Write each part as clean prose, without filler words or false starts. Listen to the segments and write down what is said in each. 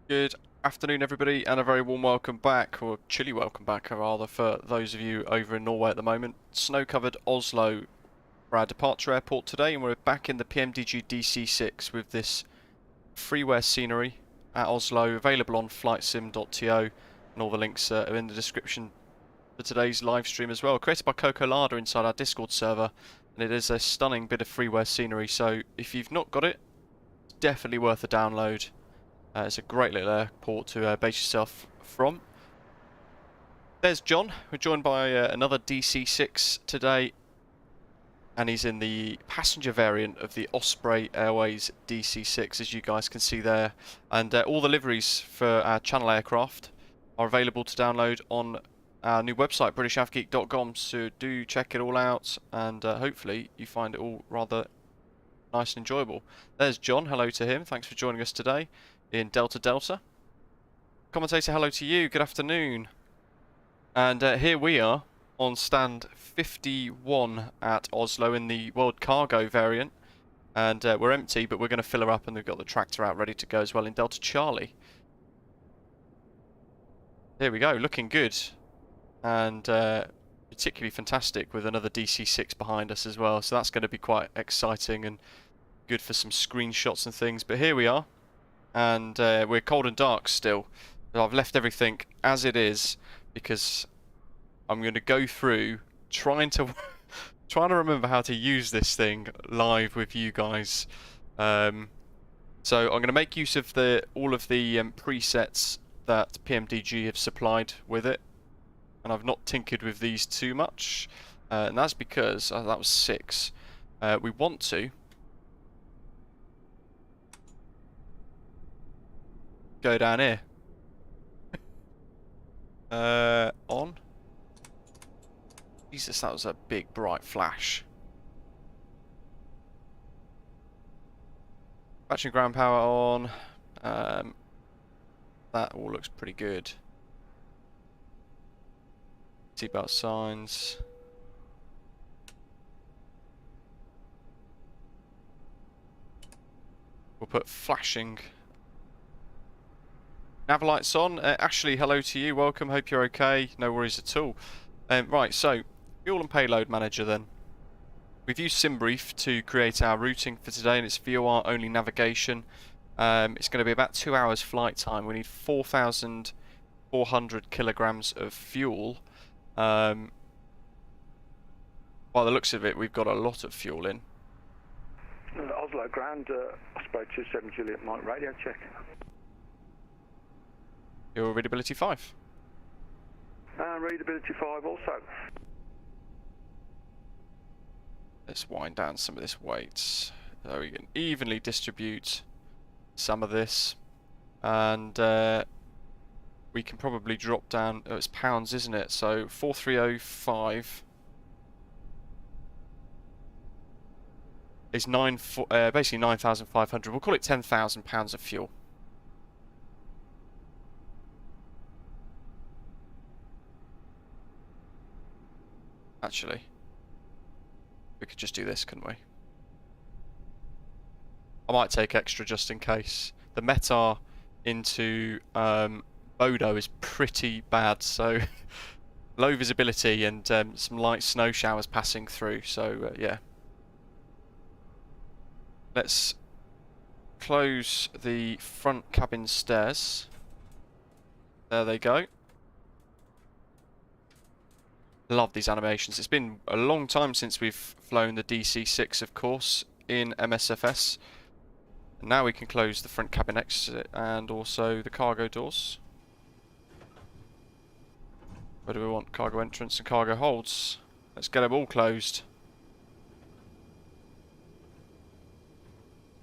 Good afternoon, everybody, and a very warm welcome back, or chilly welcome back, rather, for those of you over in Norway at the moment. Snow-covered Oslo for our departure airport today, and we're back in the PMDG DC6 with this freeware scenery at Oslo, available on flightsim.to, and all the links are in the description for today's live stream as well. Created by Coco Lada inside our Discord server, and it is a stunning bit of freeware scenery, so if you've not got it, it's definitely worth a download. It's a great little airport to base yourself from. There's John. We're joined by another DC6 today, and he's in the passenger variant of the Osprey Airways DC6, as you guys can see there. And all the liveries for our channel aircraft are available to download on our new website, britishafgeek.com, so do check it all out, and hopefully you find it all rather nice and enjoyable. There's John. Hello to him. Thanks for joining us today in Delta Delta. Commentator, hello to you. Good afternoon. And here we are on stand 51 at Oslo in the World Cargo variant. And we're empty, but we're going to fill her up, and we've got the tractor out ready to go as well in Delta Charlie. Here we go, looking good. And particularly fantastic with another DC6 behind us as well. So that's going to be quite exciting and good for some screenshots and things. But here we are. And we're cold and dark still. But I've left everything as it is because I'm going to go through trying to remember how to use this thing live with you guys. So I'm going to make use of all of the presets that PMDG have supplied with it, and I've not tinkered with these too much, and that's because that was 6. We want to go down here. On. Jesus, that was a big bright flash. Battery and ground power on. That all looks pretty good. Seatbelt signs. We'll put flashing nav lights on. Ashley, hello to you. Welcome. Hope you're okay. No worries at all. Right, so fuel and payload manager then. We've used SimBrief to create our routing for today, and it's VOR only navigation. It's going to be about 2 hours flight time. We need 4,400 kilograms of fuel. By the looks of it, we've got a lot of fuel in. Oslo ground, Osprey 27 Juliet Mike radio check. Your readability 5. Readability 5 also. Let's wind down some of this weight so we can evenly distribute some of this, and we can probably drop down. Oh, it's pounds, isn't it? So 4305 is basically 9,500. We'll call it 10,000 pounds of fuel. Actually, we could just do this, couldn't we? I might take extra just in case. The METAR into Bodo is pretty bad, so low visibility and some light snow showers passing through, so yeah. Let's close the front cabin stairs. There they go. Love these animations. It's been a long time since we've flown the DC6, of course, in MSFS. And now we can close the front cabin exit and also the cargo doors. Where do we want? Cargo entrance and cargo holds. Let's get them all closed.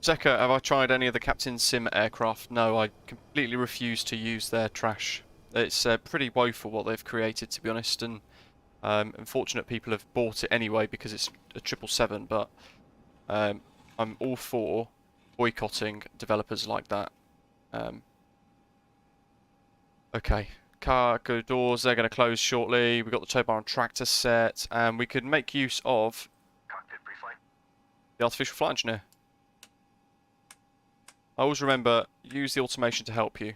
Zeka, have I tried any of the Captain Sim aircraft? No, I completely refuse to use their trash. It's pretty woeful what they've created, to be honest, and unfortunate people have bought it anyway because it's a 777, but I'm all for boycotting developers like that. Okay, cargo doors, they're going to close shortly. We've got the tow bar and tractor set, and we could make use of the artificial flight engineer. I always remember, use the automation to help you.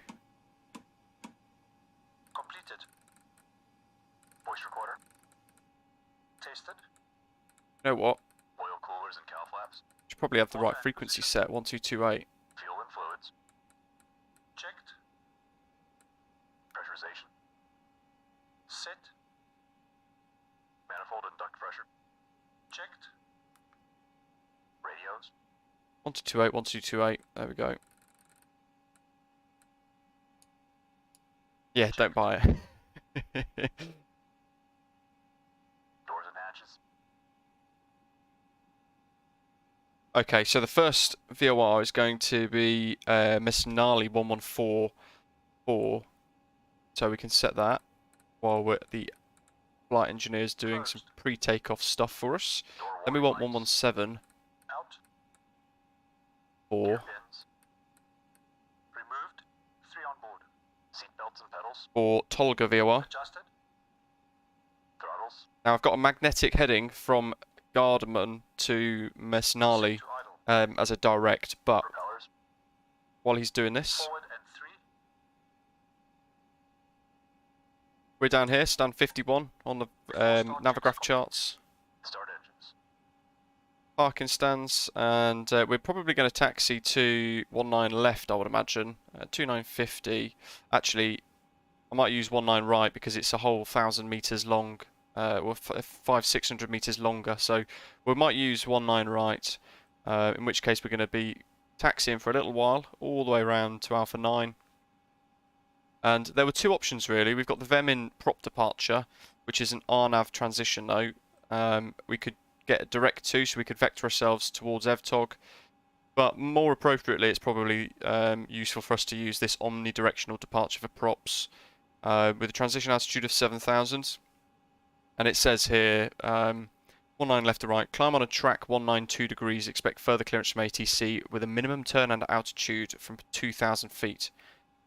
Voice recorder. Tasted. You know what? Oil coolers and cow flaps. Should probably have the right frequency set, 1228. Fuel and fluids. Checked. Pressurization. Sit. Manifold and duct pressure. Checked. Radios. 1228, 1228. There we go. Yeah, don't buy it. Doors and hatches. Okay, so the first VOR is going to be Mesnali 1144. So we can set that while the flight engineer's doing some pre-takeoff stuff for us. Then we want 117 Out. 4. Gear pins. Removed. 3 on board. Seat belts and pedals. For Tolga VOR. Adjusted. Throttles. Now I've got a magnetic heading from Garderman to Mesnali Set to idle. as a direct, but Propellers. while he's doing this, Forward and 3. we're down here, stand 51 on the Navigraph charts. Start engines. Parking stands, and we're probably going to taxi to 19 left, I would imagine. 2950. Actually, I might use 19 right because it's a whole 1,000 meters long, or 500-600 meters longer. So we might use 19 right, in which case we're going to be taxiing for a little while, all the way around to Alpha 9. And there were two options really. We've got the Vemin prop departure, which is an RNAV transition though. We could get a direct to, so we could vector ourselves towards Evtog. But more appropriately, it's probably useful for us to use this omnidirectional departure for props with a transition altitude of 7,000. And it says here, 19 left to right, climb on a track 192 degrees, expect further clearance from ATC with a minimum turn and altitude from 2,000 feet.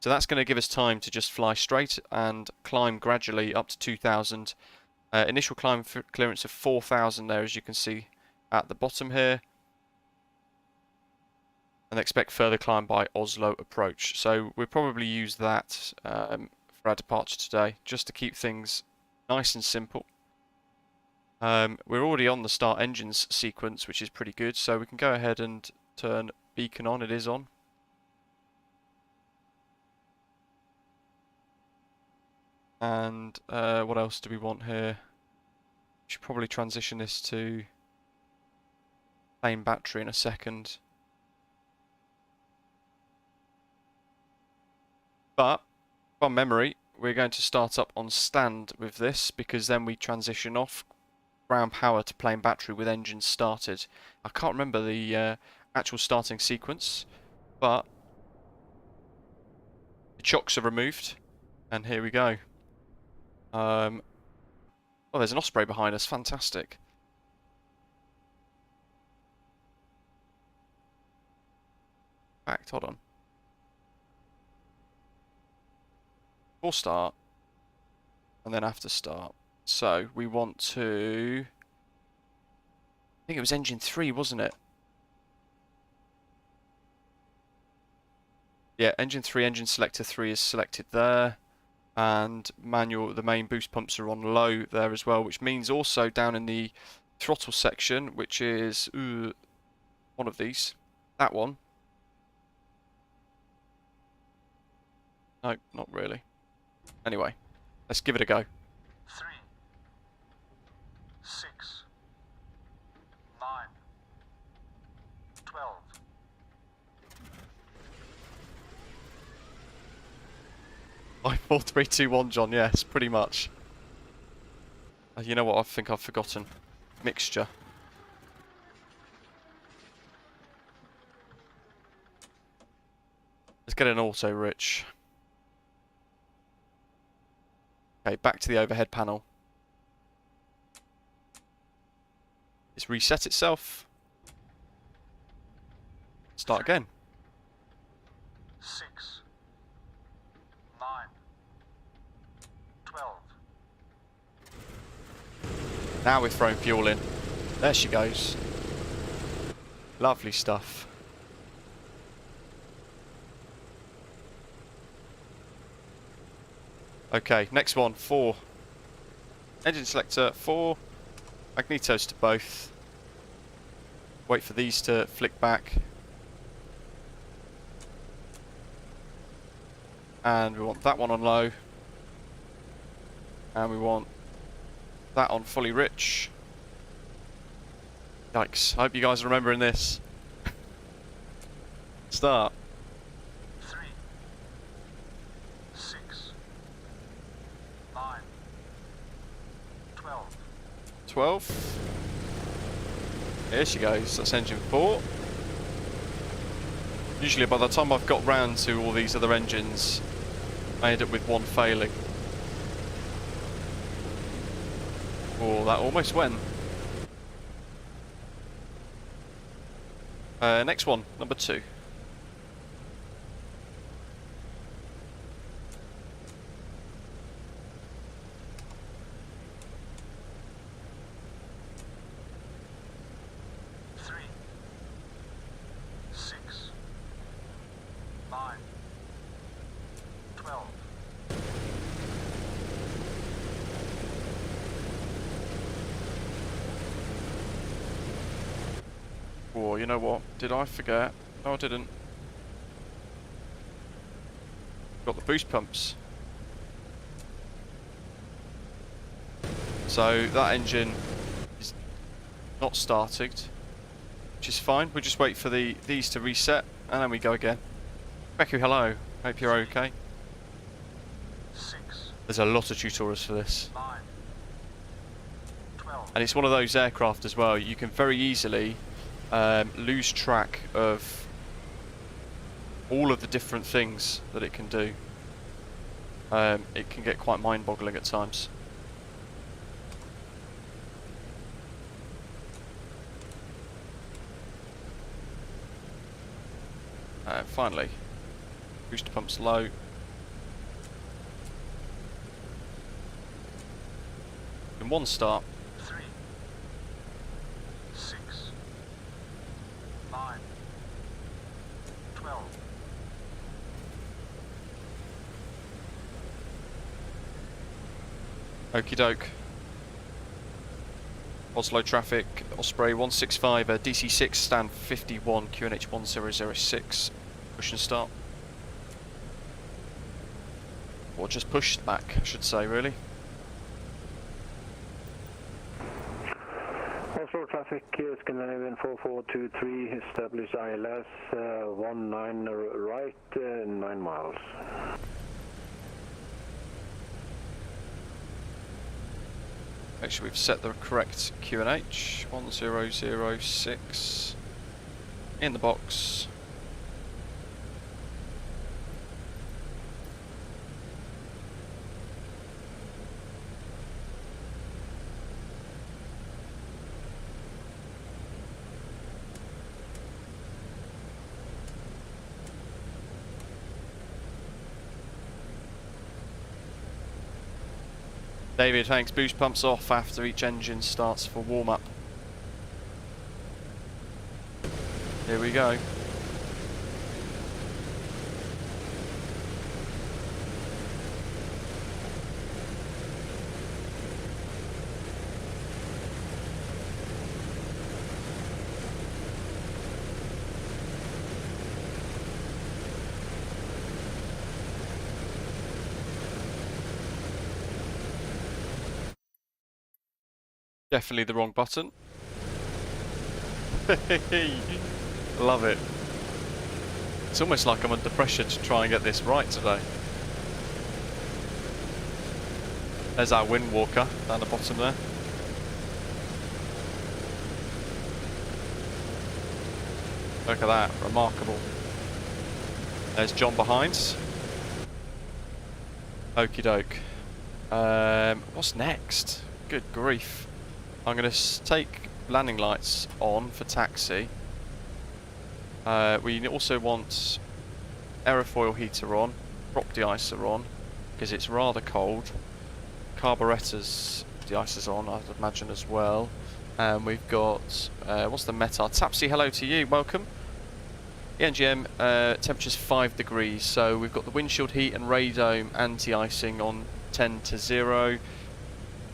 So that's going to give us time to just fly straight and climb gradually up to 2,000. Initial climb clearance of 4,000 there, as you can see at the bottom here. And expect further climb by Oslo approach. So we'll probably use that for our departure today, just to keep things nice and simple. We're already on the start engines sequence, which is pretty good. So we can go ahead and turn beacon on. It is on. And what else do we want here? We should probably transition this to plain battery in a second. But from memory, we're going to start up on stand with this, because then we transition off ground power to plain battery with engines started. I can't remember the actual starting sequence, but the chocks are removed, and here we go. Oh, there's an Osprey behind us. Fantastic. Back, hold on. Before start, and then after start. So we want to. I think it was engine 3, wasn't it? Yeah, engine 3, engine selector 3 is selected there. And manual, the main boost pumps are on low there as well, which means also down in the throttle section, which is one of these, that one. No, not really. Anyway, let's give it a go. 3, 6, 9, 12. 5, 4, 3, 2, 1, John. Yes, pretty much. You know what? I think I've forgotten. Mixture. Let's get an auto, Rich. Okay, back to the overhead panel. It's reset itself. Start again. 6, 9, 12. Now we're throwing fuel in. There she goes. Lovely stuff. Okay, next one, 4. Engine selector 4, magnetos to both. Wait for these to flick back. And we want that one on low. And we want that on fully rich. Yikes, I hope you guys are remembering this. Start. 3, 6, 9, 12. 12. Here she goes, that's engine 4. Usually by the time I've got round to all these other engines, I end up with one failing. Oh, that almost went. Next one, number 2. Oh, you know what? Did I forget? No, I didn't. Got the boost pumps. So that engine is not started, which is fine. We'll just wait for these to reset and then we go again. Becky, hello. Hope you're okay. 6, There's a lot of tutorials for this. 9, 12. And it's one of those aircraft as well, you can very easily lose track of all of the different things that it can do. It can get quite mind-boggling at times. And finally, booster pumps low. In one start. 3, 6, 9, 12. Okie doke. Oslo traffic, Osprey 165, DC6, stand 51, QNH 1006. Push and start. Or just push back, I should say, really. Oslo traffic, Scandinavian 4423, establish ILS 19 right, 9 miles. Make sure we've set the correct QNH, 1006, in the box. David, thanks. Boost pumps off after each engine starts for warm-up. Here we go. Definitely the wrong button. Love it. It's almost like I'm under pressure to try and get this right today. There's our wind walker down the bottom there. Look at that, remarkable. There's John behind. Okie doke. What's next? Good grief. I'm going to take landing lights on for taxi. We also want aerofoil heater on, prop de-icer on, because it's rather cold. Carburetors de-icers on, I'd imagine, as well. And we've got, what's the METAR? Tapsy, hello to you, welcome. ENGM, temperature's 5 degrees, so we've got the windshield heat and radome anti-icing on 10 to 0.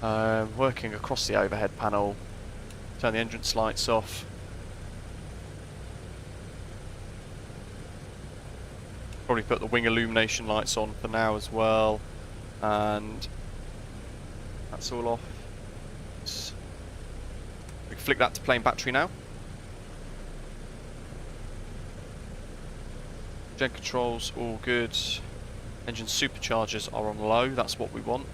Working across the overhead panel. Turn the entrance lights off. Probably put the wing illumination lights on for now as well. And that's all off. We can flick that to plane battery now. Gen controls all good. Engine superchargers are on low, that's what we want.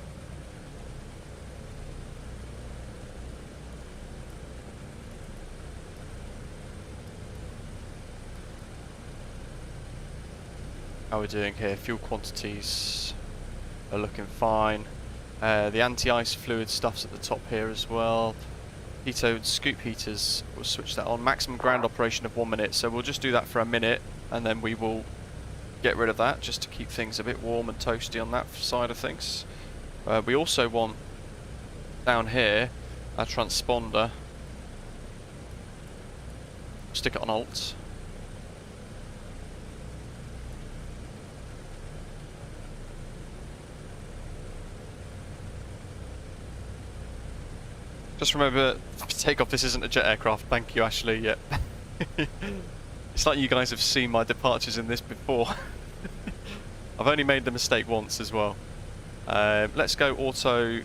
How are we doing here? Fuel quantities are looking fine. The anti-ice fluid stuff's at the top here as well. Heato and scoop heaters, we'll switch that on. Maximum ground operation of 1 minute, so we'll just do that for a minute and then we will get rid of that just to keep things a bit warm and toasty on that side of things. We also want down here a transponder. Stick it on alt. Just remember, Takeoff, this isn't a jet aircraft. Thank you, Ashley. Yeah. It's like you guys have seen my departures in this before. I've only made the mistake once as well. Let's go auto.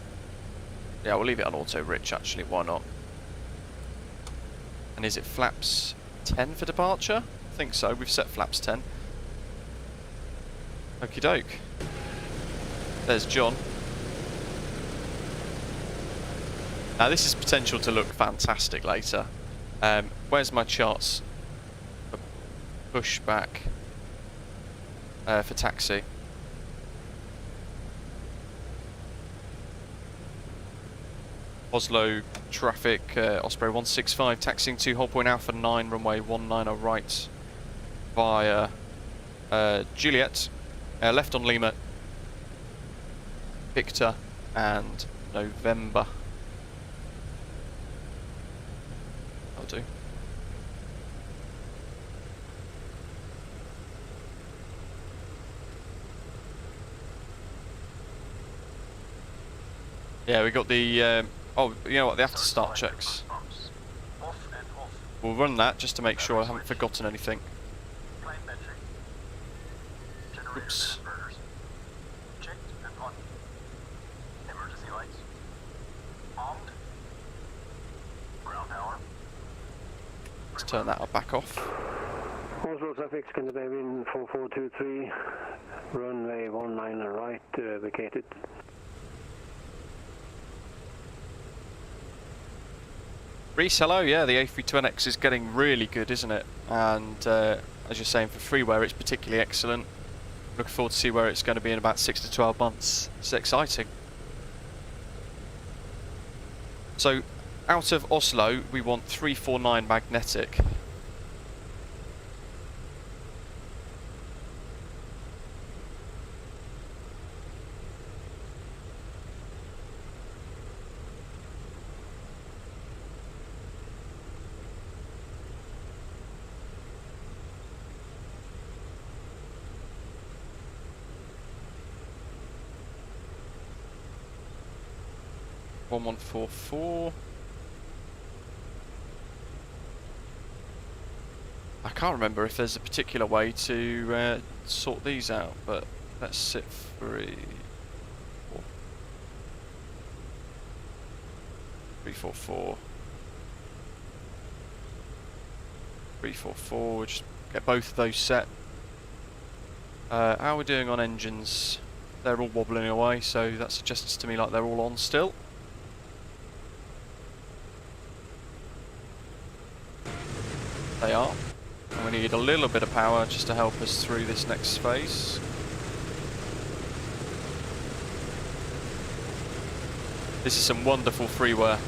Yeah, we'll leave it on auto rich actually, why not? And is it flaps 10 for departure? I think so, we've set flaps 10. Okie doke. There's John. Now this is potential to look fantastic later. Where's my charts for pushback for taxi? Oslo traffic, Osprey 165 taxiing to hold point Alpha 9, runway 19 right via Juliet, left on Lima, Victor and November. That'll do. Yeah, we got the oh, you know what, the after start checks. We'll run that just to make sure I haven't forgotten anything. Oops. Let's turn that back off. Oslo traffic, Scandinavia wind 4423, runway 19 right, vacated. Reese, hello. Yeah, the A320X is getting really good, isn't it? And as you're saying, for freeware, it's particularly excellent. Looking forward to see where it's going to be in about 6 to 12 months. It's exciting. So, out of Oslo, we want 349 magnetic. One 144. I can't remember if there's a particular way to sort these out, but let's sit 344. 344. We'll just get both of those set. How are we doing on engines? They're all wobbling away, so that suggests to me like they're all on still. They are, and we need a little bit of power just to help us through this next phase. This is some wonderful freeware.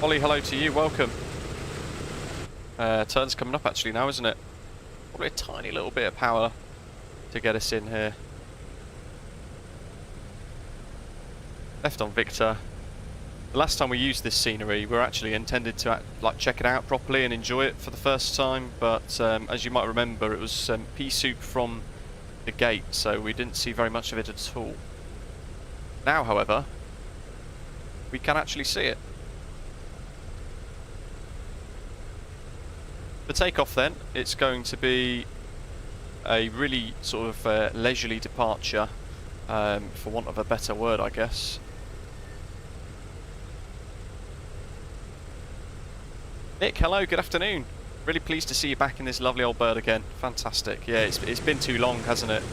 Ollie, hello to you, welcome. Turn's coming up actually now, isn't it? Probably a tiny little bit of power to get us in here. Left on Victor. The last time we used this scenery, we were actually intended to like check it out properly and enjoy it for the first time, but as you might remember, it was pea soup from the gate, so we didn't see very much of it at all. Now, however, we can actually see it. For takeoff then, it's going to be a really sort of leisurely departure, for want of a better word, I guess. Nick, hello, good afternoon. Really pleased to see you back in this lovely old bird again. Fantastic. Yeah, it's been too long, hasn't it?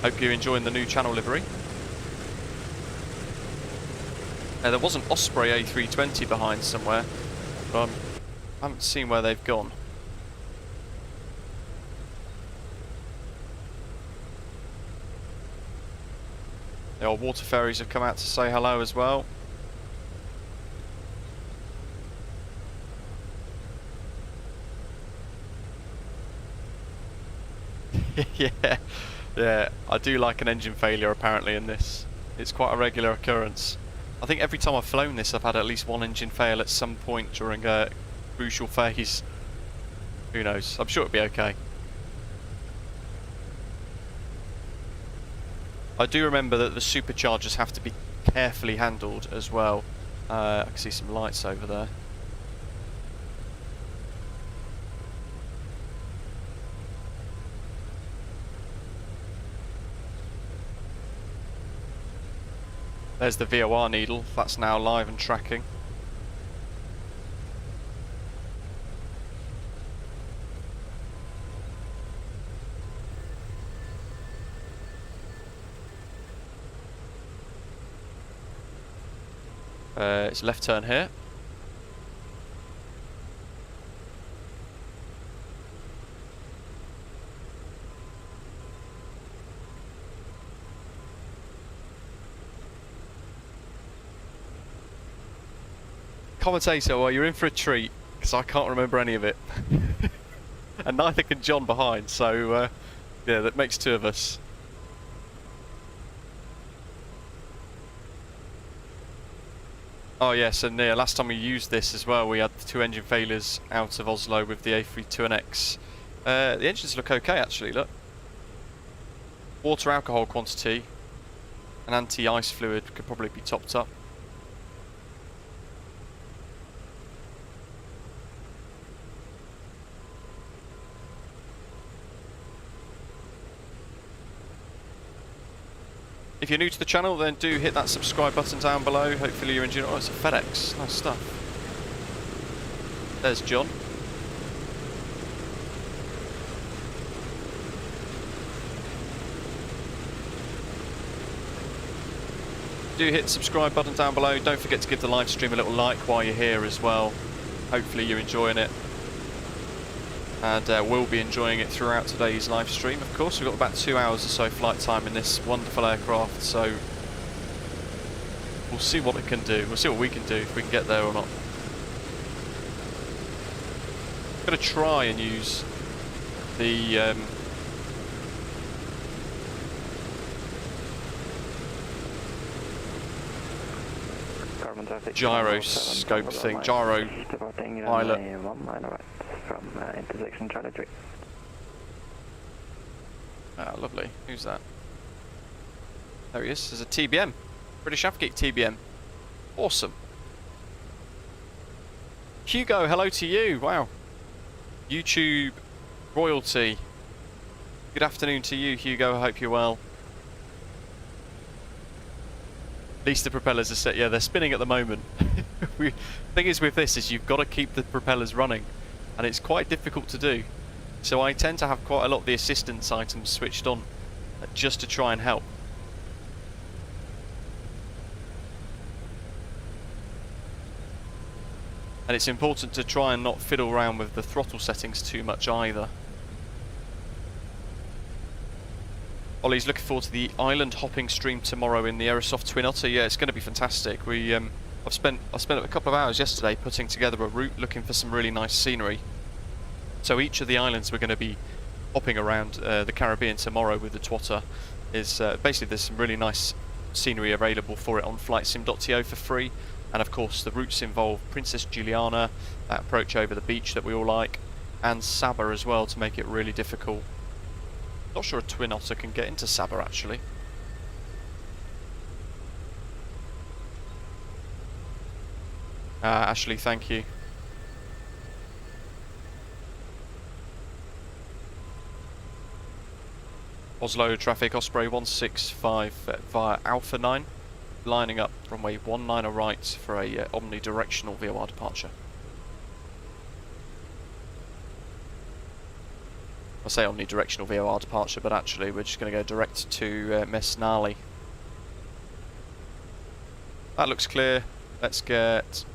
Hope you're enjoying the new channel livery. There was an Osprey A320 behind somewhere, but I haven't seen where they've gone. The old water ferries have come out to say hello as well. yeah, I do like an engine failure apparently in this. It's quite a regular occurrence. I think every time I've flown this I've had at least one engine fail at some point during a crucial phase. Who knows? I'm sure it'll be okay. I do remember that the superchargers have to be carefully handled as well. I can see some lights over there. There's the VOR needle, that's now live and tracking. It's left turn here. Commentator, well, you're in for a treat, because I can't remember any of it. And neither can John behind, so yeah, that makes two of us. Oh yes, and yeah, last time we used this as well, we had the 2 engine failures out of Oslo with the A32NX. The engines look okay actually, look. Water alcohol quantity and anti-ice fluid could probably be topped up. If you're new to the channel, then do hit that subscribe button down below. Hopefully you're enjoying it. Oh, it's a FedEx. Nice stuff. There's John. Do hit the subscribe button down below. Don't forget to give the live stream a little like while you're here as well. Hopefully you're enjoying it. And we'll be enjoying it throughout today's live stream, of course. We've got about 2 hours or so flight time in this wonderful aircraft, so we'll see what it can do. We'll see what we can do, if we can get there or not. I'm going to try and use the gyroscope thing, gyro pilot. From intersection Charlie 3. Ah, lovely. Who's that? There he is. There's a TBM. British Avgeek TBM. Awesome. Hugo, hello to you. Wow. YouTube royalty. Good afternoon to you, Hugo. I hope you're well. At least the propellers are set. Yeah, they're spinning at the moment. The thing is with this is you've got to keep the propellers running. And it's quite difficult to do, so I tend to have quite a lot of the assistance items switched on just to try and help. And it's important to try and not fiddle around with the throttle settings too much either. Ollie's looking forward to the island hopping stream tomorrow in the Aerosoft Twin Otter. Yeah, it's going to be fantastic. I spent a couple of hours yesterday putting together a route looking for some really nice scenery. So each of the islands we're going to be hopping around the Caribbean tomorrow with the Twotter is basically there's some really nice scenery available for it on flightsim.to for free. And of course the routes involve Princess Juliana, that approach over the beach that we all like, and Saba as well to make it really difficult. Not sure a Twin Otter can get into Saba actually. Ashley, thank you. Oslo traffic, Osprey 165 via Alpha 9, lining up runway 19 right for a omnidirectional VOR departure. I say omnidirectional VOR departure, but actually we're just going to go direct to Mesnali. That looks clear. Let's get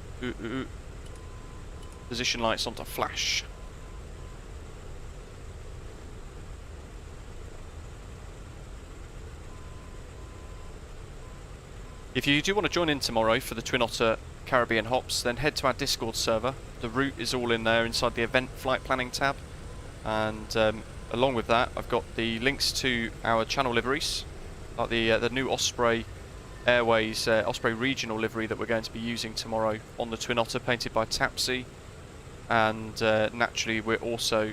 position lights onto flash. If you do want to join in tomorrow for the Twin Otter Caribbean Hops, then head to our Discord server. The route is all in there inside the event flight planning tab. And along with that, I've got the links to our channel liveries, like the new Osprey Airways Osprey regional livery that we're going to be using tomorrow on the Twin Otter, painted by Tapsy. And naturally, we're also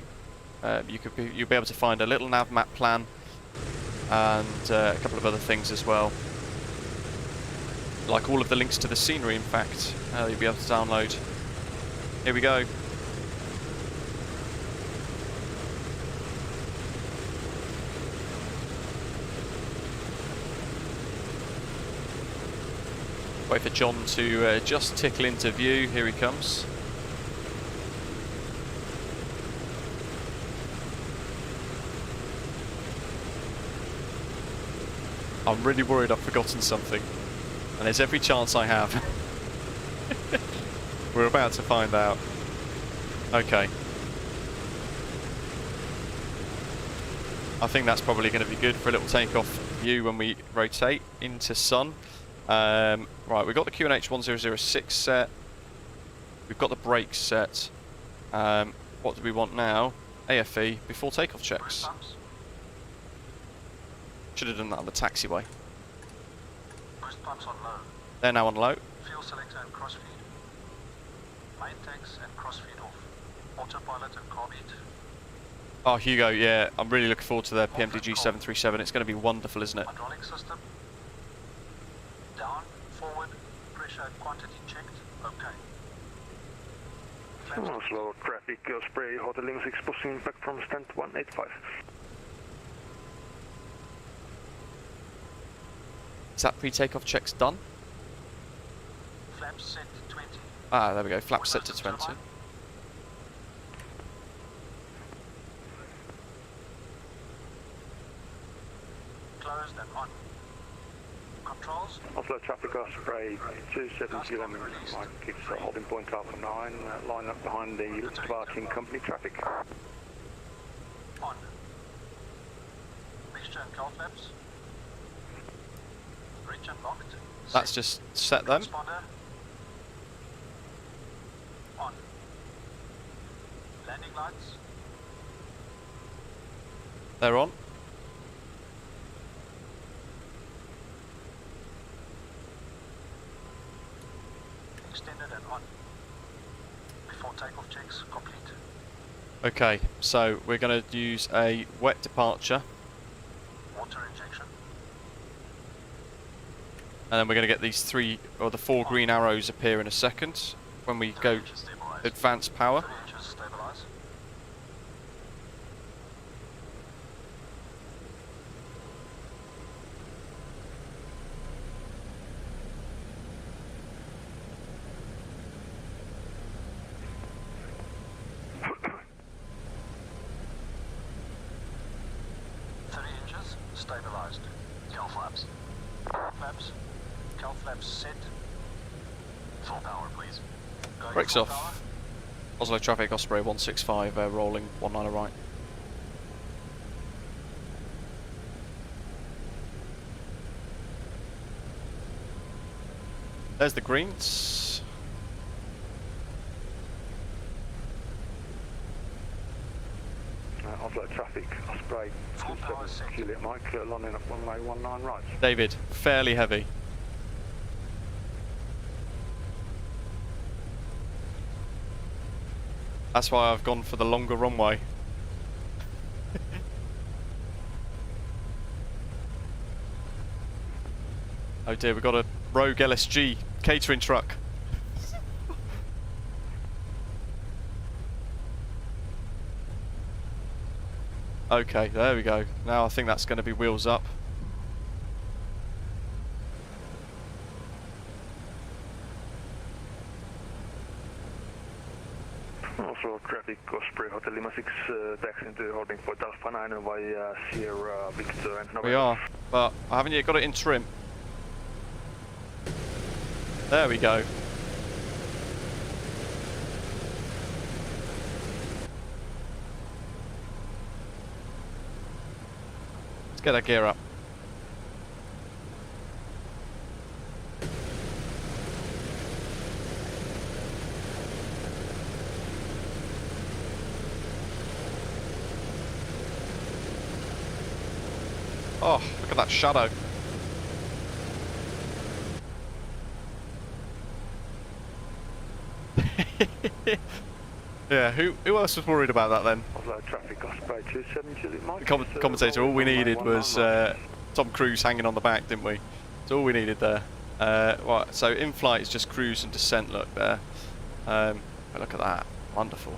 you'll be able to find a little nav map plan and a couple of other things as well. Like all of the links to the scenery, in fact, you'll be able to download. Here we go. Wait for John to just tickle into view. Here he comes. I'm really worried I've forgotten something. And there's every chance I have. We're about to find out. Okay. I think that's probably going to be good for a little takeoff view when we rotate into sun. Right, we've got the QNH 1006 set. We've got the brakes set. What do we want now? AFE before takeoff checks. Should have done that on the taxiway. Pumps on low. They're now on low. Fuel selector and crossfeed. Main tanks and crossfeed off. Autopilot and carb heat. Oh, Hugo, yeah, I'm really looking forward to their PMDG 737. It's going to be wonderful, isn't it? Hydraulic system. Down, forward, pressure and quantity checked. Okay. Oslo traffic, Osprey Hotel Link 6 pushing back from stand 185. Is that pre-takeoff checks done? Flaps set to 20. Ah, there we go. Flaps set to 20. Closed and on. Controls. Oslo traffic, Osprey 270 Mike keeps holding point Alpha 9, line up behind the departing company traffic. On. Mixture and cowl flaps. Reach unlocked. That's just set them. Transponder. On. Landing lights. They're on. Extended and on. Before takeoff checks complete. Okay, so we're going to use a wet departure. Water injection. And then we're going to get these the four green arrows appear in a second when we go Stabilize. advanced power. 3 inches stabilize. Stabilized. Cowl flaps. Flaps. Cowl flaps set. Full power, please. Going Brakes full off. power. Oslo traffic, Osprey 165, rolling 19 right. There's the greens. Oslo traffic, Osprey Osprey 27 Juliet Mike, landing up runway 19 right. David, fairly heavy. That's why I've gone for the longer runway. Oh dear, we've got a rogue LSG catering truck. Okay, there we go. Now I think that's going to be wheels up. Also traffic Osprey Hotel Lima 6 taxiing to holding point Alpha 9 by Sierra Victor and November. We are, but I haven't yet got it in trim. There we go. Let's get our gear up. Oh, look at that shadow. Yeah, who else was worried about that then? Oslo traffic Osprey 27 Juliet Mike. The commentator, all we needed was Tom Cruise hanging on the back, didn't we? That's all we needed there. Right, so in flight is just cruise and descent, look there. But look at that, wonderful.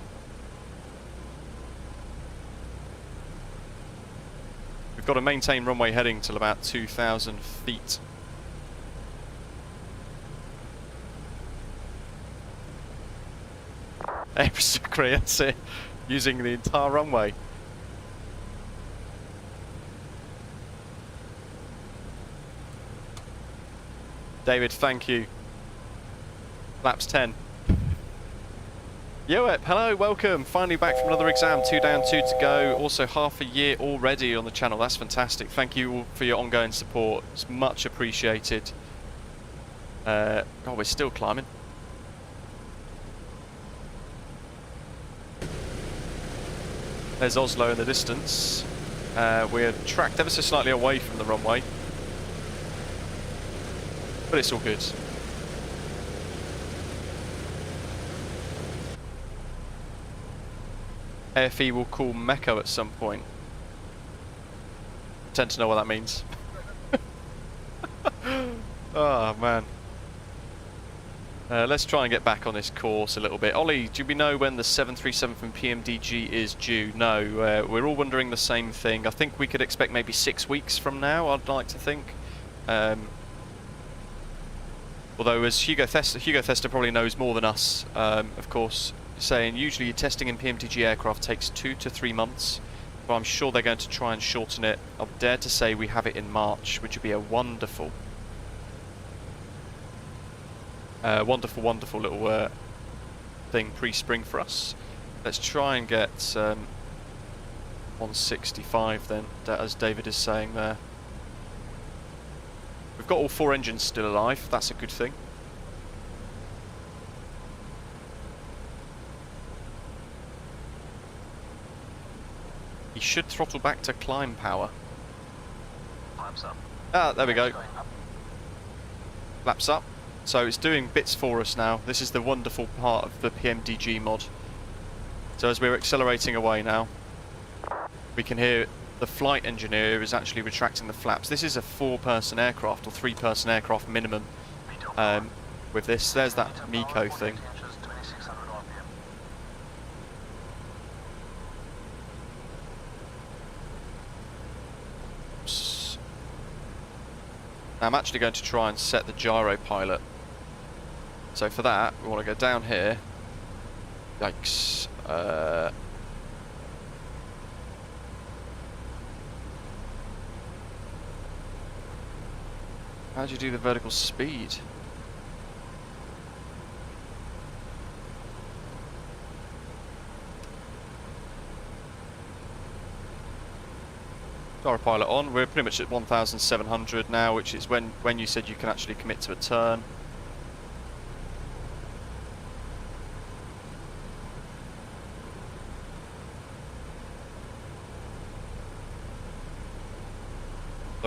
We've got to maintain runway heading till about 2,000 feet. That's it. Using the entire runway. David, thank you. Laps 10. Yoep, hello, welcome. Finally back from another exam. 2 down, 2 to go. Also half a year already on the channel. That's fantastic. Thank you all for your ongoing support. It's much appreciated. God, we're still climbing. There's Oslo in the distance. We're tracked ever so slightly away from the runway. But it's all good. AFE will call Mecca at some point. Tend to know what that means. Oh man. Let's try and get back on this course a little bit. Ollie, do we know when the 737 from PMDG is due? No, we're all wondering the same thing. I think we could expect maybe 6 weeks from now, I'd like to think. Although as Hugo Thester probably knows more than us, of course, saying usually your testing in PMDG aircraft takes 2 to 3 months, but I'm sure they're going to try and shorten it. I'll dare to say we have it in March, which would be a wonderful little thing pre-spring for us. Let's try and get 165 then, as David is saying there. We've got all 4 engines still alive, that's a good thing. He should throttle back to climb power. Flaps up. Ah, there we go. Going up. Laps up. So it's doing bits for us now. This is the wonderful part of the PMDG mod. So as we're accelerating away now, we can hear the flight engineer is actually retracting the flaps. This is a 4-person aircraft, or 3-person aircraft minimum. With this, there's that MECO thing. Oops. Now I'm actually going to try and set the gyro pilot. So for that, we want to go down here. Yikes. How do you do the vertical speed? Gyro pilot on. We're pretty much at 1,700 now, which is when you said you can actually commit to a turn.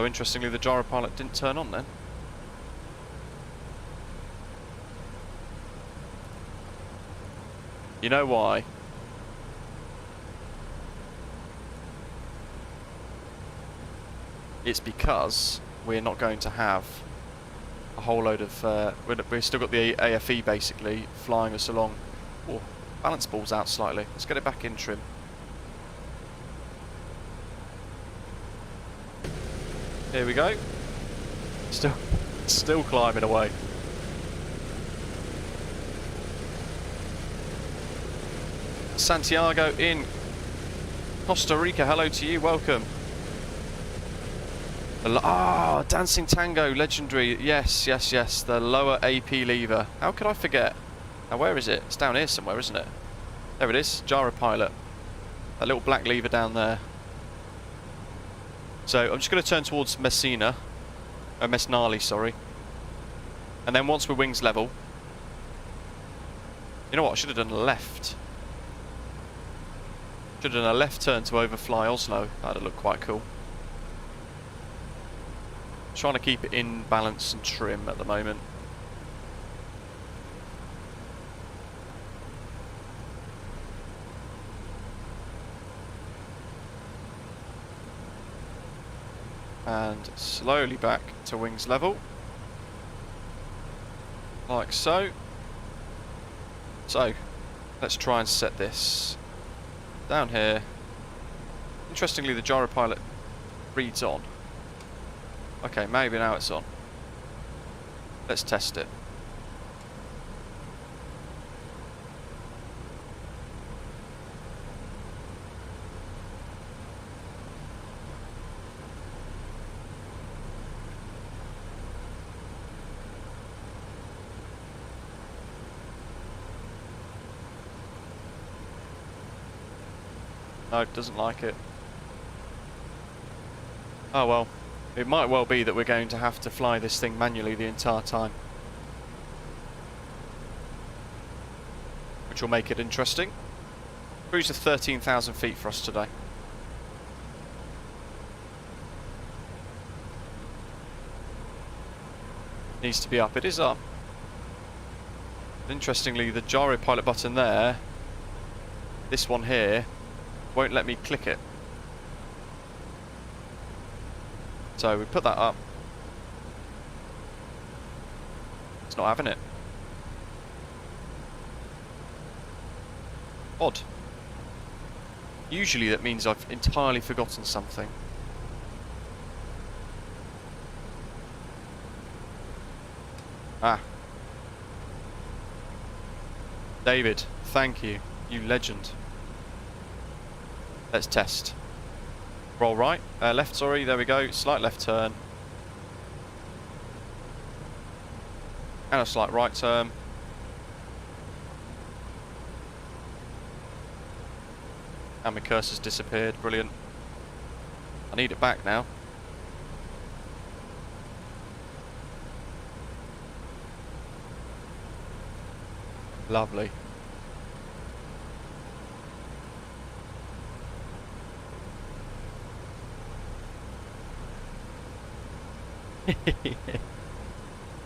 So interestingly, the gyropilot didn't turn on then. You know why? It's because we're not going to have a whole load of... we've still got the AFE basically flying us along. Oh, balance ball's out slightly. Let's get it back in trim. Here we go. Still climbing away. Santiago in Costa Rica, hello to you, welcome. Dancing Tango, legendary, yes, yes, yes, the lower AP lever. How could I forget? Now where is it? It's down here somewhere, isn't it? There it is, gyropilot. That little black lever down there. So I'm just going to turn towards Mesnali, sorry. And then once we're wings level, you know what, I should have done a left. Should have done a left turn to overfly Oslo. That'd look quite cool. Trying to keep it in balance and trim at the moment. And slowly back to wings level. Like so. So, let's try and set this down here. Interestingly, the gyropilot reads on. Okay, maybe now it's on. Let's test it. No, it doesn't like it. Oh well. It might well be that we're going to have to fly this thing manually the entire time. Which will make it interesting. Cruise of 13,000 feet for us today. Needs to be up. It is up. Interestingly, the gyropilot button there, this one here, won't let me click it. So we put that up. It's not having it. Odd. Usually that means I've entirely forgotten something. Ah. David, thank you. You legend. Let's test. Roll right, left, sorry, there we go, slight left turn. And a slight right turn. And my cursor's disappeared, brilliant. I need it back now. Lovely.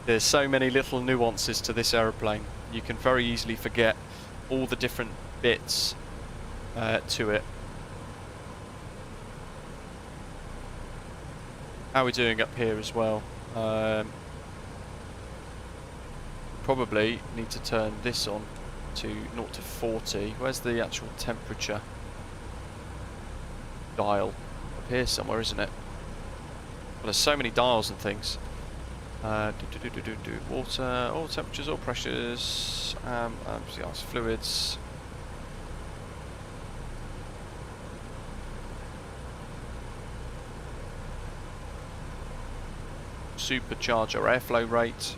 There's so many little nuances to this aeroplane. You can very easily forget all the different bits to it. How are we doing up here as well? Probably need to turn this on to 0 to 40. Where's the actual temperature dial? Up here somewhere, isn't it? Well, there's so many dials and things. Water, all temperatures, all pressures, fluids. Supercharger airflow rate.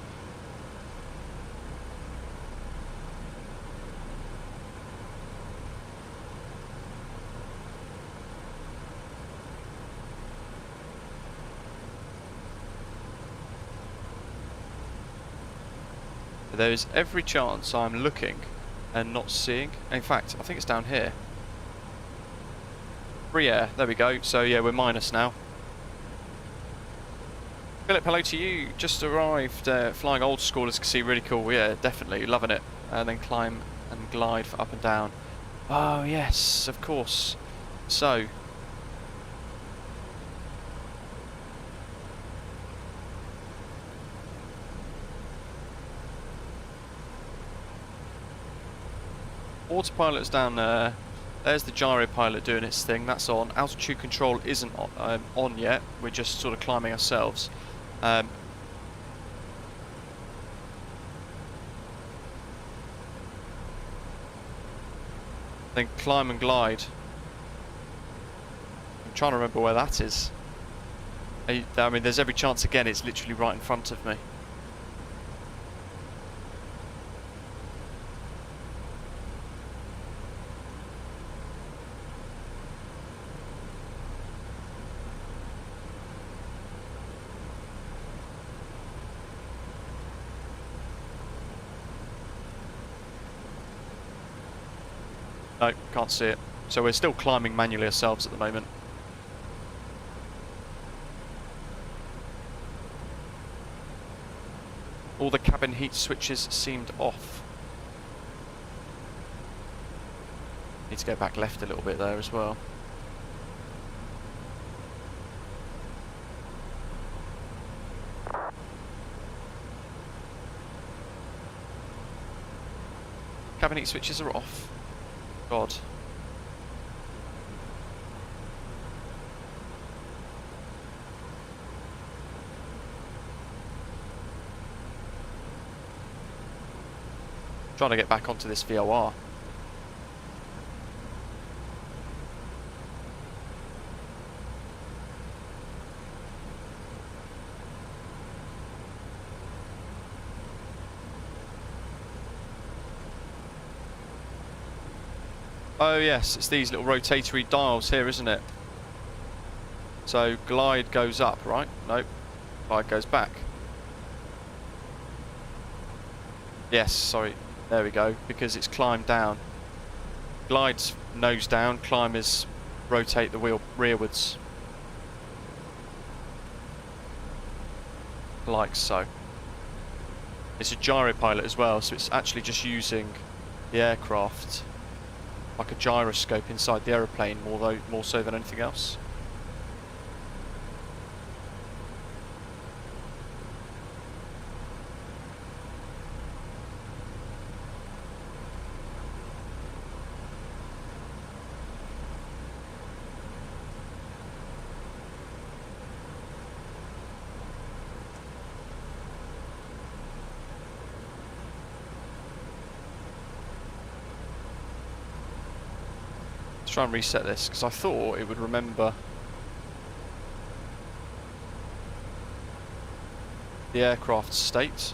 There's every chance I'm looking and not seeing. In fact, I think it's down here. Free air, there we go. So yeah, we're minus now. Philip, hello to you. Just arrived, flying old school, as you can see, really cool. Yeah, definitely, loving it. And then climb and glide for up and down. Oh yes, of course. So, autopilot's down there. There's the gyro pilot doing its thing. That's on. Altitude control isn't on yet. We're just sort of climbing ourselves. Then climb and glide. I'm trying to remember where that is. I mean, there's every chance again it's literally right in front of me. No, can't see it. So we're still climbing manually ourselves at the moment. All the cabin heat switches seemed off. Need to go back left a little bit there as well. Cabin heat switches are off. God. Trying to get back onto this VOR. Oh yes, it's these little rotatory dials here, isn't it? So glide goes up, right? Nope. Glide goes back. Yes, sorry. There we go, because it's climb down. Glide's nose down, climb is rotate the wheel rearwards. Like so. It's a gyro pilot as well, so it's actually just using the aircraft like a gyroscope inside the aeroplane more so than anything else. Try and reset this because I thought it would remember the aircraft's state.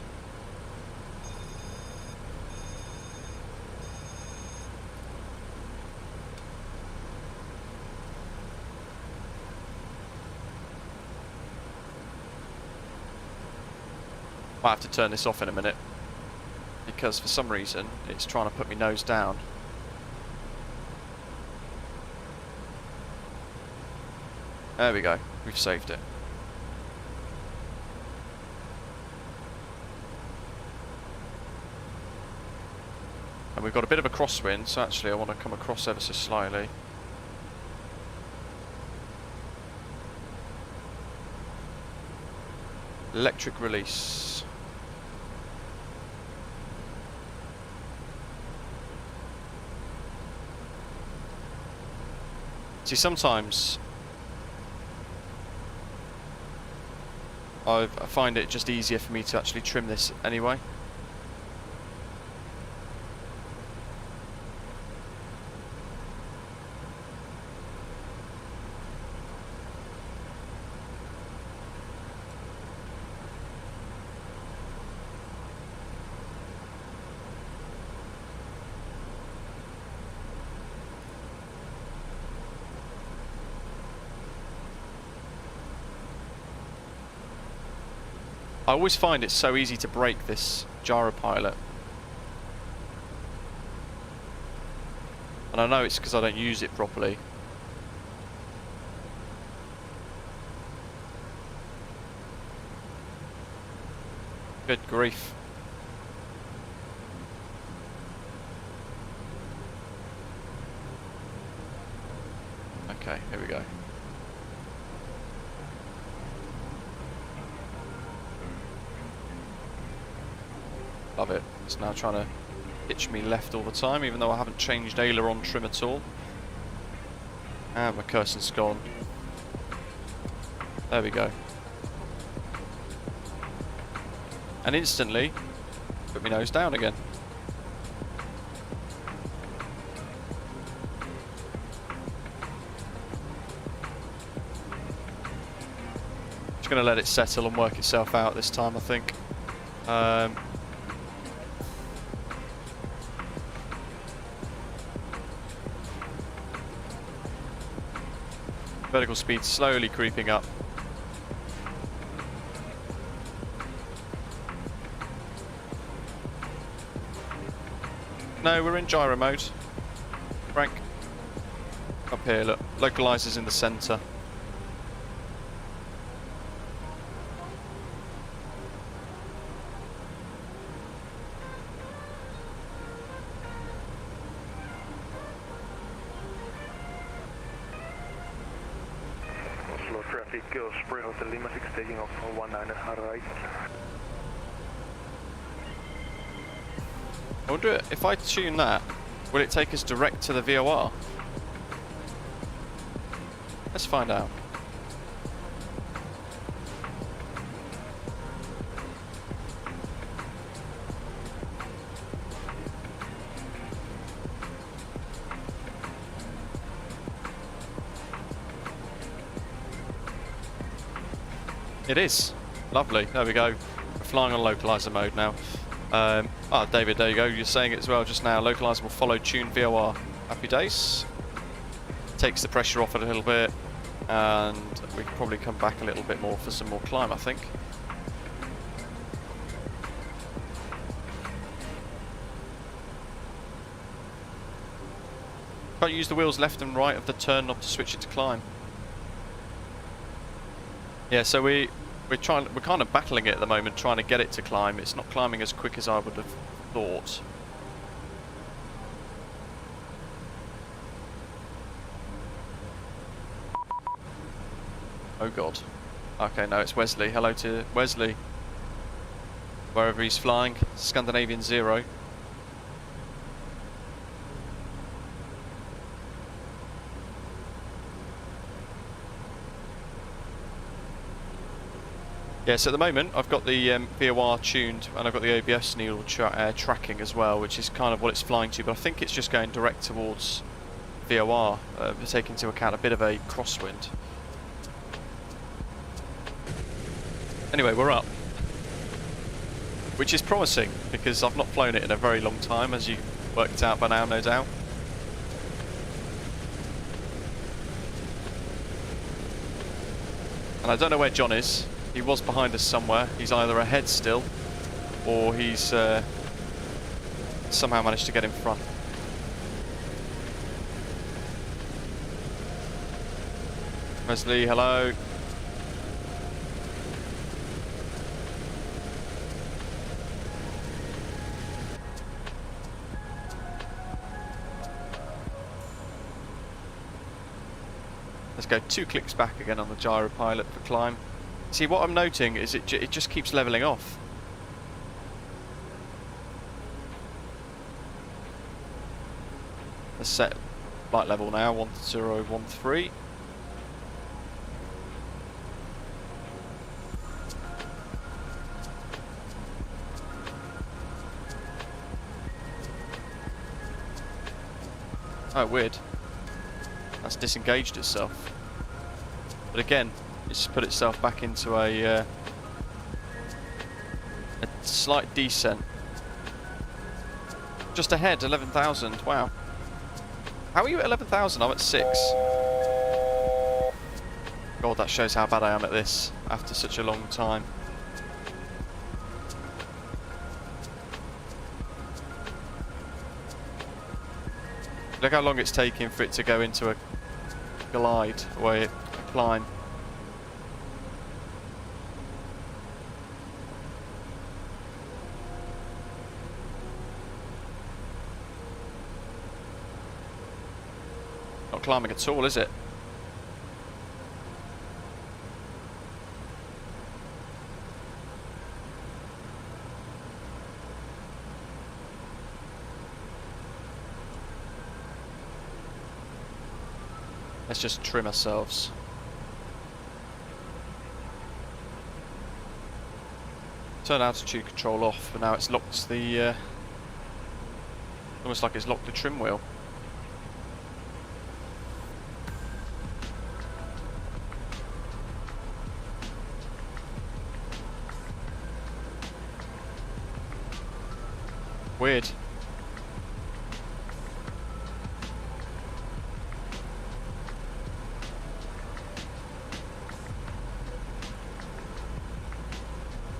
Might have to turn this off in a minute because for some reason it's trying to put me nose down. There we go, we've saved it. And we've got a bit of a crosswind, so actually I want to come across ever so slightly. Electric release. See, sometimes I find it just easier for me to actually trim this anyway. I always find it so easy to break this gyro pilot. And I know it's because I don't use it properly. Good grief. Okay, here we go. Love it. It's now trying to pitch me left all the time, even though I haven't changed aileron trim at all. And my cursor's gone. There we go. And instantly, put my nose down again. Just going to let it settle and work itself out this time, I think. Vertical speed slowly creeping up. No, we're in gyro mode. Frank. Up here, look. Localizers in the centre. Oslo traffic, Osprey Hotel Lima 6 taking off 19 right. I wonder if I tune that, will it take us direct to the VOR? Let's find out. It is. Lovely. There we go. We're flying on localizer mode now. David, there you go. You're saying it as well just now. Localizer will follow tuned VOR. Happy days. Takes the pressure off it a little bit, and we can probably come back a little bit more for some more climb, I think. Can't use the wheels left and right of the turn knob to switch it to climb. Yeah, so we're kind of battling it at the moment, trying to get it to climb. It's not climbing as quick as I would have thought. Oh god. Okay, no, it's Wesley. Hello to Wesley. Wherever he's flying. Scandinavian 0. Yeah, so at the moment I've got the VOR tuned, and I've got the ABS needle tracking as well, which is kind of what it's flying to, but I think it's just going direct towards VOR, taking into account a bit of a crosswind. Anyway, we're up, which is promising because I've not flown it in a very long time, as you worked out by now, no doubt. And I don't know where John is. He was behind us somewhere. He's either ahead still, or he's somehow managed to get in front. Wesley, hello. Let's go 2 clicks back again on the gyro pilot for climb. See, what I'm noting is it just keeps leveling off. Let's set flight level now, 1013. Oh, weird. That's disengaged itself. But again, it's put itself back into a slight descent. Just ahead, 11,000. Wow. How are you at 11,000? I'm at 6. God, that shows how bad I am at this after such a long time. Look how long it's taking for it to go into a glide, or a climb. Not climbing at all, is it? Let's just trim ourselves. Turn altitude control off, but now it's locked the... almost like it's locked the trim wheel. Weird.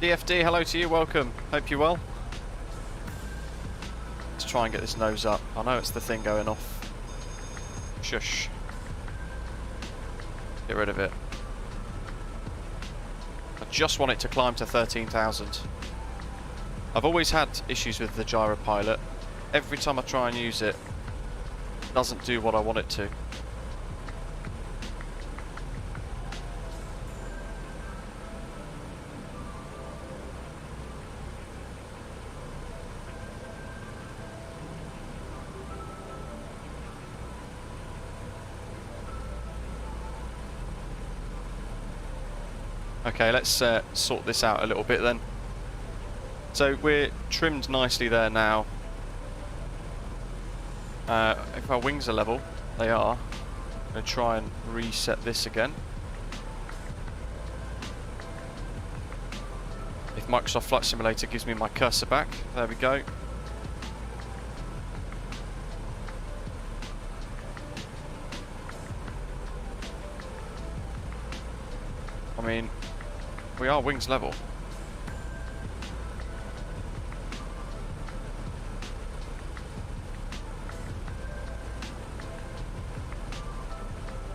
DFD, hello to you, welcome. Hope you're well. Let's try and get this nose up. I know it's the thing going off. Shush. Get rid of it. I just want it to climb to 13,000. I've always had issues with the gyropilot. Every time I try and use it, it doesn't do what I want it to. Okay, let's sort this out a little bit then. So we're trimmed nicely there now. If our wings are level, they are. I'm going to try and reset this again. If Microsoft Flight Simulator gives me my cursor back, there we go. I mean, we are wings level.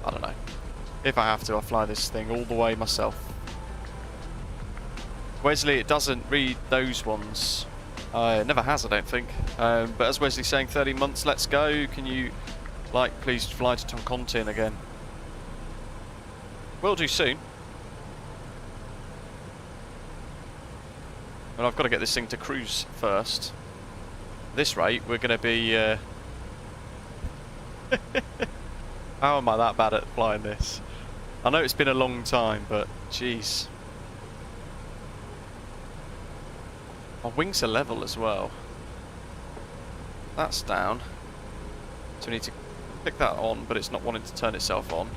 I don't know. If I have to, I'll fly this thing all the way myself. Wesley, it doesn't read those ones. It never has, I don't think. But as Wesley's saying, 30 months, let's go. Can you, like, please fly to Toncontin again? Will do soon. But I've got to get this thing to cruise first. At this rate, we're going to be... How am I that bad at flying this? I know it's been a long time, but jeez. My wings are level as well. That's down. So we need to click that on, but it's not wanting to turn itself on.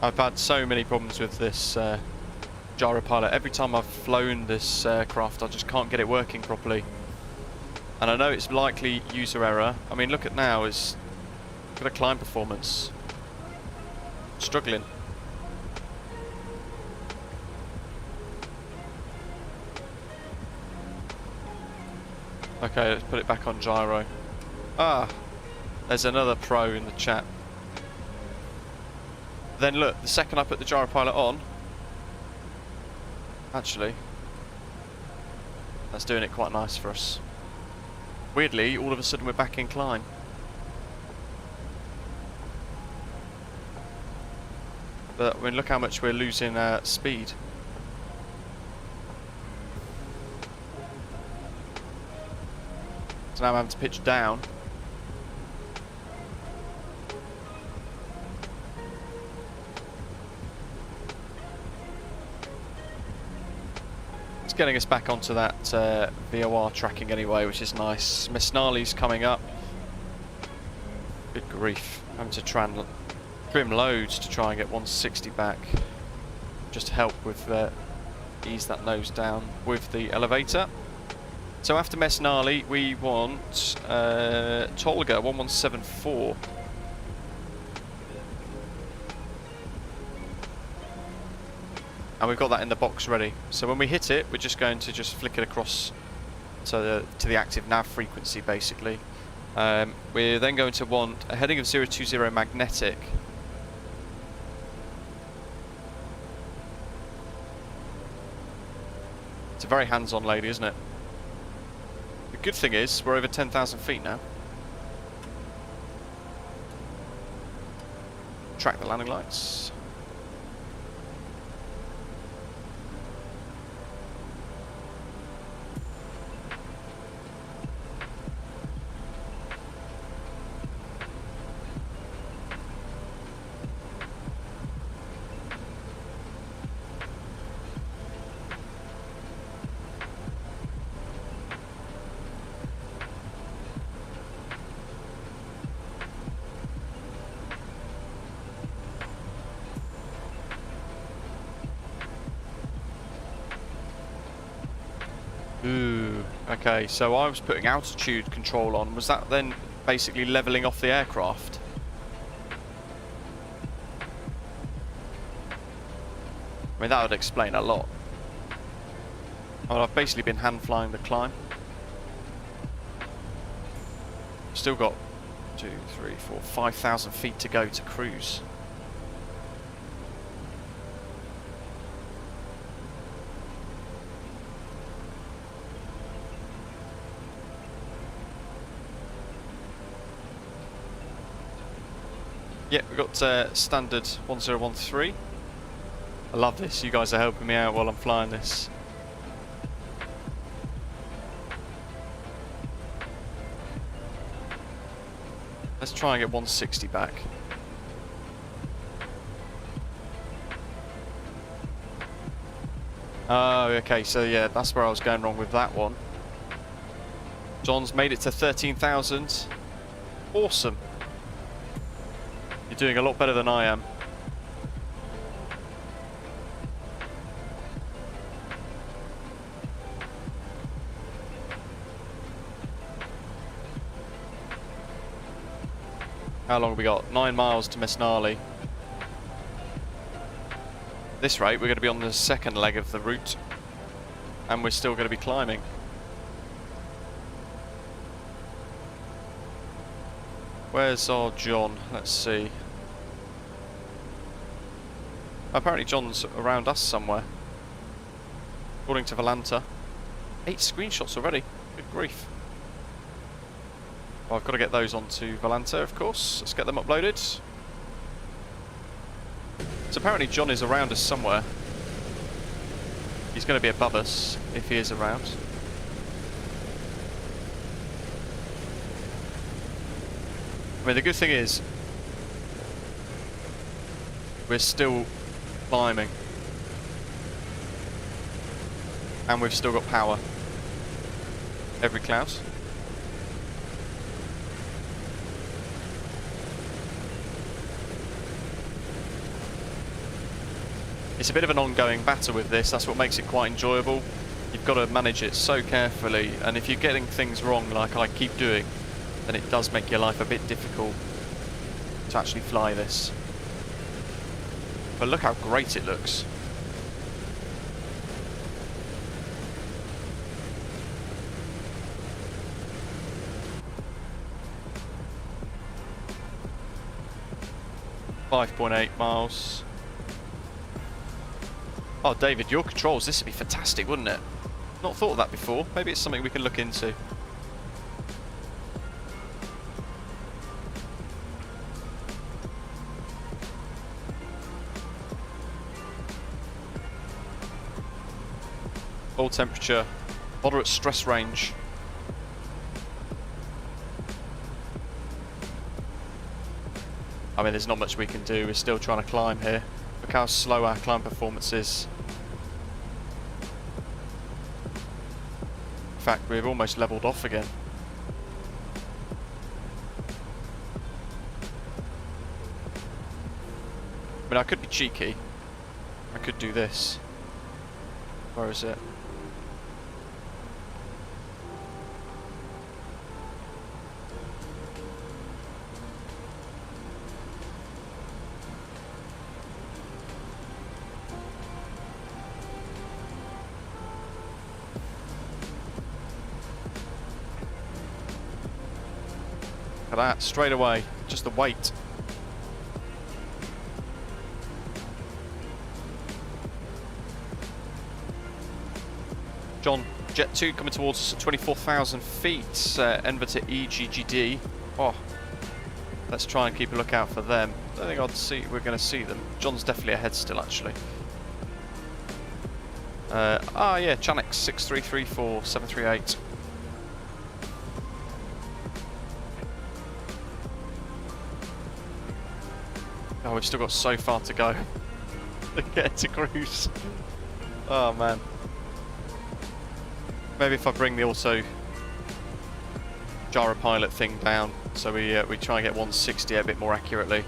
I've had so many problems with this gyropilot. Every time I've flown this aircraft, I just can't get it working properly. And I know it's likely user error. I mean, look at now, it's got a climb performance. Struggling. Okay, let's put it back on gyro. Ah, there's another pro in the chat. Then look, the second I put the gyropilot on, actually, that's doing it quite nice for us. Weirdly, all of a sudden we're back in climb. But I mean, look how much we're losing speed. So now I'm having to pitch down. It's getting us back onto that VOR tracking anyway, which is nice. Mesnali's coming up. Good grief. Having to trim loads to try and get 160 back. Just to help with ease that nose down with the elevator. So after Mesnali, we want Tolga 1174. And we've got that in the box ready. So when we hit it, we're just going to just flick it across to the active nav frequency, basically. We're then going to want a heading of 020 magnetic. very hands-on lady, isn't it? The good thing is, we're over 10,000 feet now. Track the landing lights. Ooh, okay, so I was putting altitude control on. Was that then basically levelling off the aircraft? I mean, that would explain a lot. Well, I've basically been hand flying the climb. Still got 2, 3, 4, 5,000 feet to go to cruise. Yeah, we've got standard 1013. I love this, you guys are helping me out while I'm flying this. Let's try and get 160 back. Oh, okay, so yeah, that's where I was going wrong with that one. John's made it to 13,000. Awesome. You're doing a lot better than I am. How long have we got? 9 miles to Mesnali. This rate, we're going to be on the second leg of the route, and we're still going to be climbing. Where's our John? Let's see. Apparently John's around us somewhere. According to Volanta. 8 screenshots already. Good grief. Well, I've got to get those onto Volanta, of course. Let's get them uploaded. So apparently John is around us somewhere. He's going to be above us, if he is around. I mean, the good thing is, we're still climbing. And we've still got power. Every cloud. It's a bit of an ongoing battle with this, that's what makes it quite enjoyable. You've got to manage it so carefully, and if you're getting things wrong like I keep doing, then it does make your life a bit difficult to actually fly this. But look how great it looks. .8 miles. Oh, David, your controls, this would be fantastic, wouldn't it? Not thought of that before. Maybe it's something we can look into. Oil temperature, moderate stress range. I mean, there's not much we can do. We're still trying to climb here. Look how slow our climb performance is. In fact, we've almost leveled off again. I mean, I could be cheeky. I could do this. Where is it? Look at that, straight away, just the weight. John, Jet 2 coming towards us at 24,000 feet. Enver to EGGD. Oh, let's try and keep a lookout for them. I don't think we're going to see them. John's definitely ahead still, actually. Yeah, Chanex 6334-738. Oh, we've still got so far to go to get to cruise. Oh man. Maybe if I bring the auto gyropilot thing down, so we try and get 160 a bit more accurately.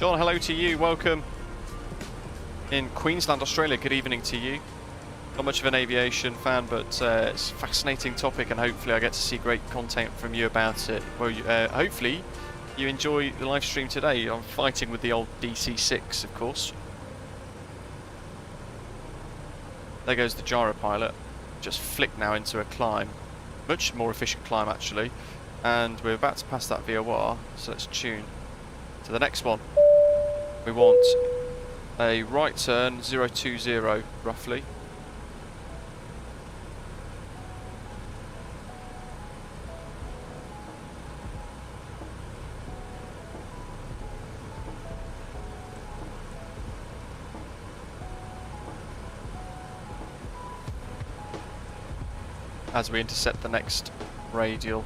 John, hello to you, welcome. In Queensland, Australia, good evening to you. Not much of an aviation fan, but it's a fascinating topic, and hopefully I get to see great content from you about it. Well, hopefully you enjoy the live stream today. I'm fighting with the old DC6, of course. There goes the gyropilot. Just flicked now into a climb. Much more efficient climb, actually. And we're about to pass that VOR, so let's tune to the next one. We want a right turn, 020, roughly. As we intercept the next radial.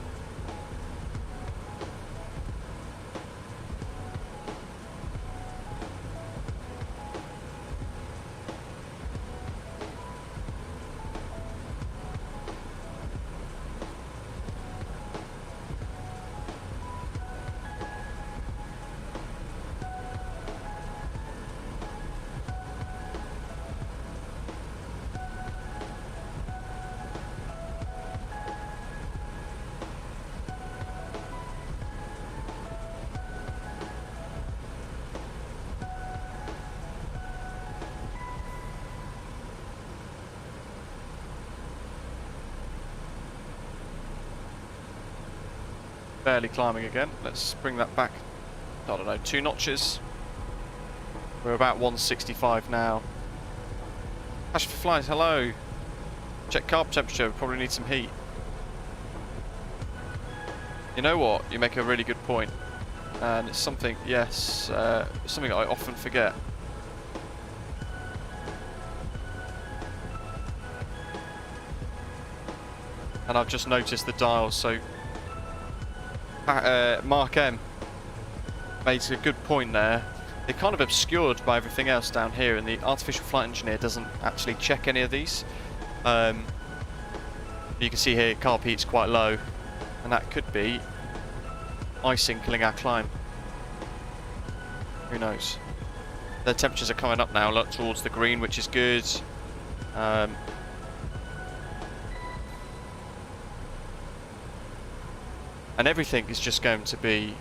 Barely climbing again. Let's bring that back, I don't know, 2 notches. We're about 165 now. Ash for flies, hello. Check carb temperature, we probably need some heat. You know what, you make a really good point. And it's something, yes, something I often forget. And I've just noticed the dials, so Mark M made a good point there. They're kind of obscured by everything else down here, and the artificial flight engineer doesn't actually check any of these. You can see here carb heat's quite low, and that could be icing killing our climb. Who knows? The temperatures are coming up now, look towards the green, which is good. And everything is just going to be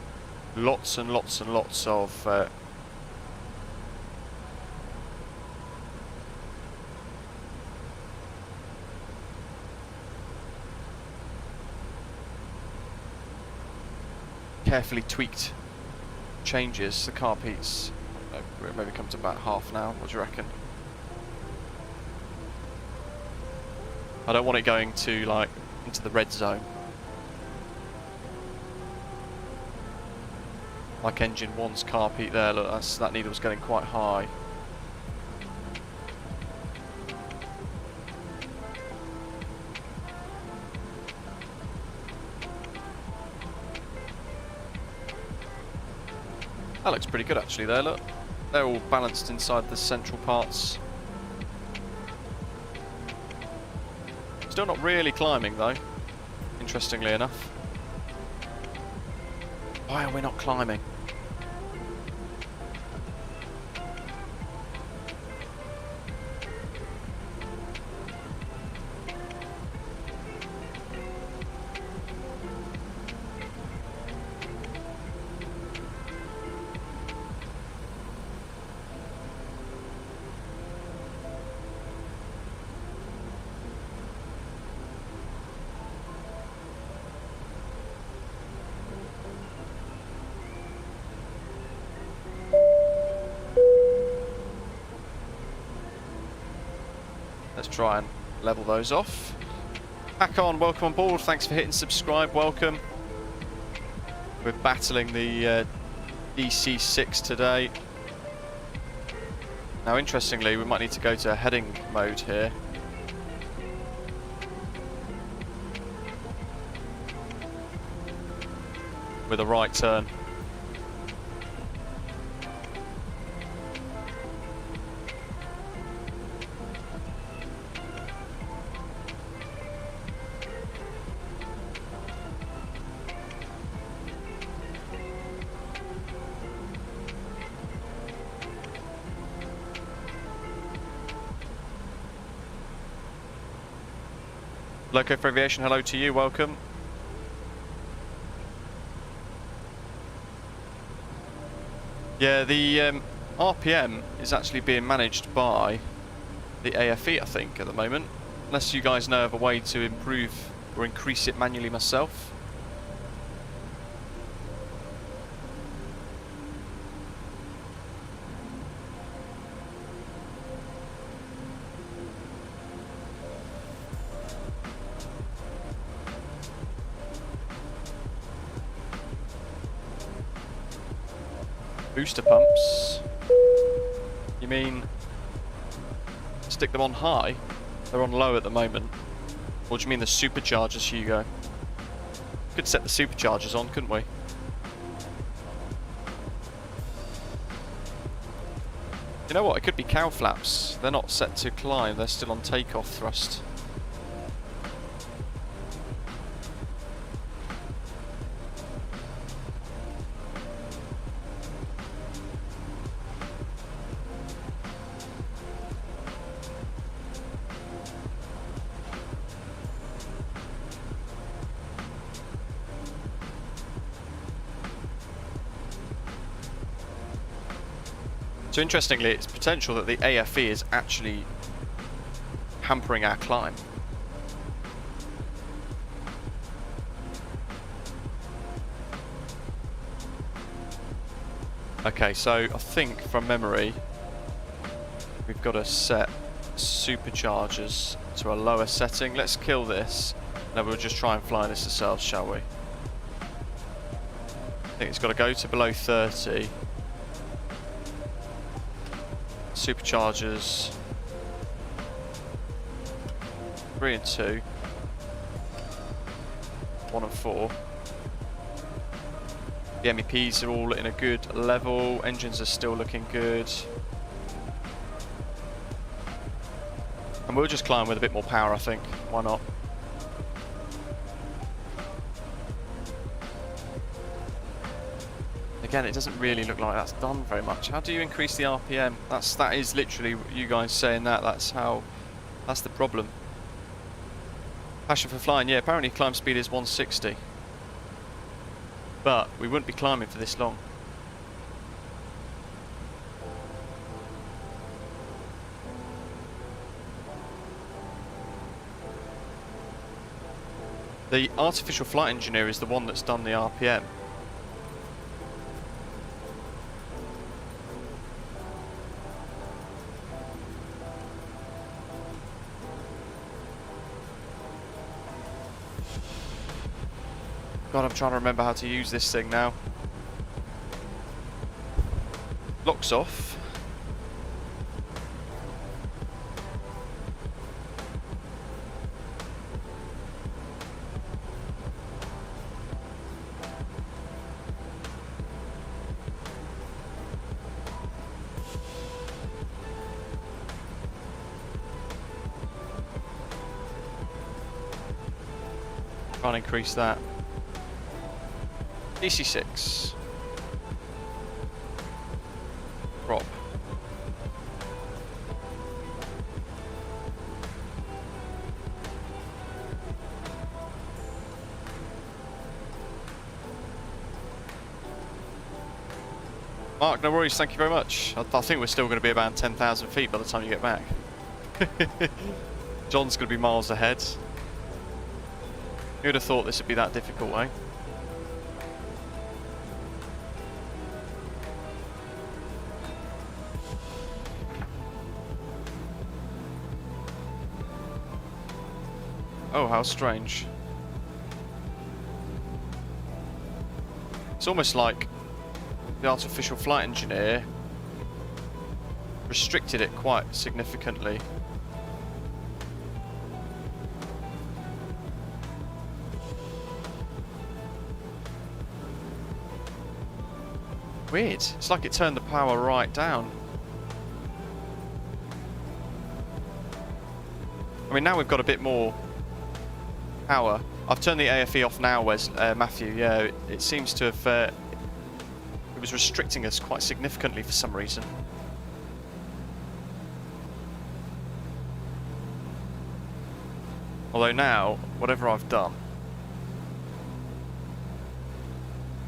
lots and lots and lots of carefully tweaked changes. The carb heat's maybe come to about half now. What do you reckon? I don't want it going to like into the red zone. Like engine 1's carb heat there, look, that needle's getting quite high. That looks pretty good actually there, look. They're all balanced inside the central parts. Still not really climbing though, interestingly enough. Why are we not climbing? Let's try and level those off. Back on, welcome on board. Thanks for hitting subscribe. Welcome. We're battling the DC6 today. Now, interestingly, we might need to go to heading mode here. With a right turn. Loco for Aviation, hello to you, welcome. Yeah, the RPM is actually being managed by the AFE, I think, at the moment. Unless you guys know of a way to improve or increase it manually myself. Booster pumps? You mean stick them on high? They're on low at the moment. Or do you mean the superchargers, Hugo? Could set the superchargers on, couldn't we? You know what? It could be cow flaps. They're not set to climb, they're still on takeoff thrust. So interestingly, it's potential that the AFE is actually hampering our climb. Okay, so I think from memory, we've got to set superchargers to a lower setting. Let's kill this, and then we'll just try and fly this ourselves, shall we? I think it's got to go to below 30. Superchargers 3 and 2, 1 and 4. The MEPs are all in a good level, engines are still looking good. And we'll just climb with a bit more power, I think. Why not? Again, it doesn't really look like that's done very much. How do you increase the RPM? That is literally you guys saying that. That's the problem. Passion for flying, yeah. Apparently, climb speed is 160, but we wouldn't be climbing for this long. The artificial flight engineer is the one that's done the RPM. God, I'm trying to remember how to use this thing now. Locks off. Can't increase that. DC6. Prop. Mark, no worries, thank you very much. I think we're still going to be about 10,000 feet by the time you get back. John's going to be miles ahead. Who would have thought this would be that difficult, eh? Oh, how strange. It's almost like the artificial flight engineer restricted it quite significantly. Weird. It's like it turned the power right down. I mean, now we've got a bit more power. I've turned the AFE off now, Matthew. Yeah, it seems to have... it was restricting us quite significantly for some reason. Although now, whatever I've done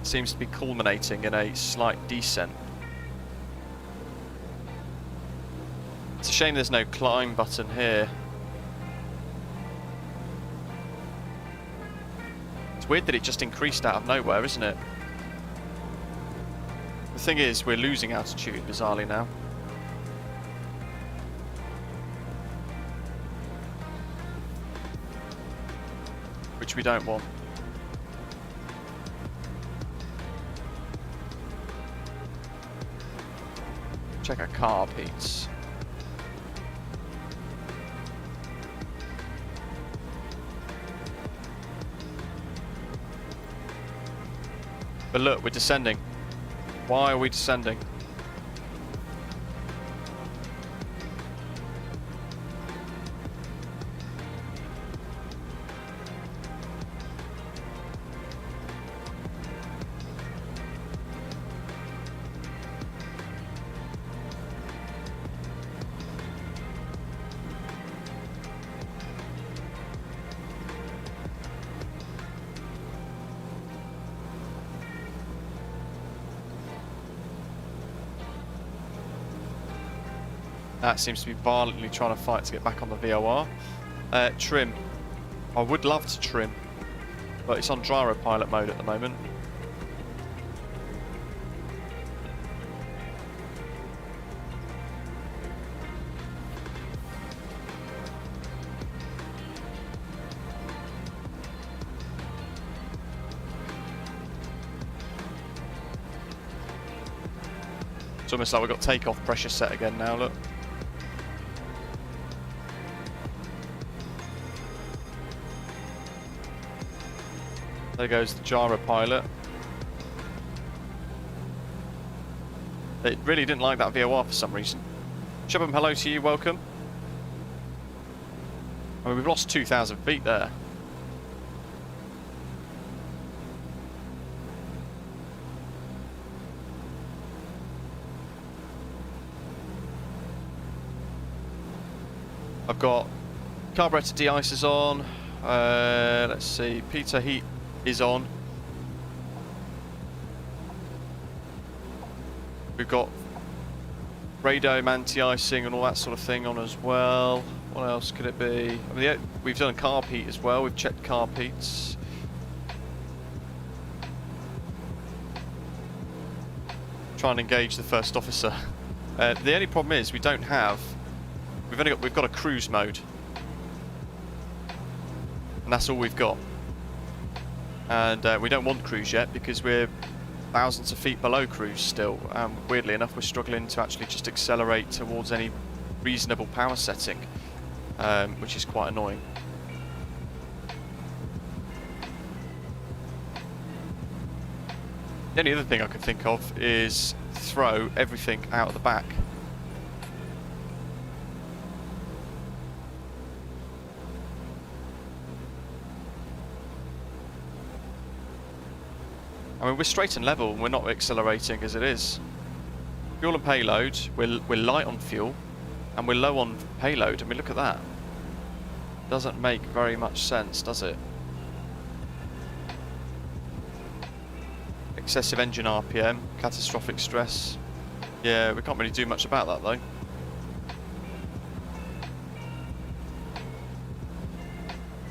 seems to be culminating in a slight descent. It's a shame there's no climb button here. It's weird that it just increased out of nowhere, isn't it? The thing is, we're losing altitude bizarrely now. Which we don't want. Check our carb heats. But look, we're descending. Why are we descending? That seems to be violently trying to fight to get back on the VOR. Trim. I would love to trim, but it's on gyropilot mode at the moment. It's almost like we've got takeoff pressure set again now, look. There goes the gyropilot. It really didn't like that VOR for some reason. Shubham, hello to you, welcome. I mean, we've lost 2,000 feet there. I've got carburetor de-icers on. Let's see, Peter heat is on. We've got radome anti-icing and all that sort of thing on as well. What else could it be? I mean, we've done a carb heat as well. We've checked carb heats. Try and engage the first officer. The only problem is we don't have. We've got a cruise mode, and that's all we've got. And we don't want cruise yet because we're thousands of feet below cruise still. Weirdly enough, we're struggling to actually just accelerate towards any reasonable power setting, which is quite annoying. The only other thing I could think of is throw everything out of the back. I mean, we're straight and level and we're not accelerating as it is. Fuel and payload, we're light on fuel and we're low on payload. I mean, look at that. Doesn't make very much sense, does it? Excessive engine RPM, catastrophic stress. Yeah, we can't really do much about that though.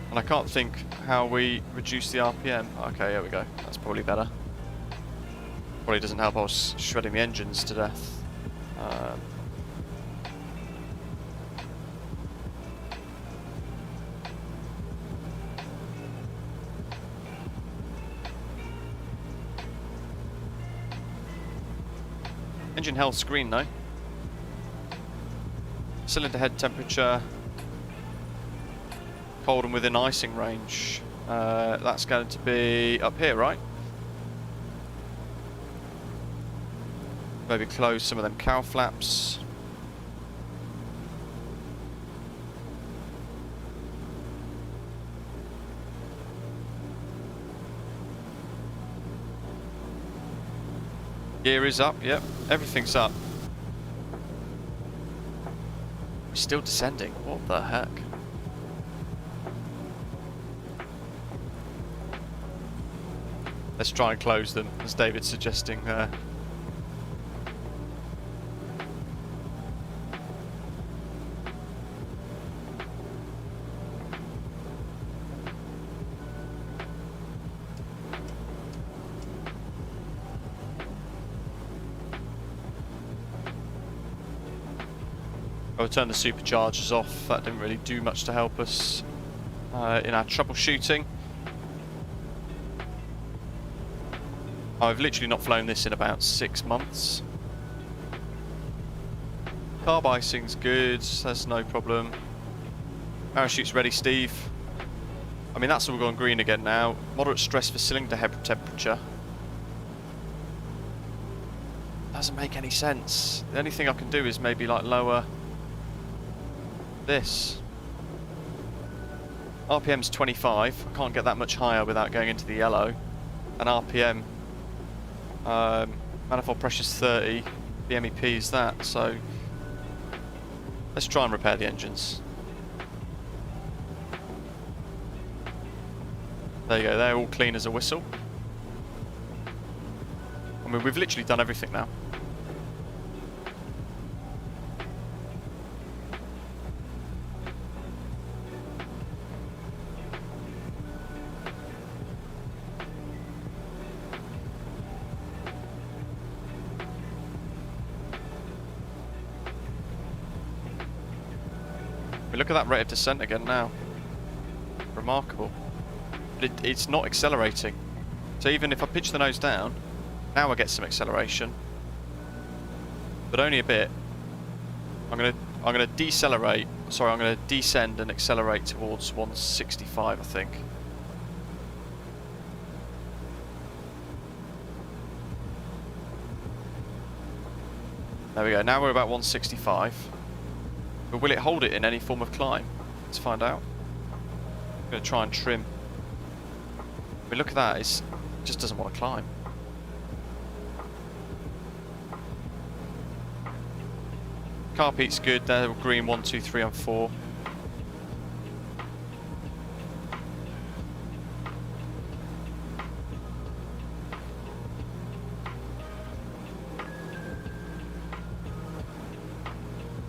And I can't think how we reduce the RPM. Okay, here we go. That's probably better. Probably doesn't help us shredding the engines to death. Engine health screen though. Cylinder head temperature. Cold and within icing range. That's going to be up here, right? Maybe close some of them cow flaps. Gear is up, yep, everything's up. We're still descending, what the heck? Let's try and close them, as David's suggesting there. I will turn the superchargers off. That didn't really do much to help us in our troubleshooting. I've literally not flown this in about 6 months. Carb icing's good, there's no problem. Parachute's ready, Steve. I mean, that's all gone green again now. Moderate stress for cylinder head temperature. Doesn't make any sense. The only thing I can do is maybe like lower this. RPM's 25. I can't get that much higher without going into the yellow. And RPM, manifold pressure's 30. The MEP is that. So let's try and repair the engines. There you go. They're all clean as a whistle. I mean, we've literally done everything now. Look at that rate of descent again now. Remarkable. But it's not accelerating. So even if I pitch the nose down, now I get some acceleration. But only a bit. I'm gonna decelerate. Sorry, I'm gonna descend and accelerate towards 165, I think. There we go. Now we're about 165. But will it hold it in any form of climb? Let's find out. I'm going to try and trim. I mean, look at that, it just doesn't want to climb. Carpeet's good, they're green 1, 2, 3 and 4.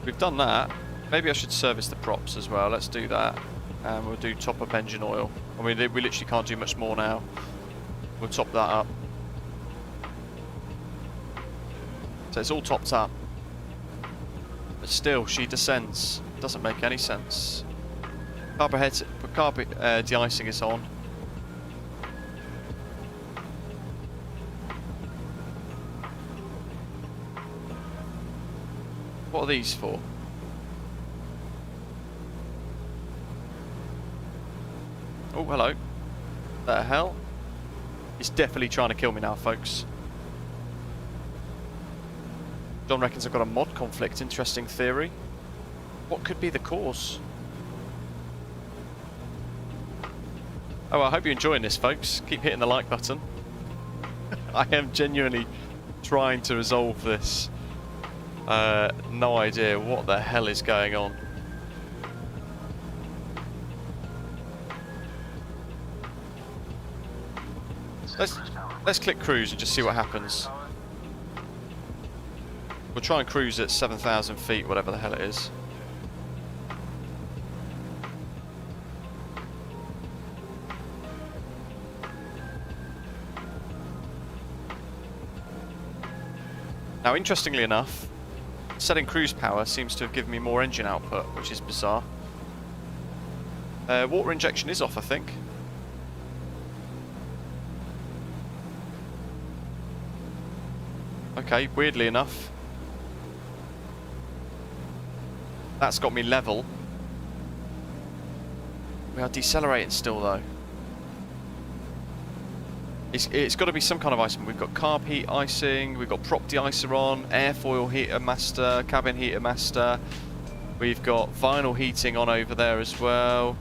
We've done that. Maybe I should service the props as well. Let's do that. And we'll do top up engine oil. I mean, we literally can't do much more now. We'll top that up. So it's all topped up. But still, she descends. Doesn't make any sense. Carpet de-icing is on. What are these for? Oh, hello. The hell? He's definitely trying to kill me now, folks. John reckons I've got a mod conflict. Interesting theory. What could be the cause? Oh, I hope you're enjoying this, folks. Keep hitting the like button. I am genuinely trying to resolve this. No idea what the hell is going on. Let's click cruise and just see what happens. We'll try and cruise at 7,000 feet, whatever the hell it is. Now, interestingly enough, setting cruise power seems to have given me more engine output, which is bizarre. Water injection is off, I think. Okay, weirdly enough, That's got me level. We are decelerating still though. It's got to be some kind of icing. We've got carb heat icing, we've got prop de-icer on, airfoil heater master, cabin heater master. We've got vinyl heating on over there as well.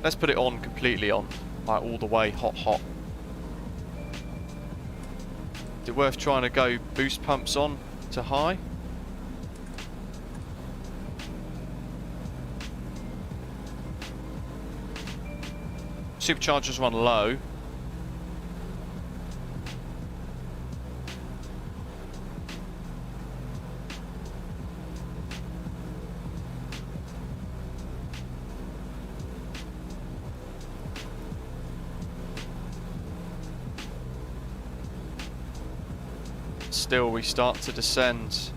Let's put it on completely on, like all the way, hot, hot. Is it worth trying to go boost pumps on to high? Superchargers run low. Still, we start to descend.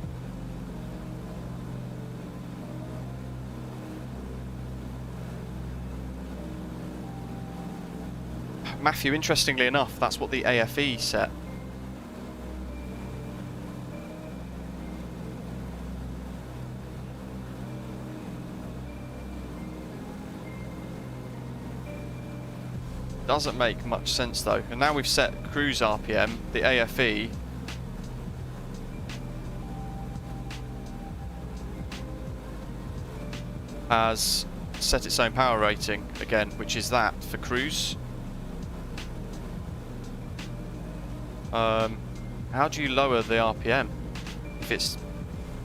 Matthew, interestingly enough, that's what the AFE set. Doesn't make much sense though. And now we've set cruise RPM, the AFE. Has set its own power rating again, which is that for cruise. How do you lower the RPM if it's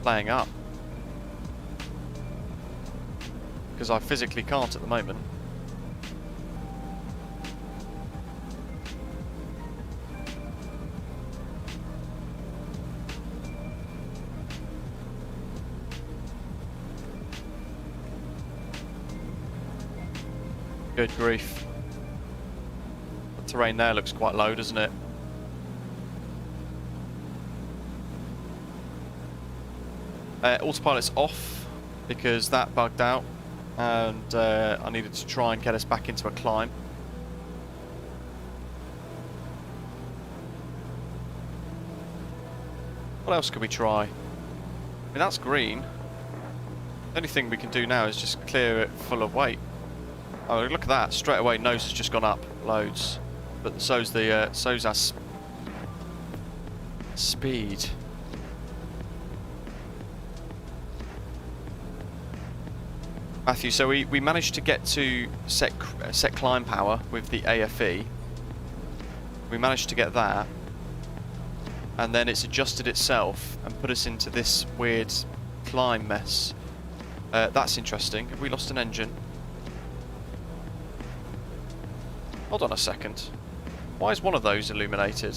playing up? Because I physically can't at the moment. Good grief. The terrain there looks quite low, doesn't it? Autopilot's off because that bugged out and I needed to try and get us back into a climb. What else could we try? I mean, that's green. The only thing we can do now is just clear it full of weight. Oh, look at that! Straight away, nose has just gone up loads, but so's our speed. Matthew, so we managed to get to set climb power with the AFE. We managed to get that, and then it's adjusted itself and put us into this weird climb mess. That's interesting. Have we lost an engine? Hold on a second. Why is one of those illuminated?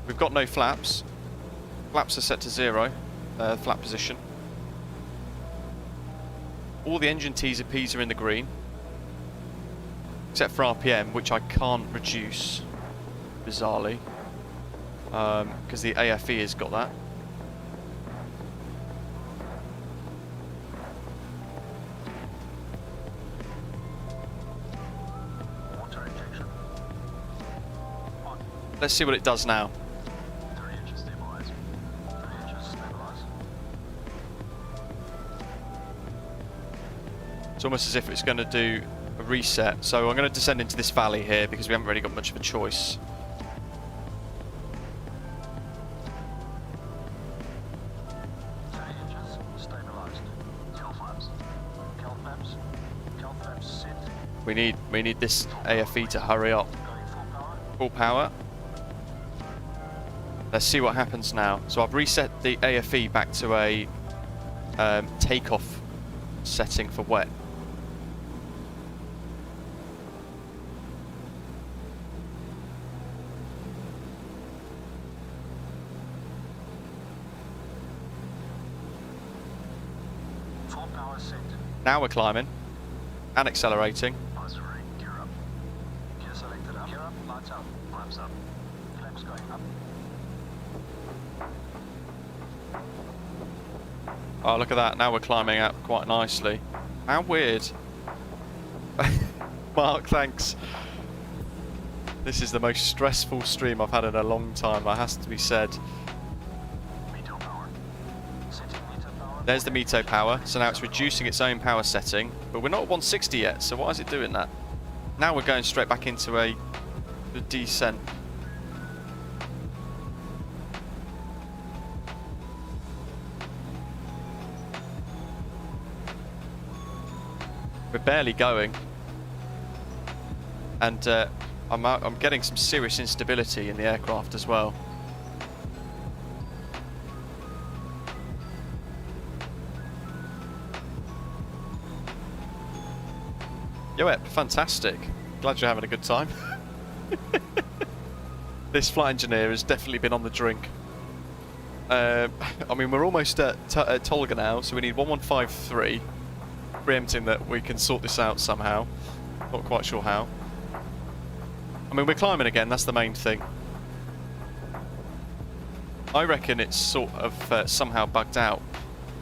We've got no flaps. Flaps are set to 0, flap position. All the engine T's and P's are in the green. Except for RPM, which I can't reduce, bizarrely. Because the AFE has got that. Water injection. On. Let's see what it does now. 3 inches stabilize. 3 inches stabilize. It's almost as if it's going to do a reset. So I'm going to descend into this valley here because we haven't really got much of a choice. We need this AFE to hurry up. Full power. Let's see what happens now. So I've reset the AFE back to a takeoff setting for wet. Full power set. Now we're climbing and accelerating. Gear up. Gear selected up. Gear up, lights up, ramps up. Flaps going up. Oh, look at that. Now we're climbing up quite nicely. How weird. Mark, thanks. This is the most stressful stream I've had in a long time, that has to be said. Meto power. Setting meter power. There's the Meto power, so now it's reducing its own power setting, but we're not at 160 yet, so why is it doing that? Now we're going straight back into a descent. We're barely going, and I'm getting some serious instability in the aircraft as well. Yoep, fantastic. Glad you're having a good time. This flight engineer has definitely been on the drink. I mean, we're almost at Tolga now, so we need 1153. Preempting that we can sort this out somehow. Not quite sure how. I mean, we're climbing again, that's the main thing. I reckon it's sort of somehow bugged out.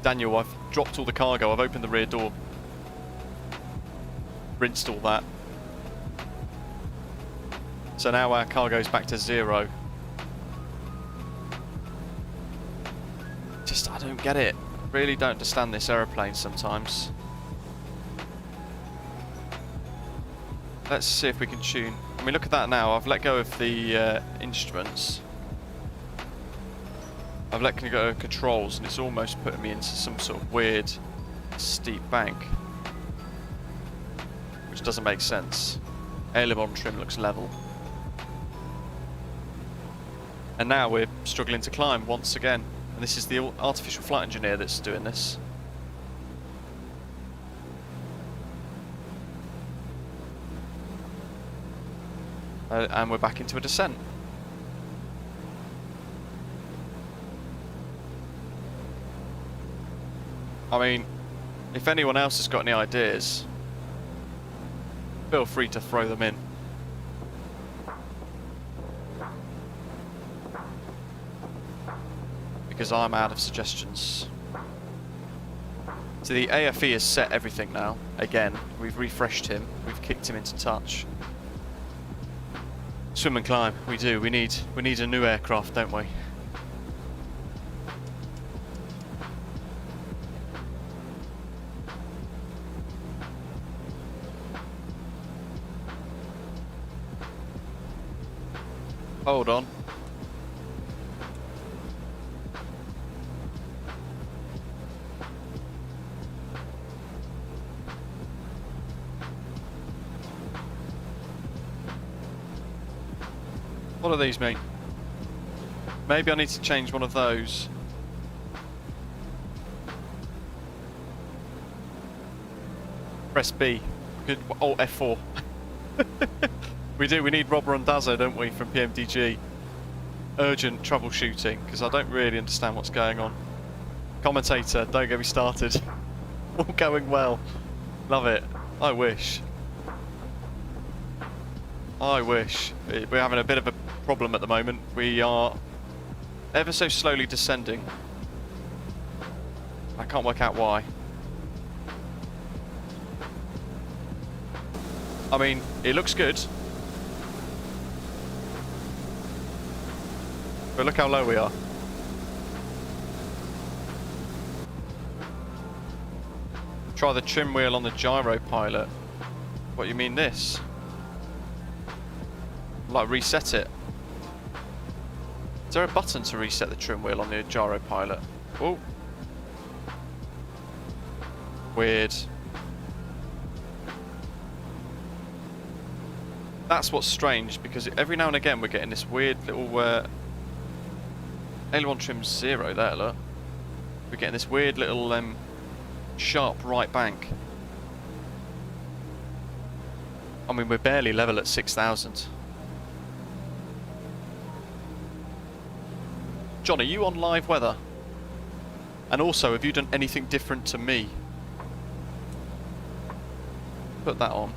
Daniel, I've dropped all the cargo, I've opened the rear door. Rinsed all that. So now our cargo's back to 0. Just, I don't get it. Really don't understand this aeroplane sometimes. Let's see if we can tune. I mean, look at that now. I've let go of the instruments. I've let go of controls, and it's almost putting me into some sort of weird, steep bank. Which doesn't make sense. Aileron trim looks level. And now we're struggling to climb once again. And this is the artificial flight engineer that's doing this. And we're back into a descent. I mean, if anyone else has got any ideas, feel free to throw them in. Because I'm out of suggestions. So the AFE has set everything now. Again, we've refreshed him. We've kicked him into touch. Swim and climb. We do. We need a new aircraft, don't we? Hold on. What are these, mate? Maybe I need to change one of those. Press B. Good. Oh, F4. We do. We need Rob Rondazzo, don't we, from PMDG? Urgent troubleshooting, because I don't really understand what's going on. Commentator, don't get me started. All going well. Love it. I wish. I wish. We're having a bit of a problem at the moment. We are ever so slowly descending. I can't work out why. I mean, it looks good. But look how low we are. Try the trim wheel on the gyro pilot. What, you mean this? Like reset it. Is there a button to reset the trim wheel on the gyro pilot? Oh. Weird. That's what's strange, because every now and again we're getting this weird little aileron trim 0 there, look. We're getting this weird little sharp right bank. I mean, we're barely level at 6,000. John, are you on live weather? And also, have you done anything different to me? Put that on.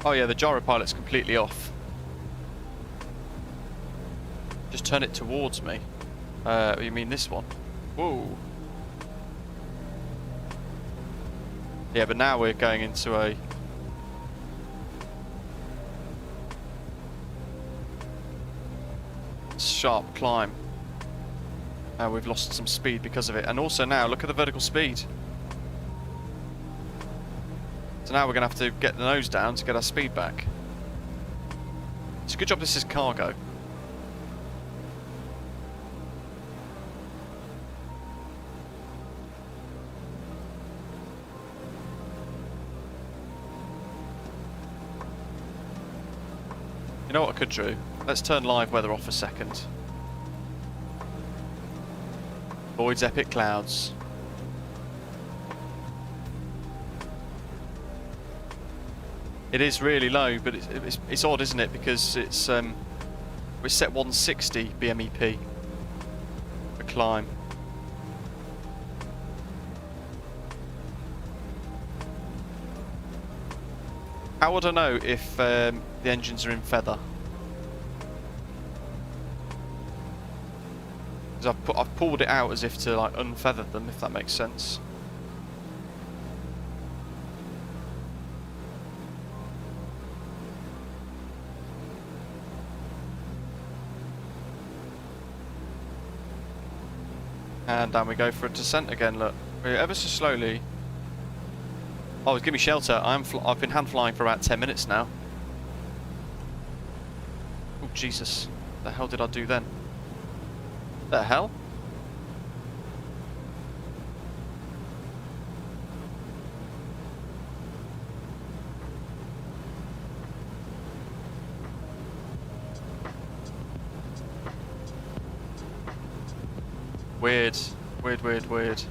Oh yeah, the gyropilot's completely off. Just turn it towards me. You mean this one? Whoa. Yeah, but now we're going into a... sharp climb. We've lost some speed because of it. And also now, look at the vertical speed. So now we're going to have to get the nose down to get our speed back. It's a good job this is cargo. You know what I could do? Let's turn live weather off a second. Avoids epic clouds. It is really low, but it's odd, isn't it? Because it's we set 160 BMEP for climb. How would I know if the engines are in feather? Because I've pulled it out as if to like unfeather them, if that makes sense. And down we go for a descent again. Look, we're ever so slowly. Oh, give me shelter. I've been hand flying for about 10 minutes now. Oh Jesus! The hell did I do then? The hell? Weird. Weird.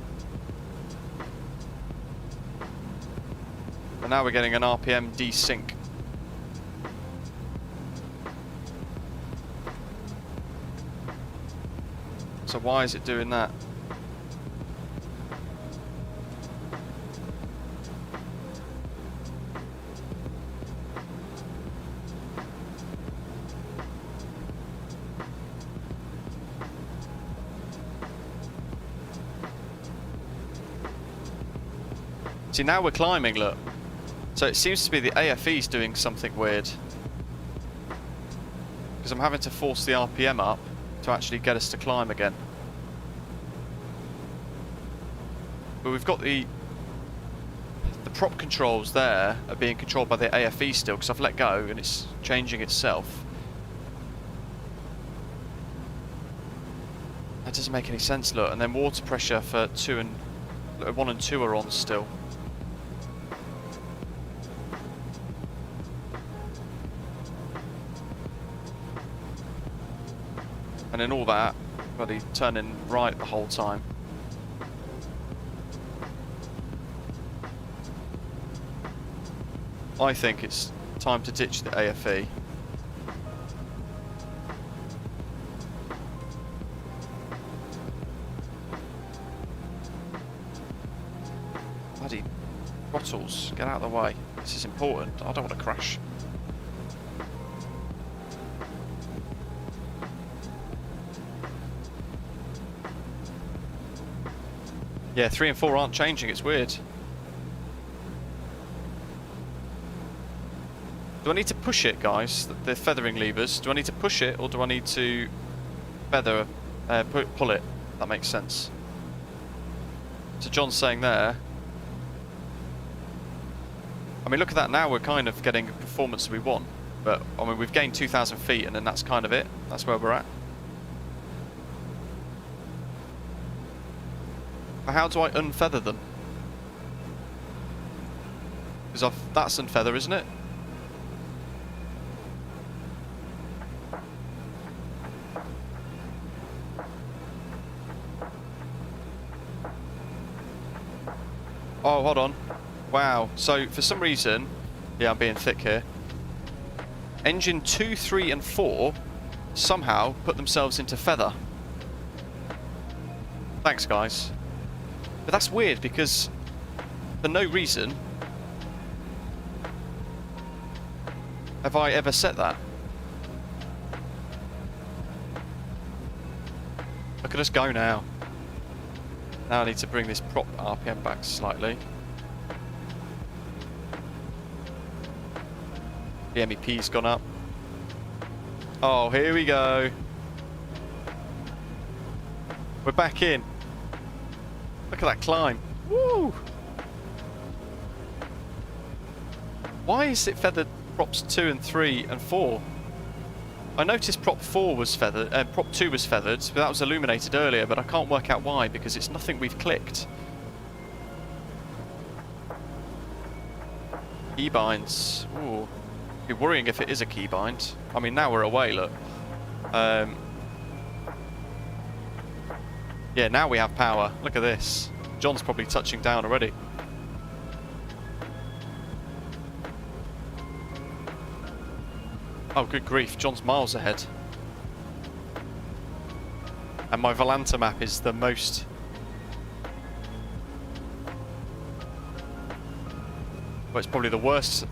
And now we're getting an RPM desync. So why is it doing that? See, now we're climbing, look. So it seems to be the AFE's doing something weird. Because I'm having to force the RPM up to actually get us to climb again. But we've got the prop controls there are being controlled by the AFE still, because I've let go and it's changing itself. That doesn't make any sense, look. And then water pressure for 1 and 2 are on still. And then all that, bloody turning right the whole time. I think it's time to ditch the AFE. Bloody throttles, get out of the way. This is important. I don't want to crash. Yeah, 3 and 4 aren't changing, it's weird. Do I need to push it, guys? The feathering levers. Do I need to push it, or do I need to feather, pull it? That makes sense. So John's saying there. I mean, look at that now, we're kind of getting the performance we want. But, I mean, we've gained 2,000 feet, and then that's kind of it. That's where we're at. But how do I unfeather them? Because that's unfeather, isn't it? Oh, hold on. Wow. So, for some reason... Yeah, I'm being thick here. Engine 2, 3 and 4 somehow put themselves into feather. Thanks, guys. But that's weird, because for no reason... Have I ever set that? Look at us go now. Now I need to bring this prop RPM back slightly. The MEP's gone up. Oh, here we go. We're back in. Look at that climb. Woo! Why is it feathered props 2 and 3 and 4? I noticed prop 4 was feathered, prop 2 was feathered, but that was illuminated earlier, but I can't work out why, because it's nothing we've clicked. Keybinds. Ooh. Be worrying if it is a keybind. I mean, now we're away, look. Yeah, now we have power. Look at this. John's probably touching down already. Oh, good grief. John's miles ahead. And my Volanta map is the most... well, it's probably the worst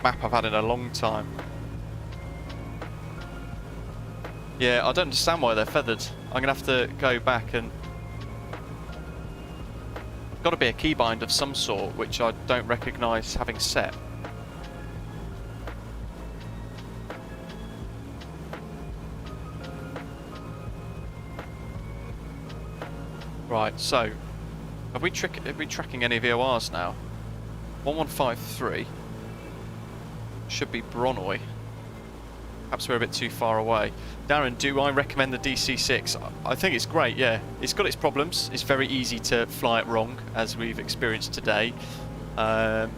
map I've had in a long time. Yeah, I don't understand why they're feathered. I'm going to have to go back and... got to be a keybind of some sort, which I don't recognise having set. Right, so... are we tracking any VORs now? 1153 should be Bronoi. Perhaps we're a bit too far away. Darren, do I recommend the DC-6? I think it's great, yeah. It's got its problems. It's very easy to fly it wrong, as we've experienced today. But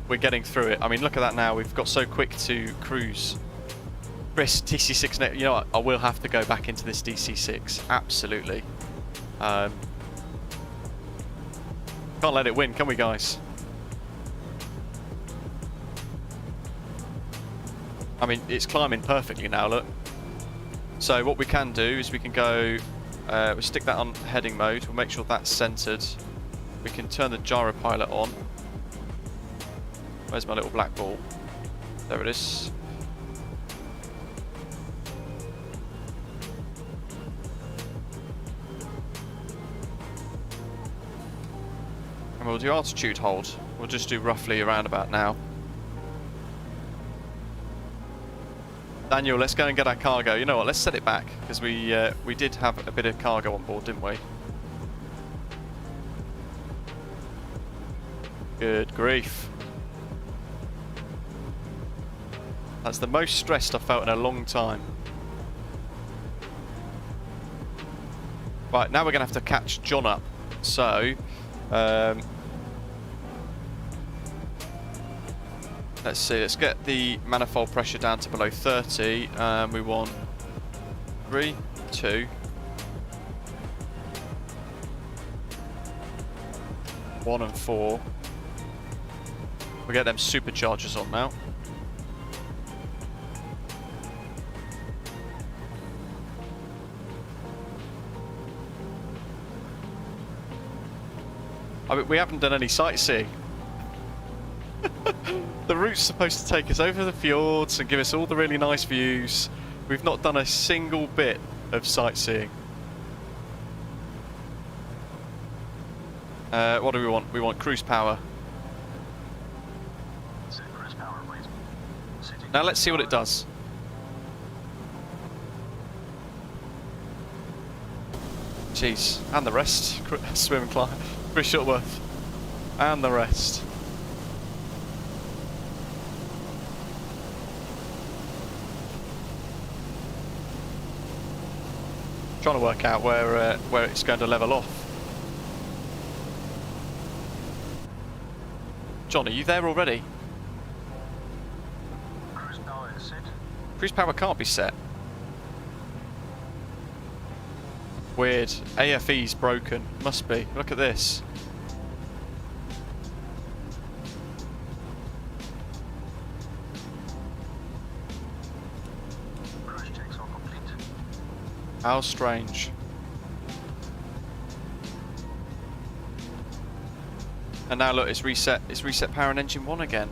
we're getting through it. I mean, look at that now. We've got so quick to cruise. Chris, DC-6, you know what? I will have to go back into this DC-6. Absolutely. Can't let it win, can we, guys? I mean, it's climbing perfectly now, look. So what we can do is we can go, we'll stick that on heading mode, we'll make sure that's centered. We can turn the gyro pilot on. Where's my little black ball? There it is. And we'll do altitude hold. We'll just do roughly around about now. Daniel, let's go and get our cargo. You know what, let's set it back, because we did have a bit of cargo on board, didn't we? Good grief. That's the most stressed I've felt in a long time. Right, now we're going to have to catch John up. So, let's see, let's get the manifold pressure down to below 30. We want 3, 2, 1 and 4. We'll get them superchargers on now. I mean, we haven't done any sightseeing. The route's supposed to take us over the fjords and give us all the really nice views. We've not done a single bit of sightseeing. What do we want? We want cruise power. Cruise power, please. Now let's see what it does. Jeez, and the rest. Swim and climb. Chris Shuttleworth. And the rest. Trying to work out where it's going to level off. John, are you there already? Cruise power is set. Cruise power can't be set. Weird. AFE's broken. Must be. Look at this. Cruise checks are complete. How strange. And now look, it's reset power and engine 1 again.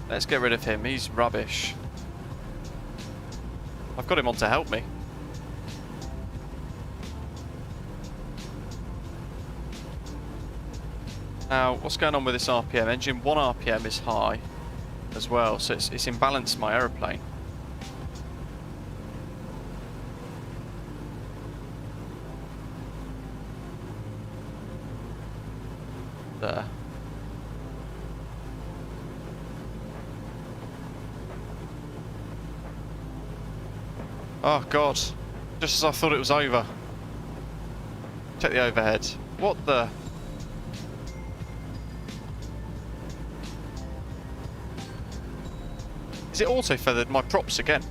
Let's get rid of him, he's rubbish. I've got him on to help me. Now, what's going on with this RPM? Engine 1 RPM is high as well, so it's imbalanced my aeroplane. There. Oh god, just as I thought it was over. Check the overhead. What the? Is it auto feathered my props again?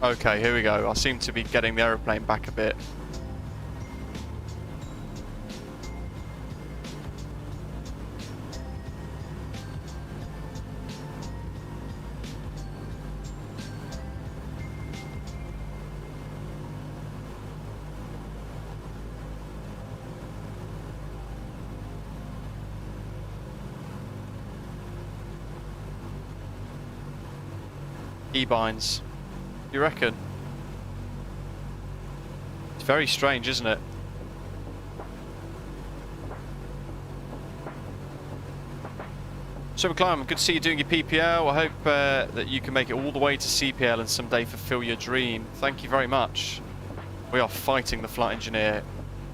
Okay, here we go. I seem to be getting the aeroplane back a bit. E-binds. You reckon? It's very strange, isn't it? So McClymon, good to see you doing your PPL. I hope that you can make it all the way to CPL and someday fulfill your dream. Thank you very much. We are fighting the flight engineer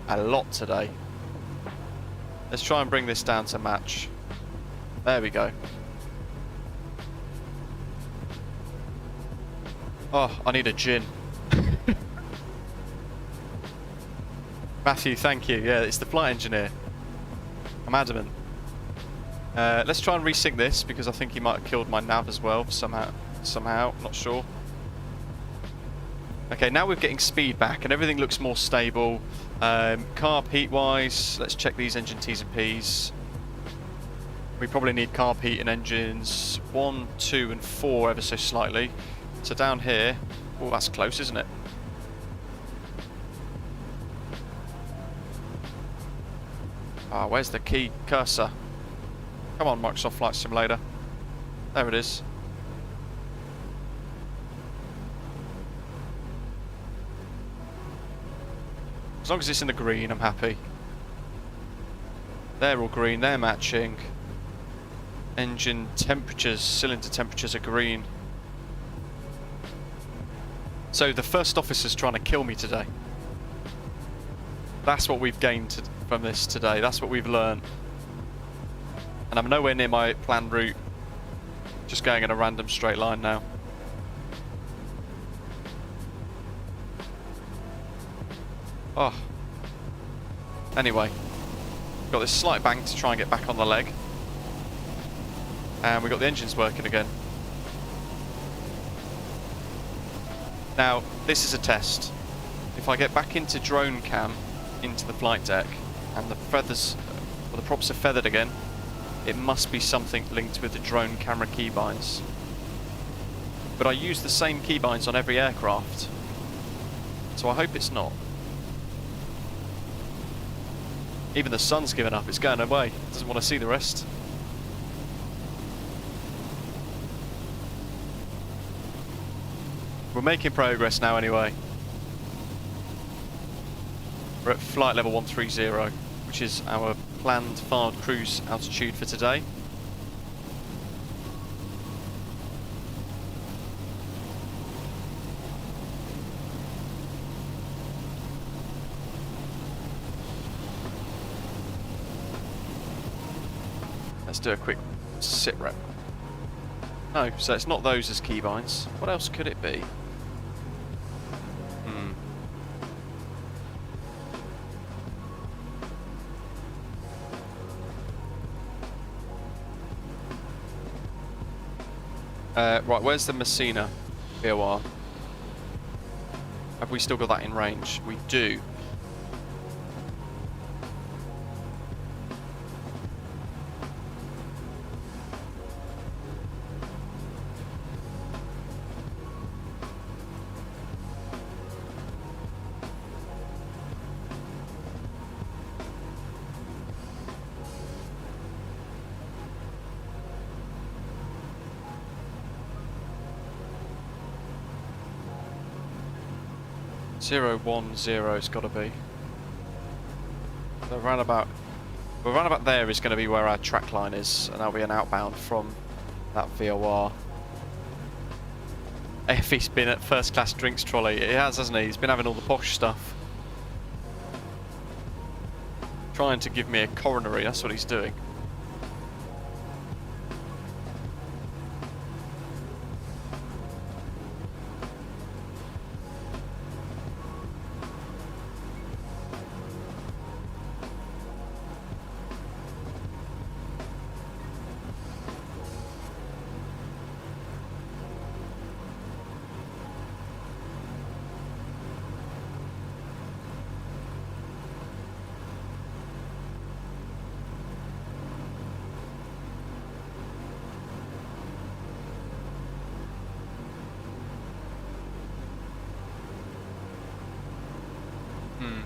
a lot today. Let's try and bring this down to match. There we go. Oh, I need a gin. Matthew, thank you. Yeah, it's the flight engineer. I'm adamant. Let's try and resync this because I think he might have killed my nav as well somehow, not sure. Okay, now we're getting speed back and everything looks more stable. Carb heat wise, let's check these engine T's and P's. We probably need carb heat in engines 1, 2 and 4 ever so slightly. So down here, oh that's close, isn't it? Ah, where's the key cursor? Come on, Microsoft Flight Simulator. There it is. As long as it's in the green, I'm happy. They're all green, they're matching. Engine temperatures, cylinder temperatures are green. So the first officer's trying to kill me today. That's what we've gained from this today. That's what we've learned. And I'm nowhere near my planned route. Just going in a random straight line now. Oh. Anyway. Got this slight bank to try and get back on the leg. And we got the engines working again. Now, this is a test. If I get back into drone cam, into the flight deck, and the feathers, or the props are feathered again, it must be something linked with the drone camera keybinds. But I use the same keybinds on every aircraft, so I hope it's not. Even the sun's given up, it's going away, it doesn't want to see the rest. We're making progress now anyway. We're at flight level 130, which is our planned filed cruise altitude for today. Let's do a quick sit rep. No, so it's not those as keybinds. What else could it be? Right, where's the Messina VOR? Have we still got that in range? We do. Zero 1 0 it's got to be. The roundabout. The roundabout there is going to be where our track line is, and that'll be an outbound from that VOR. Effie's been at first class drinks trolley. He has, hasn't he? He's been having all the posh stuff. Trying to give me a coronary, that's what he's doing. Hmm.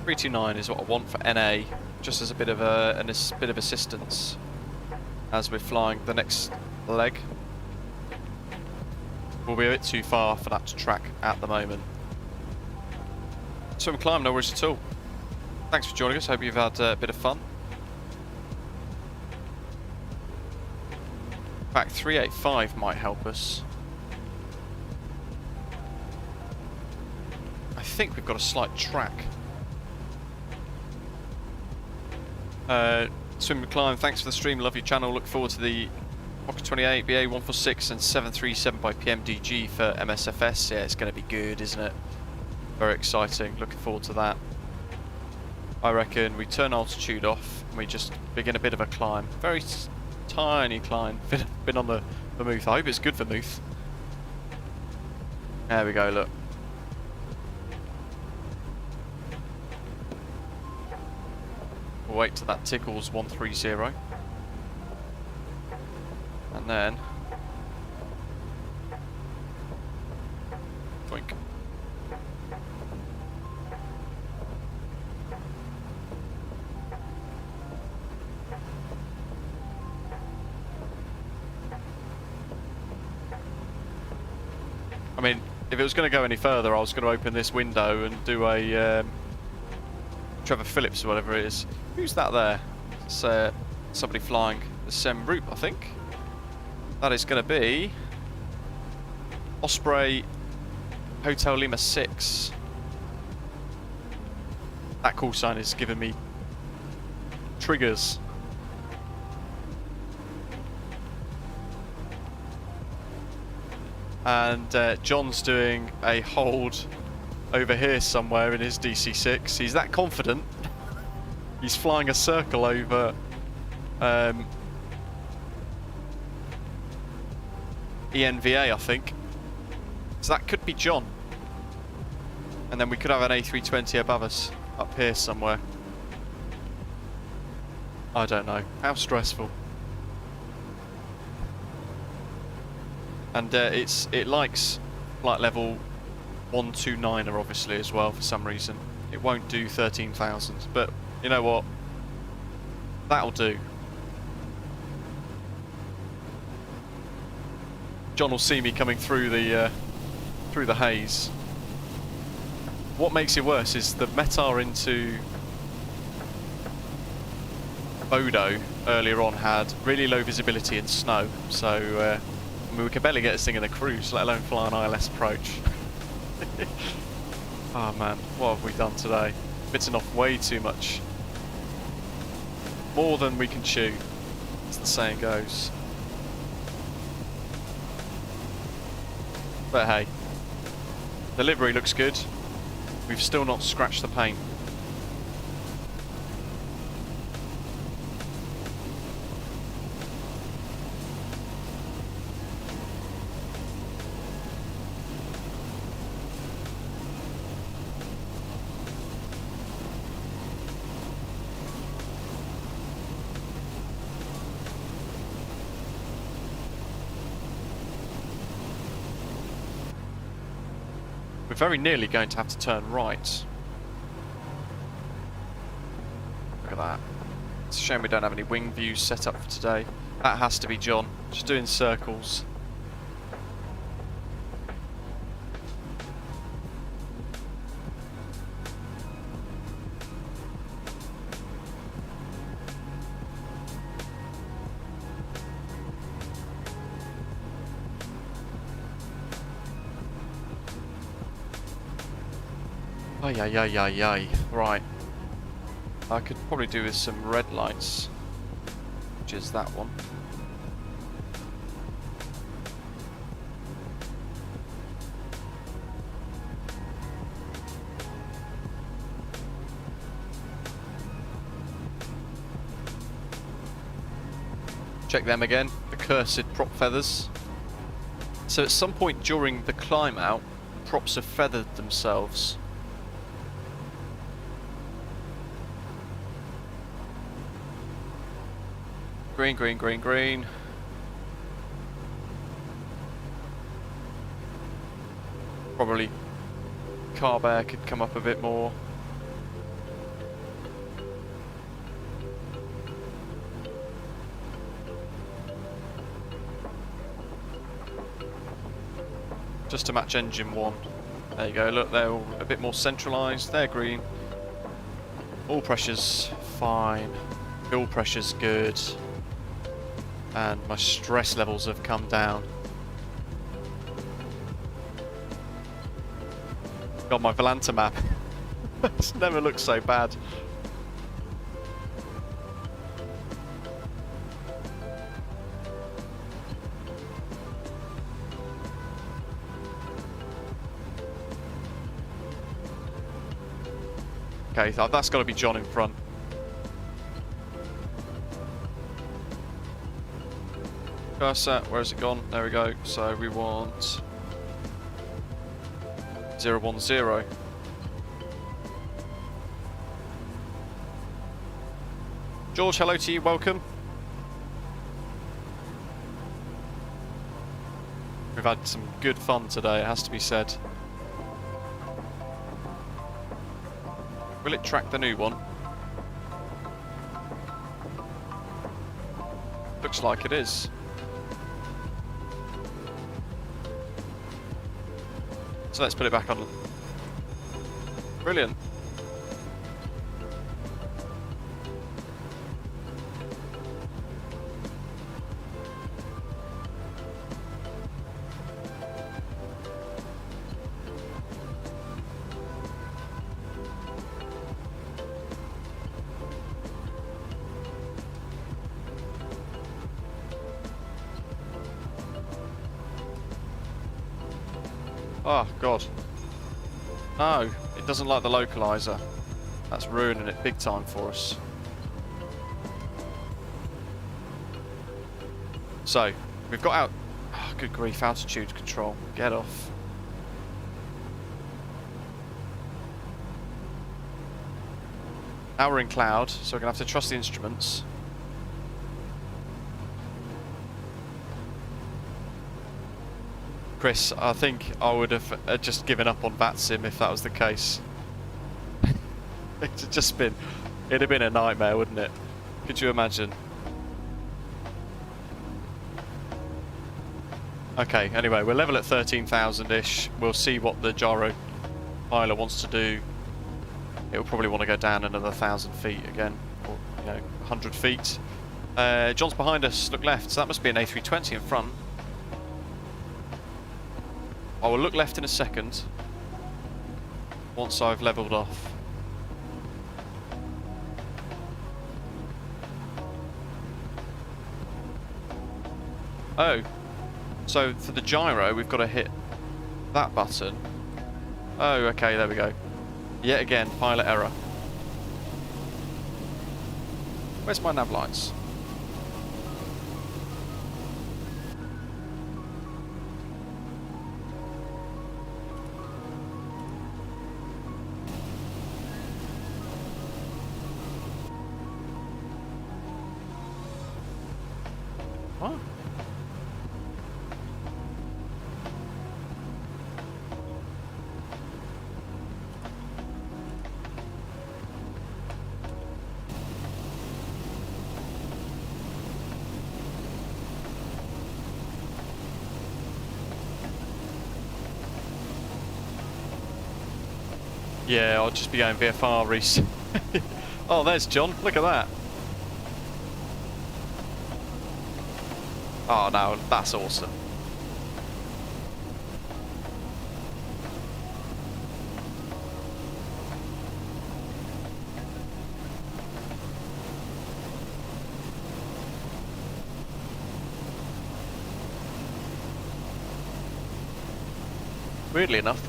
329 is what I want for NA, just as a bit of bit of assistance as we're flying the next leg. We'll be a bit too far for that to track at the moment. Swim climb, no worries at all. Thanks for joining us. Hope you've had a bit of fun. In fact, 385 might help us. I think we've got a slight track. Swim and climb, thanks for the stream, love your channel, look forward to the Pocket 28, BA 146 and 737 by PMDG for MSFS. Yeah, it's going to be good, isn't it? Very exciting, looking forward to that. I reckon we turn altitude off and we just begin a bit of a climb. Very tiny climb, been on the Vermouth. I hope it's good Vermouth. There we go, look. We'll wait till that tickles 130. And then... Twink. I mean, if it was going to go any further, I was going to open this window and do a Trevor Phillips or whatever it is. Who's that there? It's somebody flying the SimBrief, I think. That is going to be Osprey Hotel Lima 6. That call sign is giving me triggers. And John's doing a hold over here somewhere in his DC-6. He's that confident. He's flying a circle over ENVA, I think. So that could be John. And then we could have an A320 above us up here somewhere. I don't know. How stressful. And it likes flight level 129er obviously as well for some reason. It won't do 13,000, but you know what? That'll do. John will see me coming through the haze. What makes it worse is the METAR into Bodo earlier on had really low visibility in snow, so I mean, we could barely get this thing in a cruise, let alone fly an ILS approach. Oh man, what have we done today? Bitten off way too much. More than we can chew, as the saying goes. But hey, the livery looks good. We've still not scratched the paint. We're very nearly going to have to turn right. Look at that. It's a shame we don't have any wing views set up for today. That has to be John, just doing circles. Ay, ay, ay, ay, ay. Right. I could probably do with some red lights, which is that one. Check them again, the cursed prop feathers. So at some point during the climb out, the props have feathered themselves. Green, green, green, green. Probably carb air could come up a bit more. Just to match engine 1. There you go, look, they're all a bit more centralised. They're green. All pressure's fine. Fuel pressure's good. And my stress levels have come down. God, my Volanta map. It's never looked so bad. Okay, that's got to be John in front. Cursor, where has it gone? There we go. So we want 010. George, hello to you, welcome. We've had some good fun today, it has to be said. Will it track the new one? Looks like it is. So let's put it back on. Brilliant. Oh, God. No, it doesn't like the localizer. That's ruining it big time for us. So, we've got out... Oh, good grief, altitude control. Get off. Now we're in cloud, so we're going to have to trust the instruments. Chris, I think I would have just given up on VATSIM if that was the case. It'd have been a nightmare, wouldn't it? Could you imagine? Okay, anyway, we're level at 13,000-ish. We'll see what the gyro pilot wants to do. It'll probably want to go down another 1,000 feet again, or 100 feet. John's behind us, look left, so that must be an A320 in front. I will look left in a second, once I've levelled off. Oh, so for the gyro we've got to hit that button. Oh, okay, there we go. Yet again, pilot error. Where's my nav lights? Oh. Yeah, I'll just be going VFR, Reese. Oh, there's John. Look at that. Oh, no, that's awesome. Weirdly enough,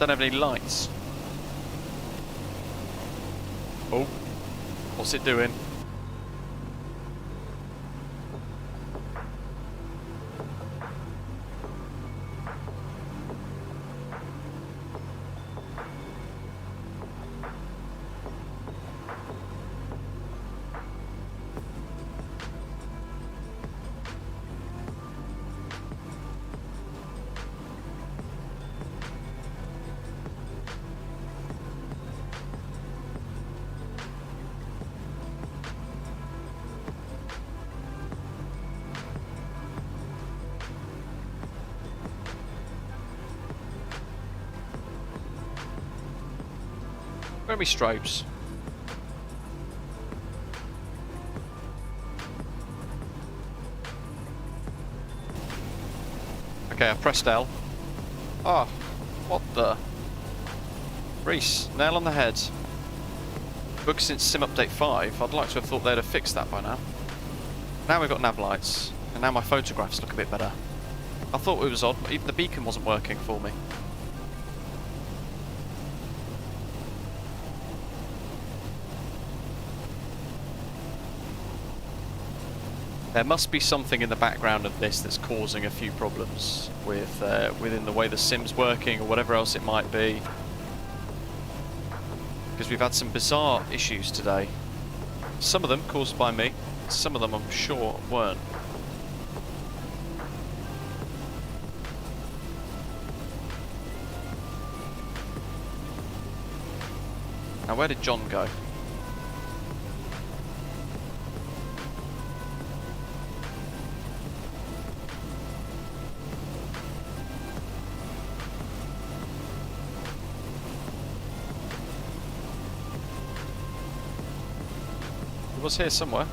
don't have any lights. Oh, what's it doing? Where are my strobes? Okay, I pressed L. Oh, what the? Reese, nail on the head. Bug since Sim Update 5. I'd like to have thought they'd have fixed that by now. Now we've got nav lights, and now my photographs look a bit better. I thought it was odd, but even the beacon wasn't working for me. There must be something in the background of this that's causing a few problems with within the way the sim's working or whatever else it might be. Because we've had some bizarre issues today. Some of them caused by me, some of them I'm sure weren't. Now where did John go? He was here somewhere.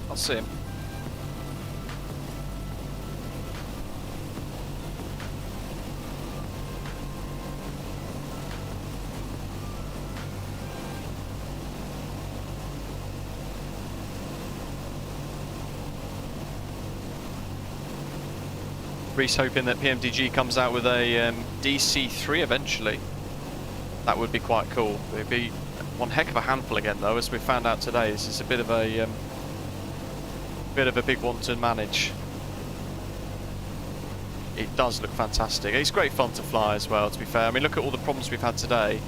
I'll see him. Reese hoping that PMDG comes out with a DC3 eventually. That would be quite cool. It'd be one heck of a handful again though, as we found out today. This is a bit of a big one to manage. It does look fantastic. It's great fun to fly as well, to be fair. I mean, look at all the problems we've had today.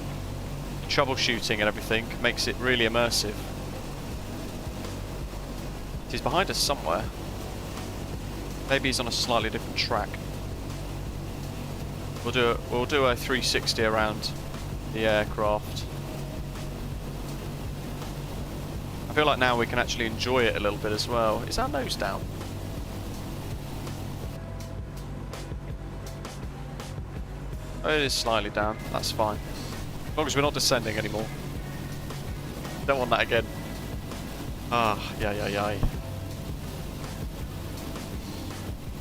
Troubleshooting and everything makes it really immersive. He's behind us somewhere. Maybe he's on a slightly different track. We'll do a 360 around the aircraft. I feel like now we can actually enjoy it a little bit as well. Is our nose down? Oh, it is slightly down. That's fine. As long as we're not descending anymore. Don't want that again. Ah, yay.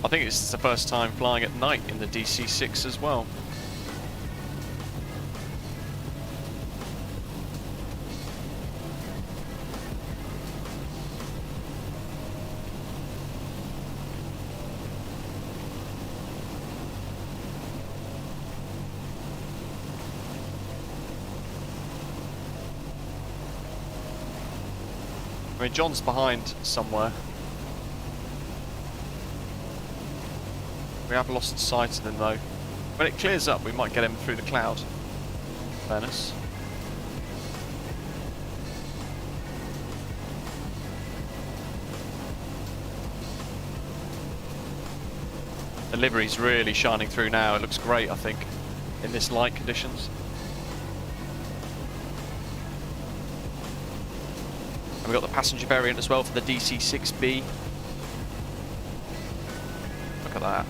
I think it's the first time flying at night in the DC-6 as well. I mean, John's behind somewhere. We have lost sight of him though. When it clears up, we might get him through the cloud. In fairness. The livery's really shining through now. It looks great, I think, in this light conditions. And we've got the passenger variant as well for the DC6B. Look at that.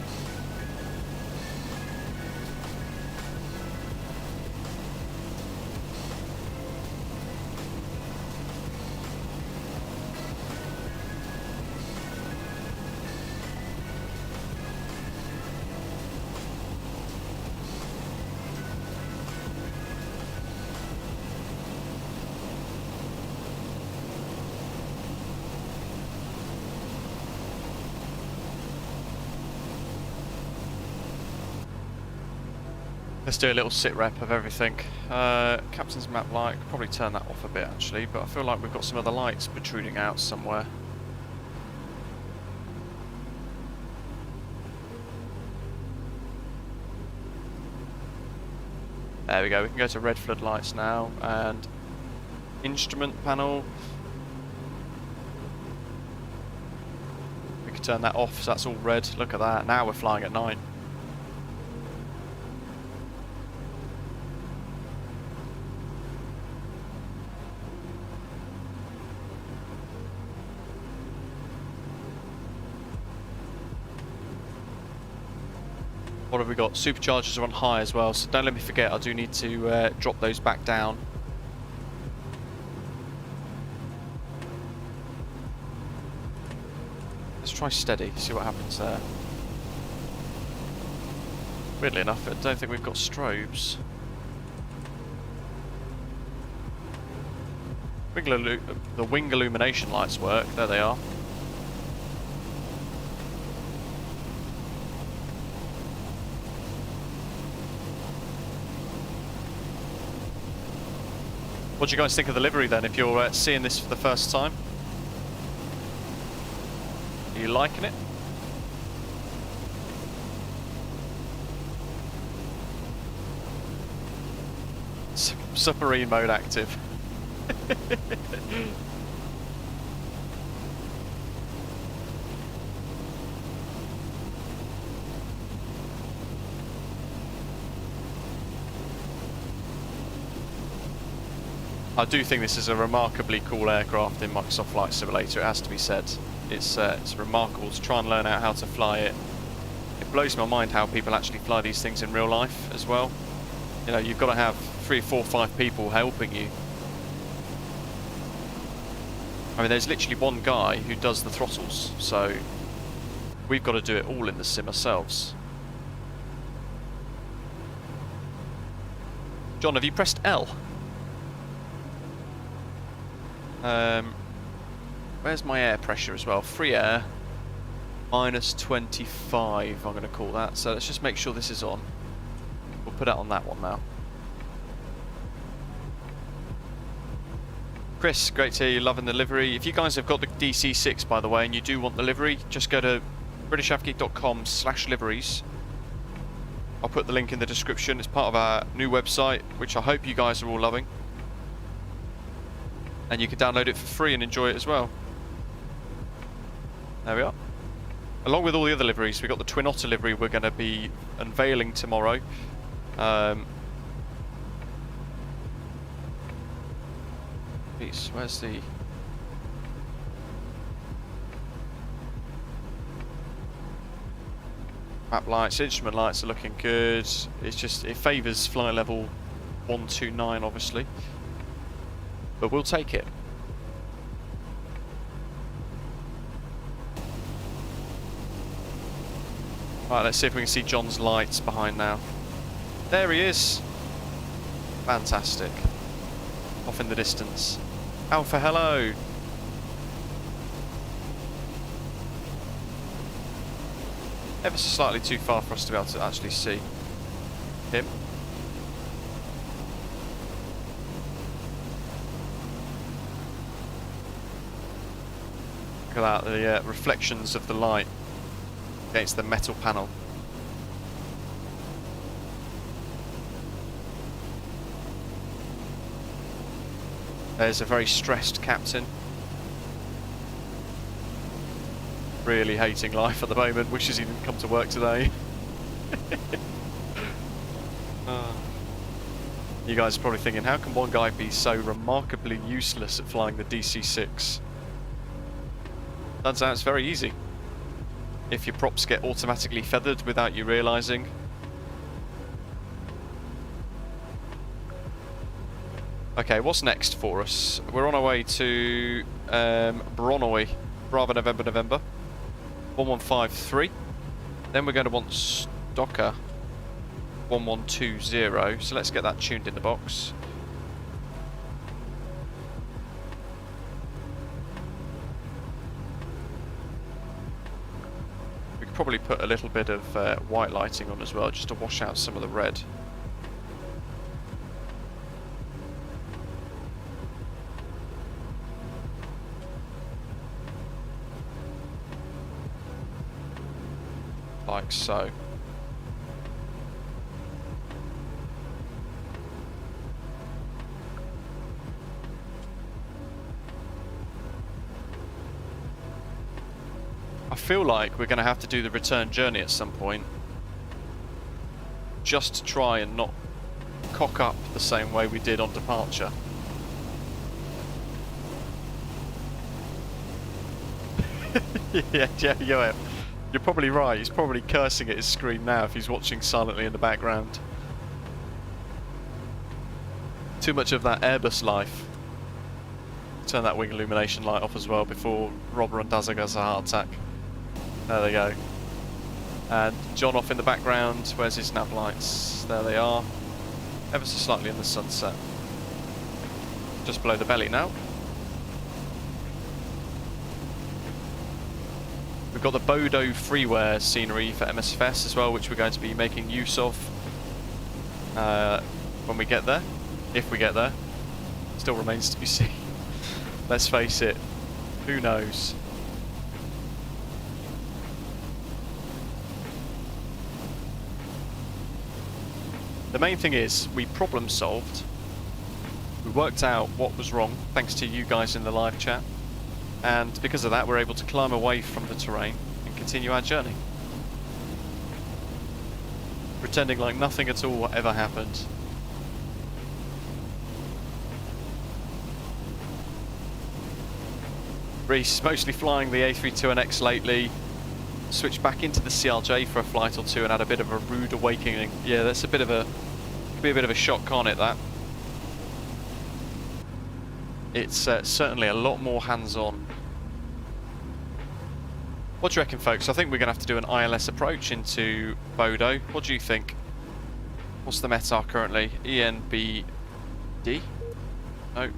Let's do a little sit rep of everything. Captain's map light, could probably turn that off a bit actually, but I feel like we've got some other lights protruding out somewhere. There we go, we can go to red floodlights now, and instrument panel. We can turn that off, so that's all red. Look at that, now we're flying at 9. What have we got? Superchargers are on high as well, so don't let me forget, I do need to drop those back down. Let's try steady, see what happens there. Weirdly enough, I don't think we've got strobes. The wing illumination lights work, there they are. What do you guys think of the livery then, if you're seeing this for the first time? Are you liking it? Submarine mode active. I do think this is a remarkably cool aircraft in Microsoft Flight Simulator, it has to be said. It's remarkable to try and learn out how to fly it. It blows my mind how people actually fly these things in real life as well. You know, you've got to have 3, 4, 5 people helping you. I mean, there's literally one guy who does the throttles, so we've got to do it all in the sim ourselves. John, have you pressed L? Where's my air pressure as well? Free air, minus 25, I'm going to call that. So let's just make sure this is on. We'll put it on that one now. Chris, great to hear you loving the livery. If you guys have got the DC6, by the way, and you do want the livery, just go to britishafgeek.com/liveries. I'll put the link in the description. It's part of our new website, which I hope you guys are all loving. And you can download it for free and enjoy it as well. There we are. Along with all the other liveries, we've got the Twin Otter livery we're going to be unveiling tomorrow. Where's the... map lights, instrument lights are looking good. It's just, it favours flight level 129 obviously. But we'll take it. Right, let's see if we can see John's lights behind now. There he is. Fantastic. Off in the distance. Alpha, hello. Ever so slightly too far for us to be able to actually see him. Look at that, the reflections of the light against the metal panel. There's a very stressed captain. Really hating life at the moment. Wishes he didn't come to work today. You guys are probably thinking, how can one guy be so remarkably useless at flying the DC-6? Turns out it's very easy. If your props get automatically feathered without you realising. Okay, what's next for us? We're on our way to Norway, Bravo November November, 1153. Then we're going to want Stocker 1120, so let's get that tuned in the box. We could probably put a little bit of white lighting on as well, just to wash out some of the red. Like so. I feel like we're going to have to do the return journey at some point, just to try and not cock up the same way we did on departure. Yeah, you're probably right. He's probably cursing at his screen now if he's watching silently in the background. Too much of that Airbus life. Turn that wing illumination light off as well before Robber Randazza has a heart attack. There they go. And John off in the background. Where's his nav lights? There they are. Ever so slightly in the sunset. Just below the belly now. We've got the Bodo freeware scenery for MSFS as well, which we're going to be making use of when we get there. If we get there. Still remains to be seen. Let's face it, who knows? The main thing is, we problem solved. We worked out what was wrong, thanks to you guys in the live chat. And because of that, we're able to climb away from the terrain and continue our journey. Pretending like nothing at all ever happened. Reese, mostly flying the A32NX lately. Switched back into the CRJ for a flight or two and had a bit of a rude awakening. Yeah, that's a bit of a, could be a bit of a shock, can't it, that? It's certainly a lot more hands-on. What do you reckon, folks? I think we're going to have to do an ILS approach into Bodo. What do you think? What's the METAR currently? ENBD? No.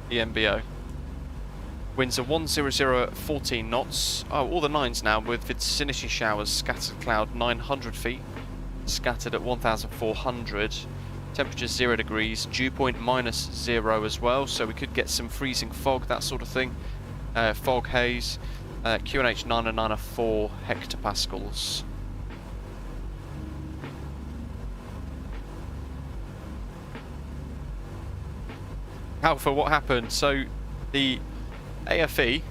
ENBO. Winds are 100 at 14 knots. Oh, all the 9s now with vicinity showers. Scattered cloud 900 feet. Scattered at 1,400. Temperature 0 degrees. Dew point -0 as well. So we could get some freezing fog, that sort of thing. Fog haze. QNH 904 hectopascals. Alpha, what happened? So the AFE,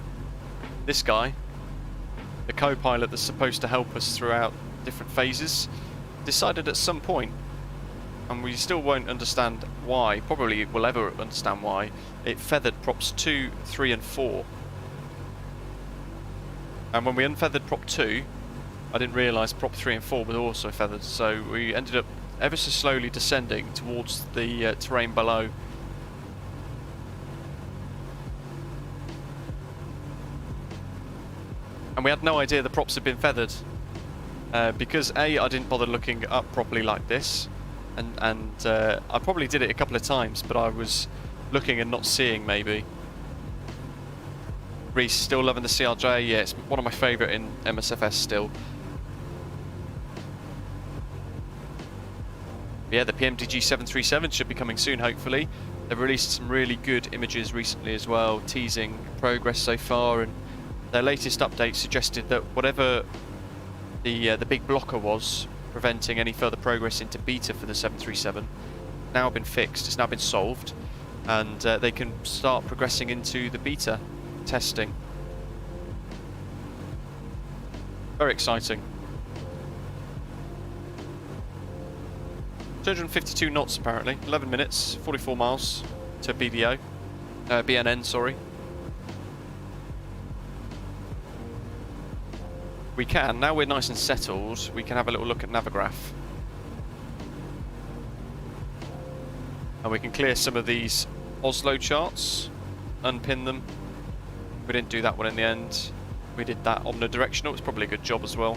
this guy, the co-pilot that's supposed to help us throughout different phases, decided at some point, and we still won't understand why, probably we'll ever understand why, it feathered props 2, 3 and 4. And when we unfeathered prop 2, I didn't realise prop 3 and 4 were also feathered, so we ended up ever so slowly descending towards the terrain below. And we had no idea the props had been feathered. Because A, I didn't bother looking up properly like this, and I probably did it a couple of times, but I was looking and not seeing maybe. Reese, still loving the CRJ? Yeah, it's one of my favourite in MSFS still. Yeah, the PMDG 737 should be coming soon, hopefully. They've released some really good images recently as well, teasing progress so far, and their latest update suggested that whatever the big blocker was preventing any further progress into beta for the 737 now been fixed. It's now been solved, and they can start progressing into the beta testing. Very exciting. 252 knots apparently, 11 minutes, 44 miles to BDO. BNN, sorry. We can, now we're nice and settled, we can have a little look at Navigraph. And we can clear some of these Oslo charts, unpin them. We didn't do that one in the end. We did that omnidirectional, it's probably a good job as well.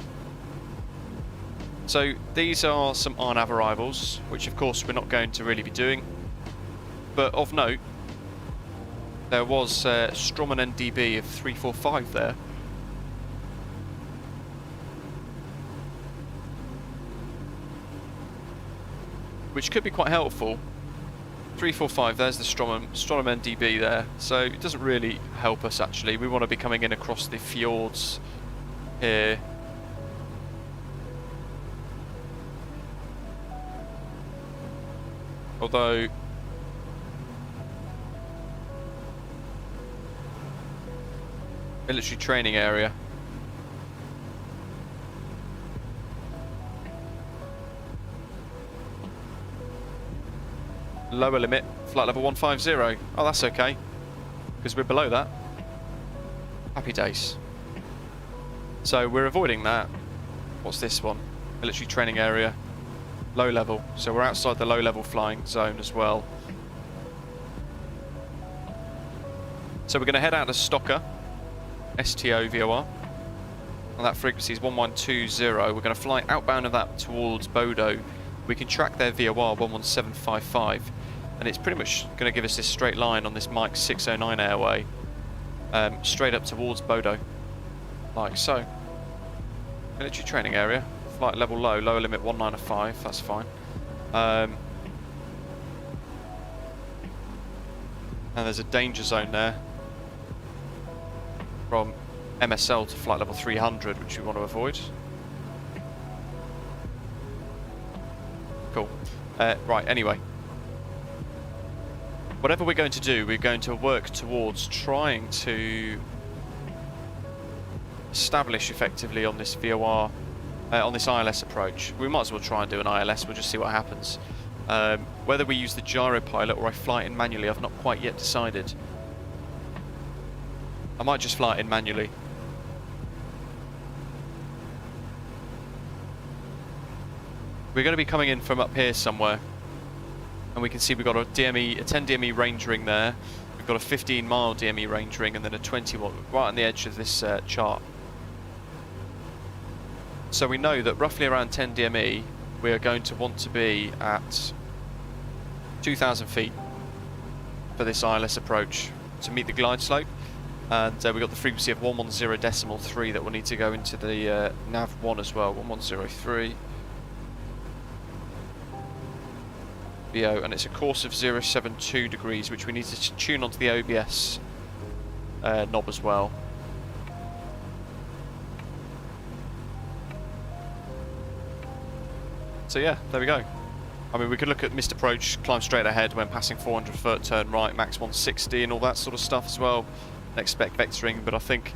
So these are some RNAV arrivals, which of course we're not going to really be doing. But of note, there was Strommen NDB of 345 there. Which could be quite helpful. 345, there's the Strommen NDB there. So it doesn't really help us actually. We want to be coming in across the fjords here. Although military training area. Lower limit, flight level 150. Oh, that's okay, because we're below that. Happy days. So we're avoiding that. What's this one? Military training area. Low level, so we're outside the low level flying zone as well. So we're going to head out to Stocker, STO VOR, and that frequency is 1120. We're going to fly outbound of that towards Bodo. We can track their VOR 11755, and it's pretty much going to give us this straight line on this Mike 609 airway, straight up towards Bodo, like so. Military training area. Flight level low, lower limit 195, that's fine. And there's a danger zone there from MSL to flight level 300, which we want to avoid. Cool. Right, anyway. Whatever we're going to do, we're going to work towards trying to establish effectively on this VOR, on this ILS approach. We might as well try and do an ILS, we'll just see what happens. Whether we use the gyro pilot or I fly it in manually, I've not quite yet decided. I might just fly it in manually. We're going to be coming in from up here somewhere, and we can see we've got a DME, a 10 DME range ring there. We've got a 15 mile DME range ring, and then a 20 right on the edge of this chart. So we know that roughly around 10 DME, we are going to want to be at 2,000 feet for this ILS approach to meet the glide slope. And we've got the frequency of 110.3 that will need to go into the nav1 as well, 1103. VO, and it's a course of 072 degrees, which we need to tune onto the OBS knob as well. So yeah, there we go. I mean, we could look at missed approach, climb straight ahead when passing 400 foot, turn right, max 160 and all that sort of stuff as well. Next spec vectoring, but I think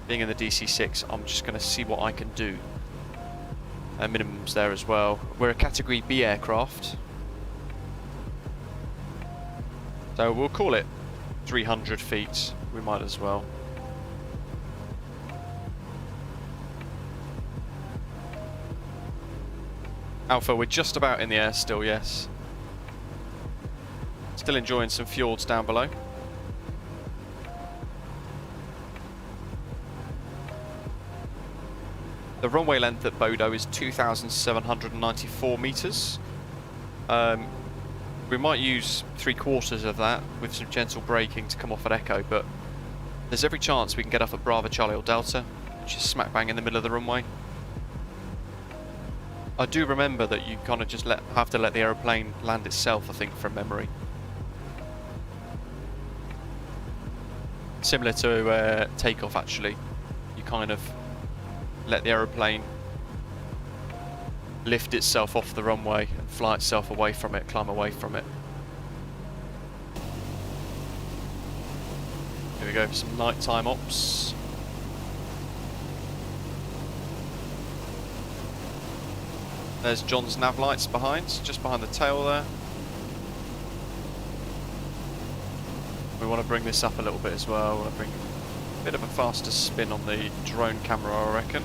being in the DC6, I'm just going to see what I can do. Minimums there as well. We're a category B aircraft, so we'll call it 300 feet. We might as well. Alpha, we're just about in the air still, yes. Still enjoying some fjords down below. The runway length at Bodo is 2,794 metres. We might use 3/4 of that with some gentle braking to come off at Echo, but there's every chance we can get off at Bravo, Charlie or Delta, which is smack bang in the middle of the runway. I do remember that you kind of just have to let the aeroplane land itself, I think, from memory. Similar to Takeoff, actually. You kind of let the aeroplane lift itself off the runway and fly itself away from it, climb away from it. Here we go for some nighttime ops. There's John's nav lights behind, just behind the tail there. We want to bring this up a little bit as well. We want to bring a bit of a faster spin on the drone camera, I reckon.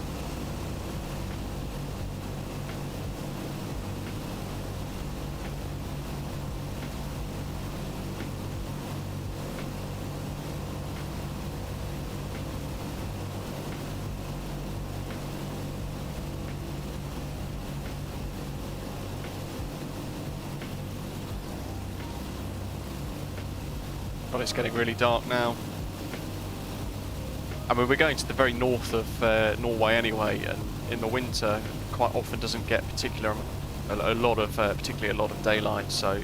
God, it's getting really dark now. I mean, we're going to the very north of Norway anyway, and in the winter, quite often doesn't get a lot of daylight. So,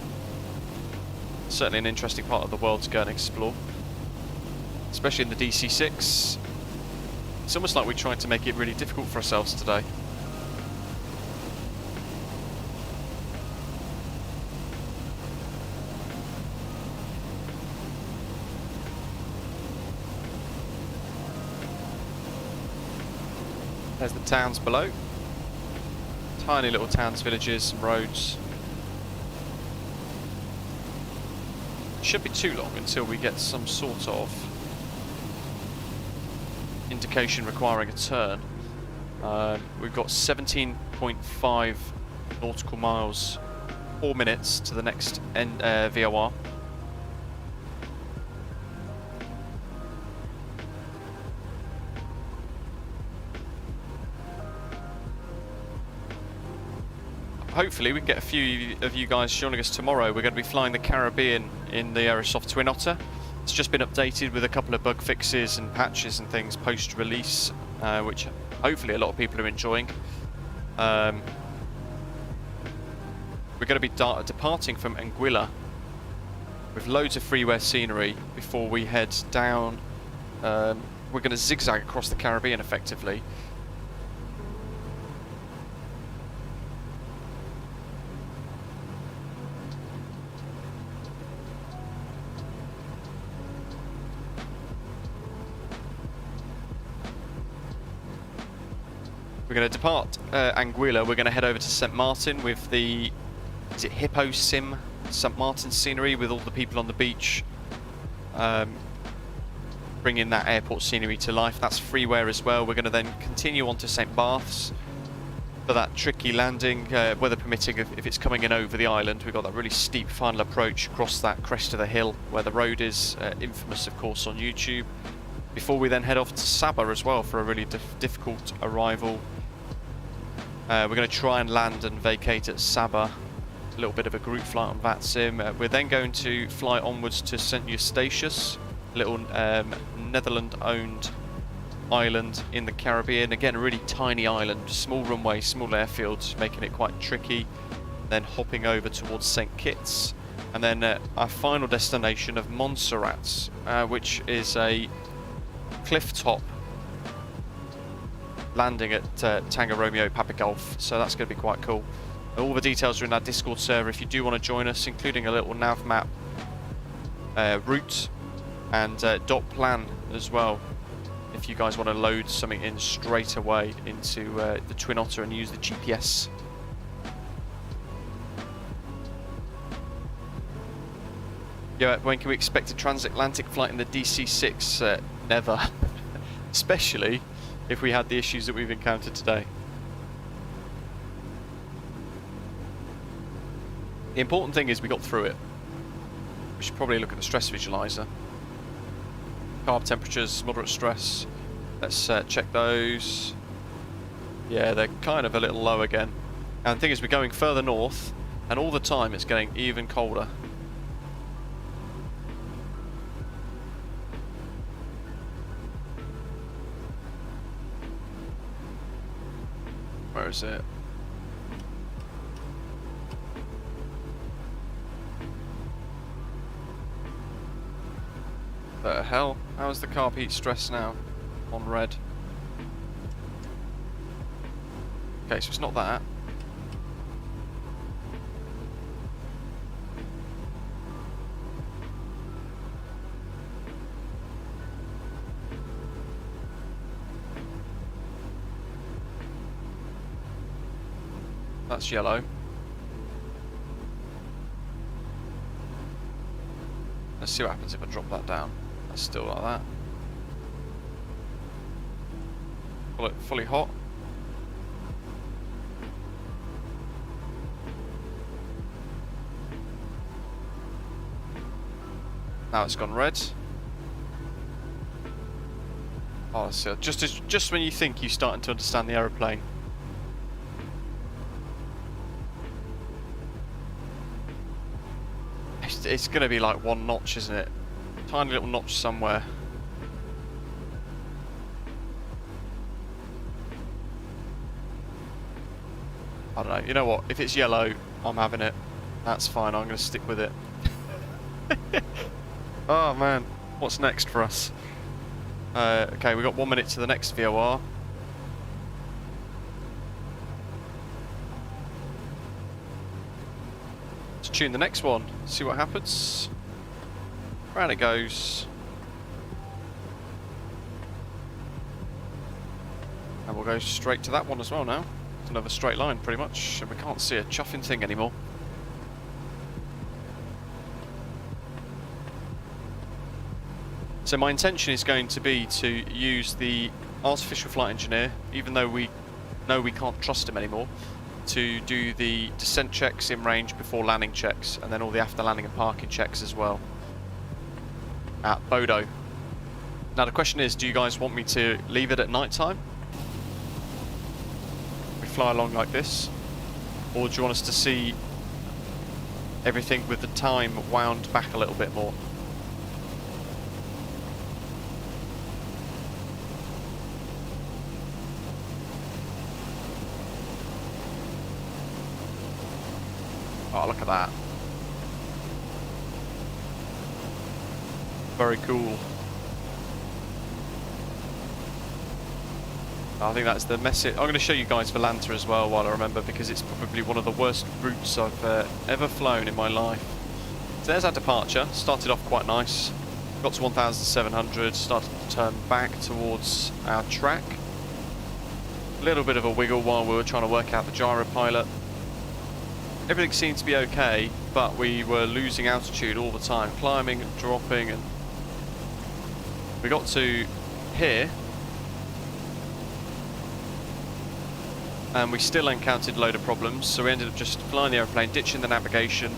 certainly an interesting part of the world to go and explore, especially in the DC6. It's almost like we're trying to make it really difficult for ourselves today. There's the towns below. Tiny little towns, villages, some roads. Shouldn't be too long until we get some sort of indication requiring a turn. We've got 17.5 nautical miles, 4 minutes to the next VOR. Hopefully we can get a few of you guys joining us tomorrow. We're going to be flying the Caribbean in the Aerosoft Twin Otter. It's just been updated with a couple of bug fixes and patches and things post-release, which hopefully a lot of people are enjoying. We're going to be departing from Anguilla with loads of freeware scenery before we head down. We're going to zigzag across the Caribbean effectively. We're going to depart Anguilla. We're going to head over to St. Martin with the, is it Hippo Sim St. Martin scenery with all the people on the beach, bringing that airport scenery to life. That's freeware as well. We're going to then continue on to St. Barths for that tricky landing, weather permitting, if it's coming in over the island. We've got that really steep final approach across that crest of the hill where the road is, infamous of course on YouTube, before we then head off to Sabah as well for a really difficult arrival. We're going to try and land and vacate at Sabah, a little bit of a group flight on VATSIM. We're then going to fly onwards to St. Eustatius, a little Netherlands-owned island in the Caribbean. Again, a really tiny island, small runway, small airfield, making it quite tricky. Then hopping over towards St. Kitts, and then our final destination of Montserrat, which is a cliff top landing at Tango Romeo Papa Golf, so that's going to be quite cool. All the details are in our Discord server if you do want to join us, including a little nav map, route, and dot plan as well, if you guys want to load something in straight away into the Twin Otter and use the GPS. Yeah, when can we expect a transatlantic flight in the DC-6? Never. Especially if we had the issues that we've encountered today. The important thing is we got through it. We should probably look at the stress visualizer. Carb temperatures, moderate stress. Let's check those. Yeah, they're kind of a little low again. And the thing is, we're going further north, and all the time it's getting even colder. Where is it? The hell? How is the carb heat stress now? On red. Okay, so it's not that. That's yellow. Let's see what happens if I drop that down. That's still like that. Fully hot. Now it's gone red. Oh, so just when you think you're starting to understand the aeroplane. It's going to be like one notch, isn't it? Tiny little notch somewhere. I don't know. You know what? If it's yellow, I'm having it. That's fine. I'm going to stick with it. Oh man, what's next for us? Okay, we've got 1 minute to the next VOR. Let's tune the next one, see what happens. Round it goes. And we'll go straight to that one as well now. It's another straight line pretty much, and we can't see a chuffing thing anymore. So my intention is going to be to use the artificial flight engineer, even though we know we can't trust him anymore, to do the descent checks in range before landing checks, and then all the after landing and parking checks as well at Bodo. Now the question is, do you guys want me to leave it at night time? We fly along like this, or do you want us to see everything with the time wound back a little bit more? Oh, look at that. Very cool. I think that's the message. I'm going to show you guys Volanta as well while I remember, because it's probably one of the worst routes I've ever flown in my life. So there's our departure. Started off quite nice. Got to 1,700. Started to turn back towards our track. A little bit of a wiggle while we were trying to work out the gyro pilot. Everything seemed to be okay, but we were losing altitude all the time, climbing and dropping, and we got to here, and we still encountered a load of problems, so we ended up just flying the aeroplane, ditching the navigation,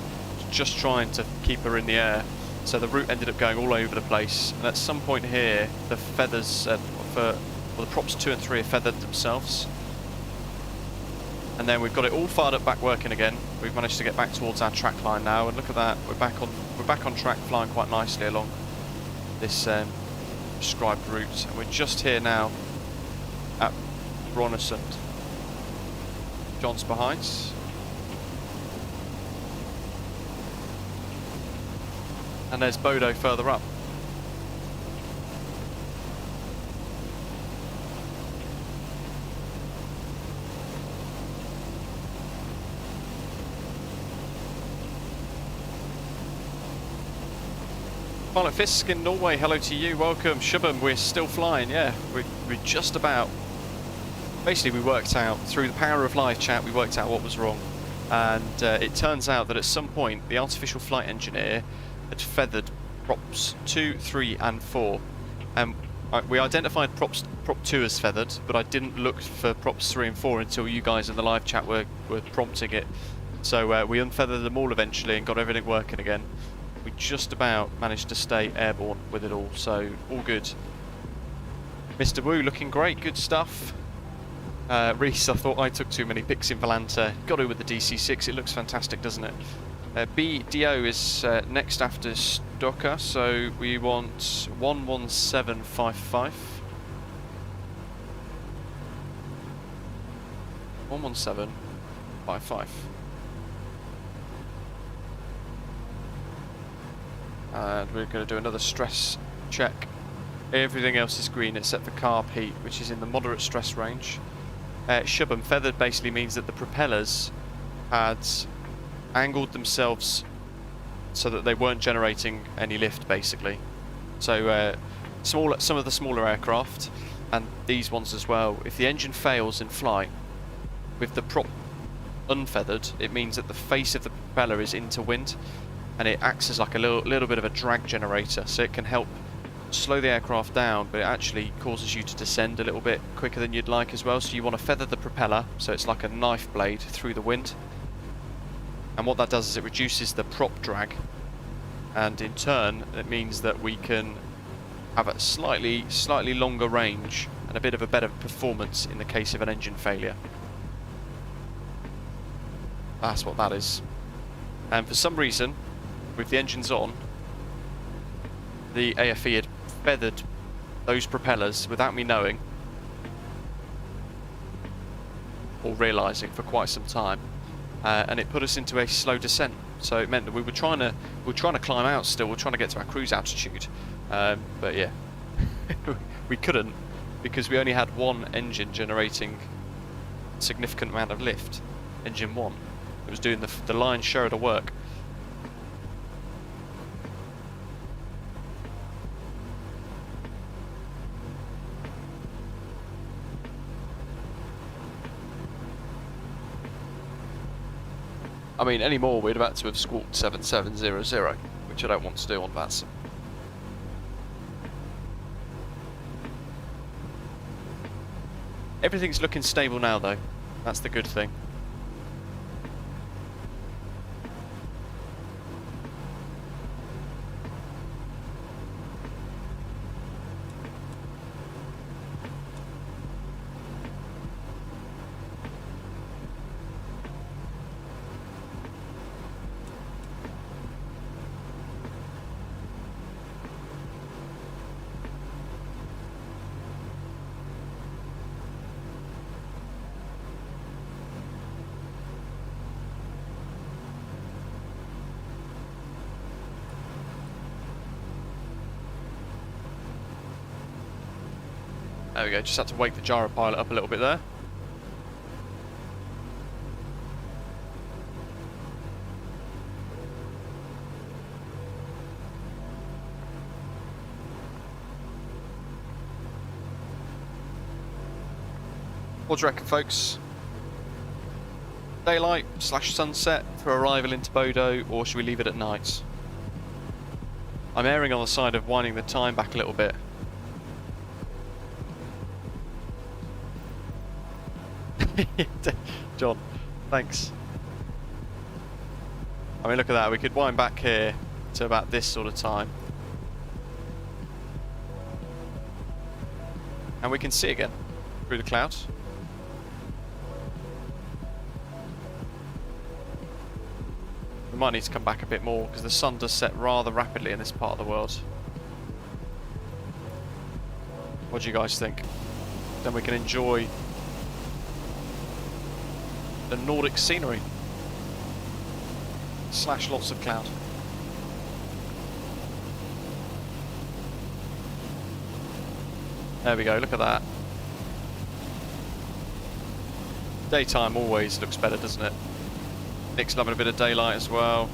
just trying to keep her in the air. So the route ended up going all over the place, and at some point here, the feathers, the props 2 and 3 are feathered themselves. And then we've got it all fired up, back working again. We've managed to get back towards our track line now, and look at that. We're back on track, flying quite nicely along this prescribed route. And we're just here now at Brønnøysund. John's behind us. And there's Bodo further up. Pilot Fisk in Norway, hello to you, welcome. Shubham, we're still flying, yeah. We're just about... Basically we worked out, through the power of live chat, we worked out what was wrong. And it turns out that at some point the artificial flight engineer had feathered props 2, 3 and 4. And we identified prop 2 as feathered, but I didn't look for props 3 and 4 until you guys in the live chat were prompting it. So we unfeathered them all eventually and got everything working again. We just about managed to stay airborne with it all, so all good. Mr. Wu looking great, good stuff. Reese, I thought I took too many pics in Volanta. Got to with the DC6, it looks fantastic, doesn't it? BDO is next after Stocker, so we want 11755. 11755. And we're going to do another stress check. Everything else is green except for carb heat, which is in the moderate stress range. Shubham, feathered basically means that the propellers had angled themselves so that they weren't generating any lift, basically. So some of the smaller aircraft, and these ones as well, if the engine fails in flight, with the prop unfeathered, it means that the face of the propeller is into wind, and it acts as like a little bit of a drag generator, so it can help slow the aircraft down, but it actually causes you to descend a little bit quicker than you'd like as well. So you want to feather the propeller so it's like a knife blade through the wind, and what that does is it reduces the prop drag, and in turn it means that we can have a slightly longer range and a bit of a better performance in the case of an engine failure. That's what that is. And for some reason, with the engines on, the AFE had feathered those propellers without me knowing or realising for quite some time, and it put us into a slow descent. So it meant that we were trying to climb out still. We're trying to get to our cruise altitude, but yeah, we couldn't, because we only had one engine generating a significant amount of lift. Engine 1. It was doing the lion's share of the work. I mean, any more we'd have had to have squawked 7700, which I don't want to do on VATSIM. Everything's looking stable now though, that's the good thing. There we go, just had to wake the gyro pilot up a little bit there. What do you reckon, folks? Daylight / sunset for arrival into Bodo, or should we leave it at night? I'm erring on the side of winding the time back a little bit. John, thanks. I mean, look at that, we could wind back here to about this sort of time. And we can see again through the clouds. We might need to come back a bit more because the sun does set rather rapidly in this part of the world. What do you guys think? Then we can enjoy the Nordic scenery / lots of cloud. There we go, look at that. Daytime always looks better, doesn't it? Nick's loving a bit of daylight as well.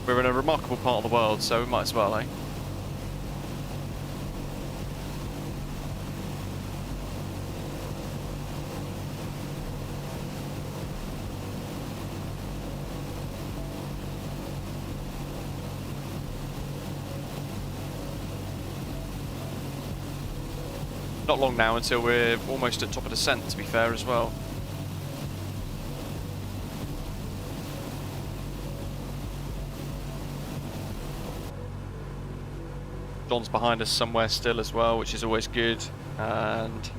We're in a remarkable part of the world, so we might as well, eh? Not long now until we're almost at top of descent, to be fair, as well. John's behind us somewhere still as well, which is always good. And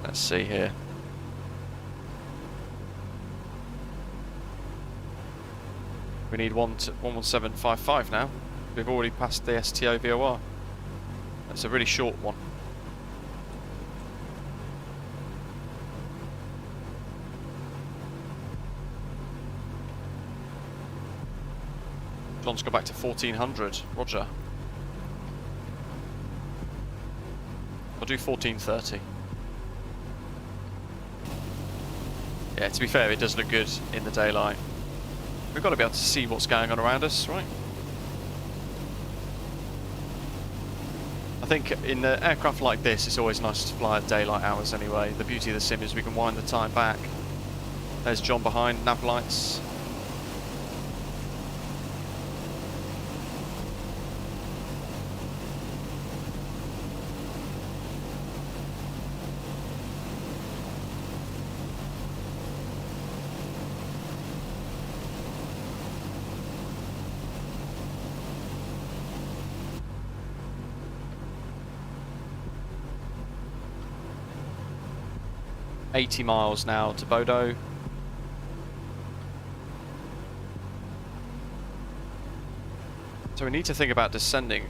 let's see here. We need 11755 now. We've already passed the STO VOR. That's a really short one. John's gone back to 1400. Roger. I'll do 1430. Yeah, to be fair, it does look good in the daylight. We've got to be able to see what's going on around us, right? I think in an aircraft like this, it's always nice to fly at daylight hours anyway. The beauty of the sim is we can wind the time back There's John behind, nav lights. $80 miles now to Bodo. So we need to think about descending.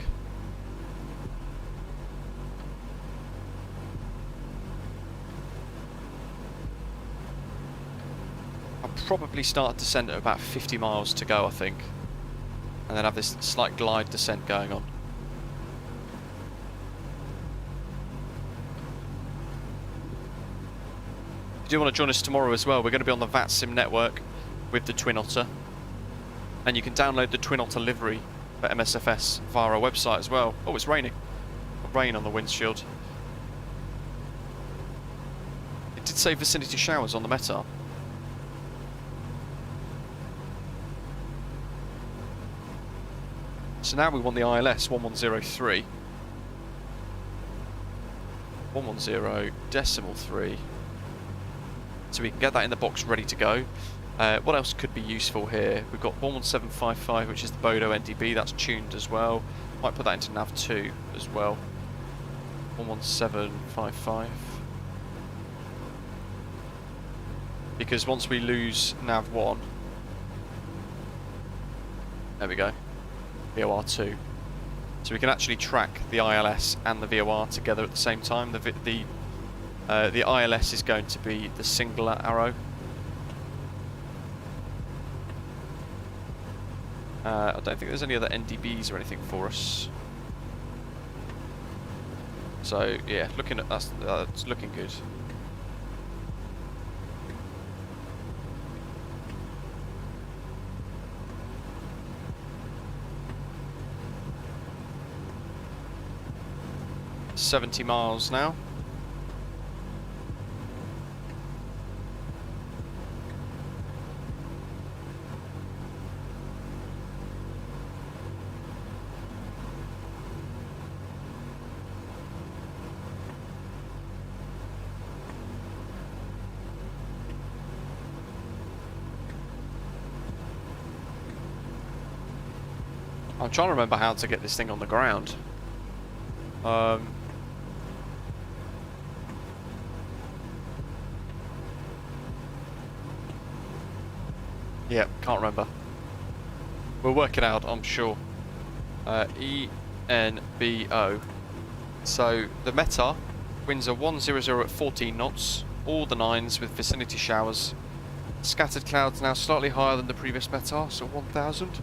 I'll probably start descent at about 50 miles to go, I think. And then have this slight glide descent going on. If you do want to join us tomorrow as well, we're going to be on the VATSIM network with the Twin Otter. And you can download the Twin Otter livery for MSFS via our website as well. Oh, it's raining. Rain on the windshield. It did say vicinity showers on the METAR. So now we want the ILS 1103. 110.3. So we can get that in the box ready to go. What else could be useful here? We've got 11755, which is the Bodo NDB, that's tuned as well. Might put that into nav 2 as well. 11755. Because once we lose nav 1, there we go, VOR 2. So we can actually track the ILS and the VOR together at the same time. The ILS is going to be the singular arrow. I don't think there's any other NDBs or anything for us. So yeah, looking at that, it's looking good. $70 miles now. I'm trying to remember how to get this thing on the ground. Yeah, can't remember. We'll work it out, I'm sure. ENBO. So the METAR, winds are 100 at 14 knots, all the 9s with vicinity showers. Scattered clouds now slightly higher than the previous METAR, so 1000.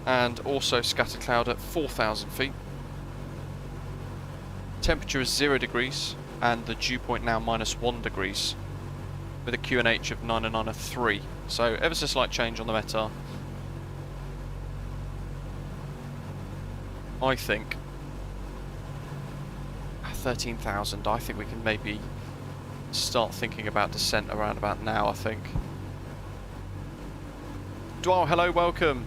And also scattered cloud at 4,000 feet. Temperature is 0 degrees, and the dew point now -1 degrees, with a QNH of 993. So ever so slight change on the METAR. I think 13,000. I think we can maybe start thinking about descent around about now, I think. Dwell, hello, welcome.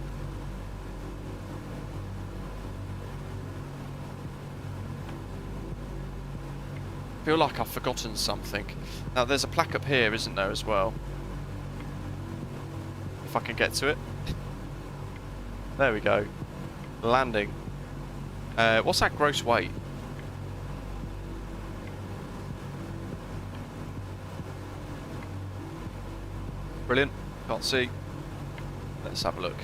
I feel like I've forgotten something. Now there's a plaque up here, isn't there, as well? If I can get to it. There we go. Landing. What's that gross weight? Brilliant. Can't see. Let's have a look.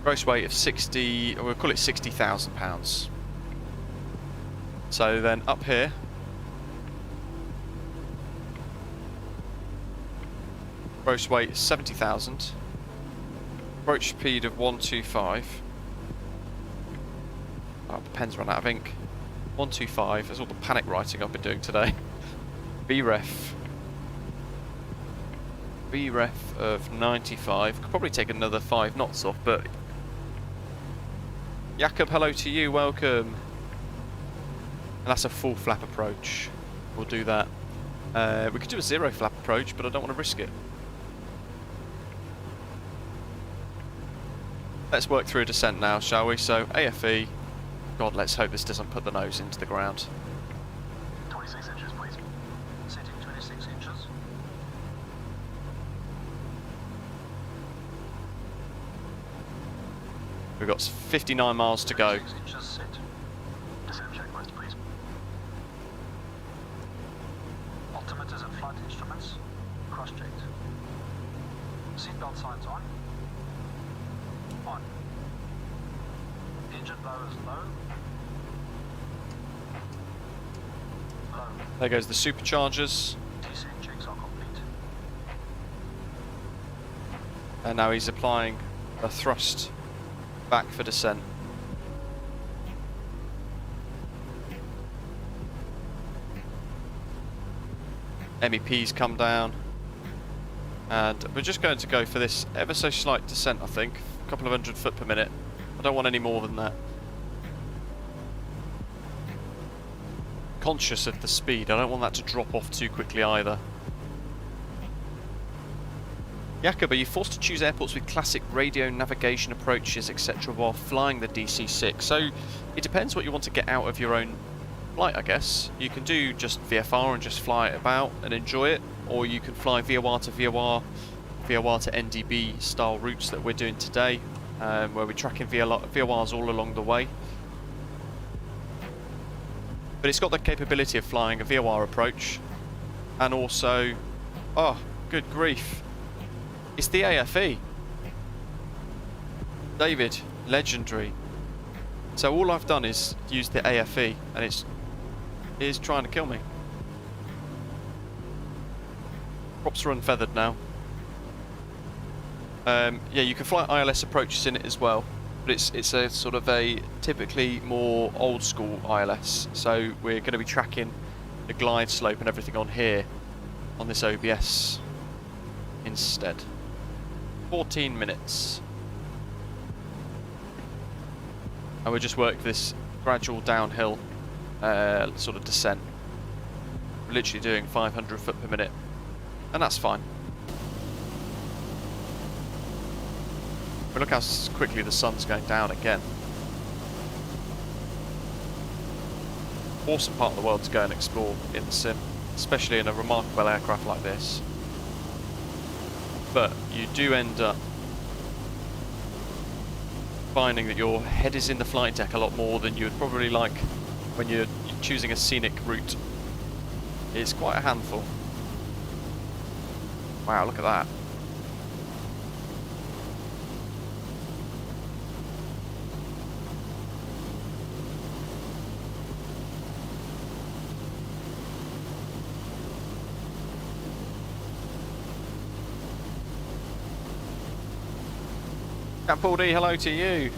Gross weight of 60, we'll call it 60,000 pounds. So then up here, gross weight is 70,000, approach speed of 125, oh, the pen's run out of ink, 125, there's all the panic writing I've been doing today. VREF of 95, could probably take another 5 knots off, but Jakob, hello to you, welcome. And that's a full flap approach. We'll do that. We could do a zero flap approach, but I don't want to risk it. Let's work through a descent now, shall we? So, AFE. God, let's hope this doesn't put the nose into the ground. 26 inches, please. Setting 26 inches. We've got 59 miles to go. 26 inches set. Descent checklist, please. Altimeters and flight instruments cross-checked. Seatbelt signs on. On. Engine blower is low. Low. There goes the superchargers. Descent checks are complete. And now he's applying a thrust back for descent. MEP's come down. And we're just going to go for this ever so slight descent, I think. A couple of 100 foot per minute. I don't want any more than that. Conscious of the speed, I don't want that to drop off too quickly either. Jakob, are you forced to choose airports with classic radio navigation approaches, etc. while flying the DC-6? So, it depends what you want to get out of your own flight, I guess. You can do just VFR and just fly it about and enjoy it, or you can fly VOR to VOR, VOR to NDB style routes that we're doing today, where we're tracking VORs all along the way. But it's got the capability of flying a VOR approach, and also, oh, good grief, it's the AFE. David, legendary. So all I've done is use the AFE, and it is trying to kill me. Props are unfeathered now. Yeah, you can fly ILS approaches in it as well, but it's a sort of a typically more old school ILS. So we're going to be tracking the glide slope and everything on here, on this OBS instead. 14 minutes. And we just work this gradual downhill sort of descent. We're literally doing 500 foot per minute, and that's fine. But look how quickly the sun's going down again. Awesome part of the world to go and explore in the sim, especially in a remarkable aircraft like this. But you do end up finding that your head is in the flight deck a lot more than you would probably like when you're choosing a scenic route. It's quite a handful. Wow, look at that. Paul D, hello to you.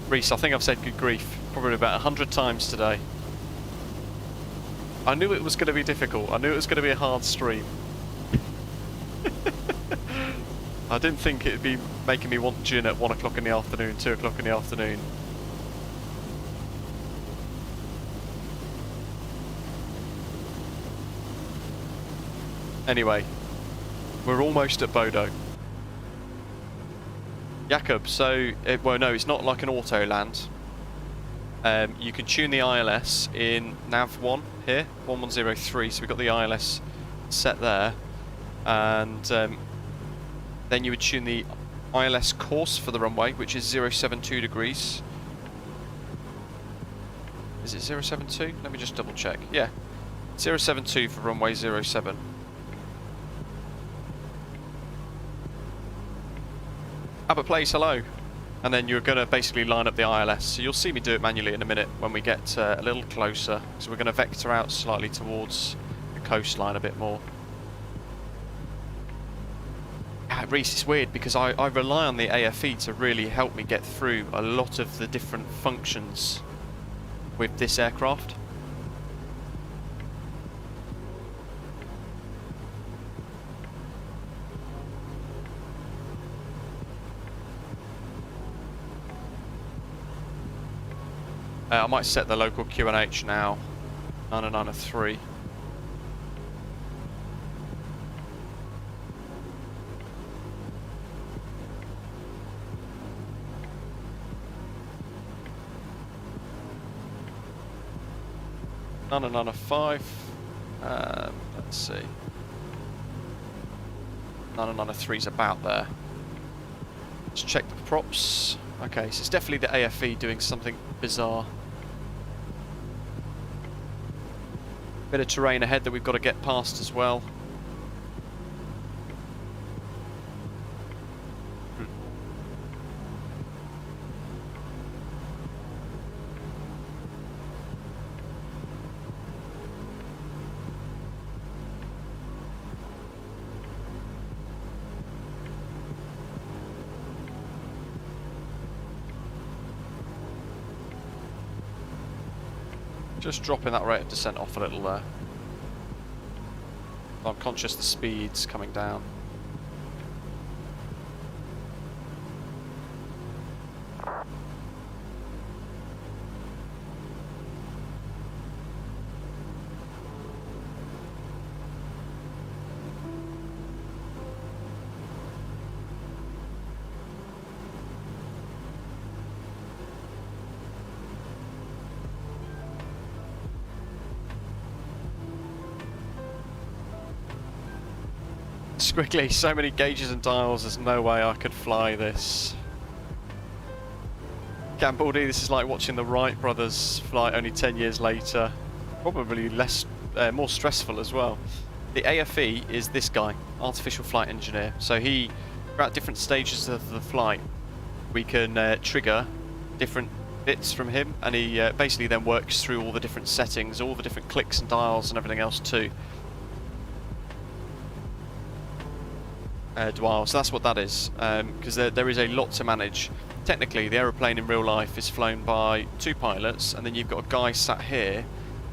Reese, I think I've said good grief probably about 100 times today. I knew it was going to be difficult. I knew it was going to be a hard stream. I didn't think it'd be making me want gin at 1 o'clock in the afternoon, 2 o'clock in the afternoon. Anyway, we're almost at Bodo. Jakob, so, well no, it's not like an auto land. You can tune the ILS in nav 1 here, 1103, so we've got the ILS set there. And then you would tune the ILS course for the runway, which is 072 degrees. Is it 072? Let me just double check. Yeah, 072 for runway 07. Albert Place, hello. And then you're going to basically line up the ILS. So you'll see me do it manually in a minute when we get a little closer. So we're going to vector out slightly towards the coastline a bit more. Reese, it's weird because I rely on the AFE to really help me get through a lot of the different functions with this aircraft. I might set the local QNH now, 90903. 905. Let's see. 903 is about there. Let's check the props. Okay, so it's definitely the AFE doing something bizarre. Bit of terrain ahead that we've got to get past as well. Just dropping that rate of descent off a little there. I'm conscious the speed's coming down. Squiggly, so many gauges and dials, there's no way I could fly this. Gambaldi, this is like watching the Wright brothers fly only 10 years later. Probably less, more stressful as well. The AFE is this guy, Artificial Flight Engineer. So he, throughout different stages of the flight, we can trigger different bits from him, and he basically then works through all the different settings, all the different clicks and dials and everything else too. So that's what that is, because there is a lot to manage. Technically, the aeroplane in real life is flown by 2 pilots, and then you've got a guy sat here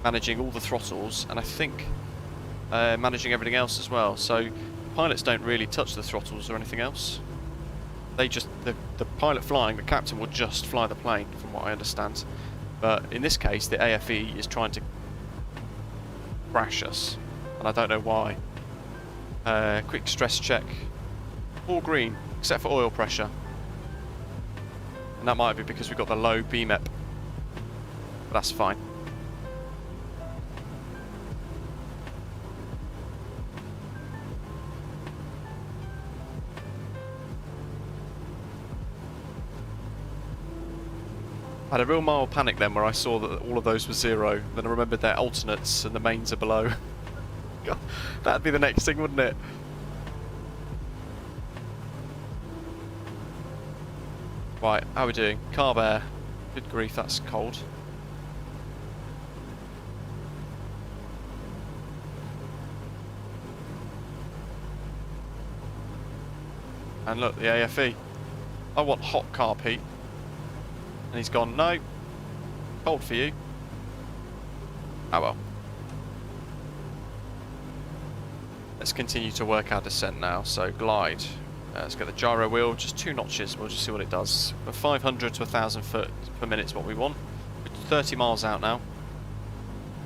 managing all the throttles, and I think managing everything else as well. So pilots don't really touch the throttles or anything else. They just, the pilot flying, the captain will just fly the plane, from what I understand. But in this case, the AFE is trying to crash us, and I don't know why. Quick stress check. All green, except for oil pressure. And that might be because we've got the low BMEP. But that's fine. I had a real mild panic then where I saw that all of those were 0. Then I remembered their alternates and the mains are below. God, that'd be the next thing, wouldn't it? Right, how are we doing? Carb air. Good grief, that's cold. And look, the AFE. I want hot carb heat. And he's gone, no. Cold for you. Oh well. Let's continue to work our descent now. So glide. Let's get the gyro wheel, just 2 notches. We'll just see what it does. But 500 to 1,000 foot per minute is what we want. We're 30 miles out now.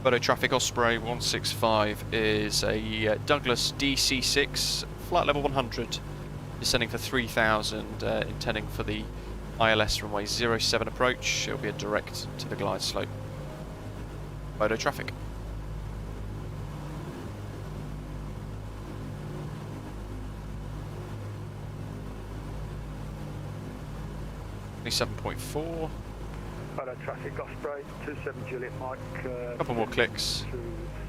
Bodo traffic Osprey 165 is a Douglas DC6, flight level 100, descending for 3,000, intending for the ILS runway 07 approach. It'll be a direct to the glide slope. Bodo traffic. .4. Bodo traffic Osprey 27 Juliet Mike. Couple more clicks. Through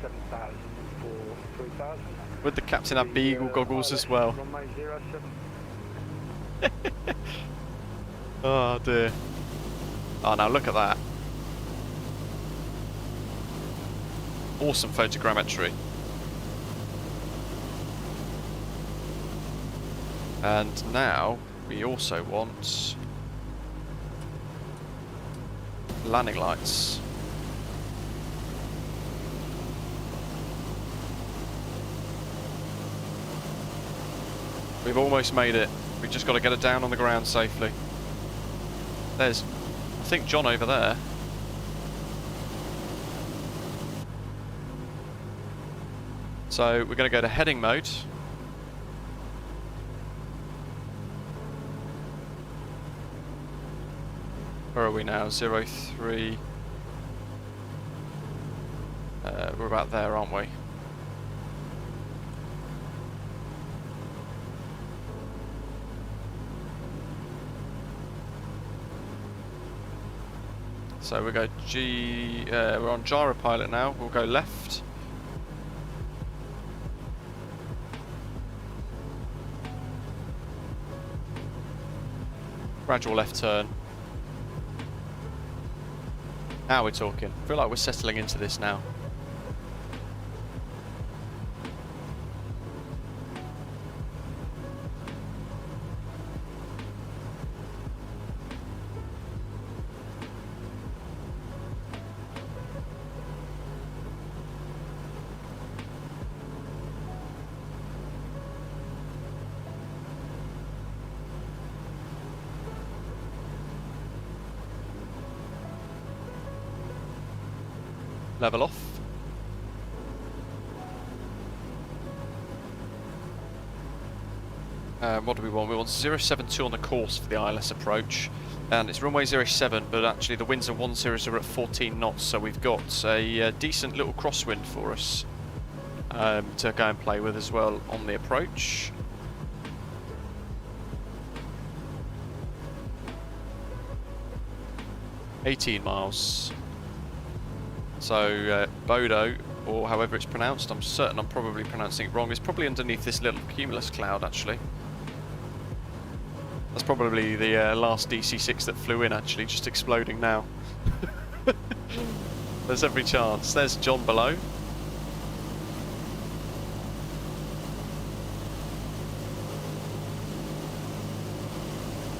7,000 for 3,000. Would the captain have beagle goggles as well? Runway 07. Oh dear. Oh, now look at that. Awesome photogrammetry. And now we also want landing lights. We've almost made it. We've just got to get it down on the ground safely. There's, I think, John over there. So we're going to go to heading mode. Where are we now? 03. We're about there, aren't we? So we go we're on gyro pilot now. We'll go left. Gradual left turn. Now we're talking. I feel like we're settling into this now. Level off. What do we want? We want 072 on the course for the ILS approach. And it's runway 07, but actually the winds are 100 at 14 knots, so we've got a decent little crosswind for us to go and play with as well on the approach. $18 miles. So Bodo, or however it's pronounced, I'm certain I'm probably pronouncing it wrong, is probably underneath this little cumulus cloud actually. That's probably the last DC-6 that flew in actually, just exploding now. There's every chance. There's John below.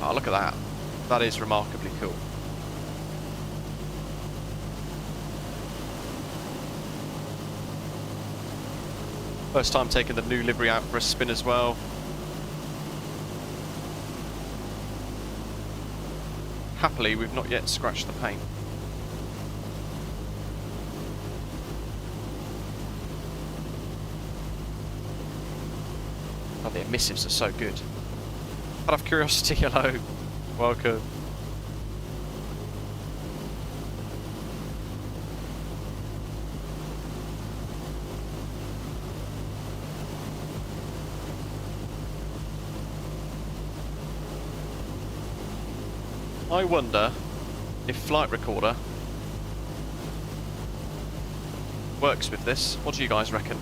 Oh, look at that. That is remarkably cool. First time taking the new livery out for a spin as well. Happily, we've not yet scratched the paint. Oh, the emissives are so good. Out of curiosity, hello. Welcome. I wonder if Flight Recorder works with this. What do you guys reckon?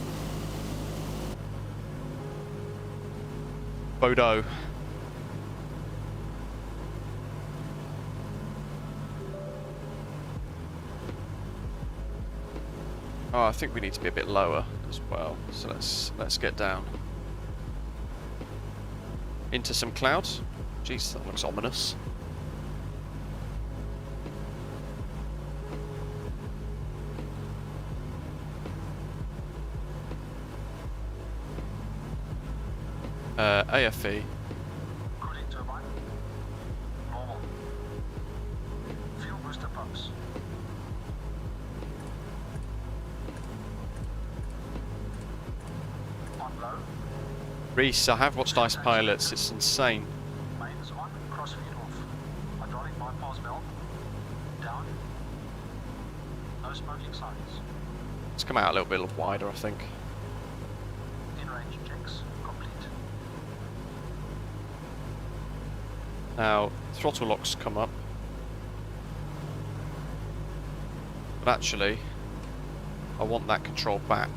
Bodo. Oh, I think we need to be a bit lower as well. So let's get down into some clouds. Jeez, that looks ominous. AFE. Cooling turbine. Normal. Fuel booster pumps. On low. Reese, I have watched Ice Pilots, it's insane. Mains on, crossfeed off. Hydraulic bypass valve. Down. No smoking signs. Let's come out a little bit wider, I think. In-range checks complete. Now, throttle locks come up. But actually, I want that control back.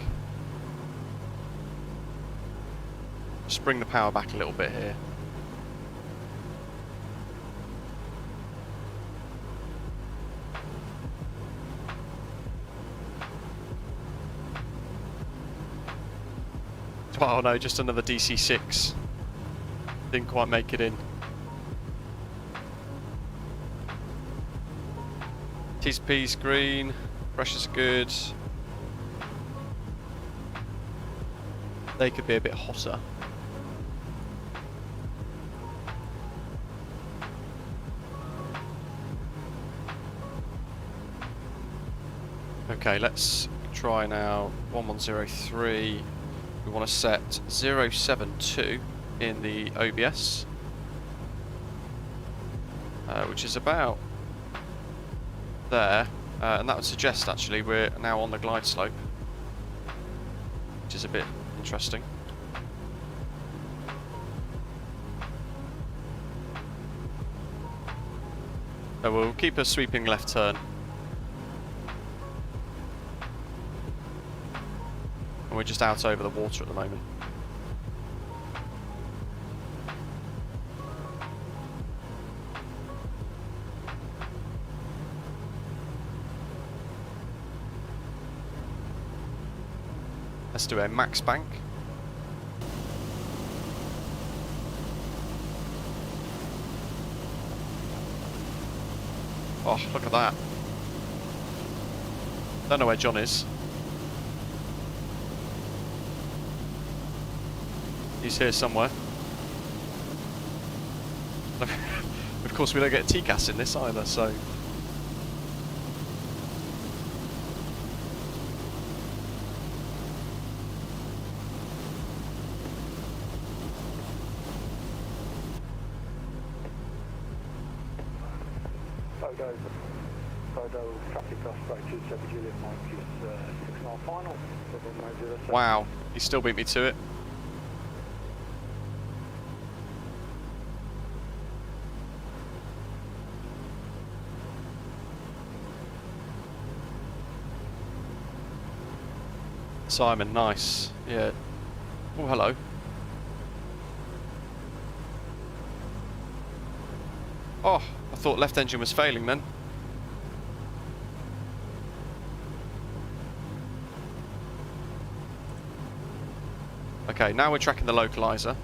Just bring the power back a little bit here. Oh no, just another DC-6. Didn't quite make it in. T's green, pressure's good. They could be a bit hotter. Okay, let's try now 1103. We want to set 072 in the OBS, which is about there, and that would suggest actually we're now on the glide slope. which is a bit interesting. So we'll keep a sweeping left turn. And we're just out over the water at the moment. Let's do a max bank. Oh, look at that. Don't know where John is. He's here somewhere. Of course we don't get TCAS in this either, so... Bodo, traffic Osprey 27 Juliet Mike is 6 mile final. Wow, he still beat me to it. Simon, nice. Yeah. Oh, hello. Oh, I thought left engine was failing then. Okay, now we're tracking the localizer.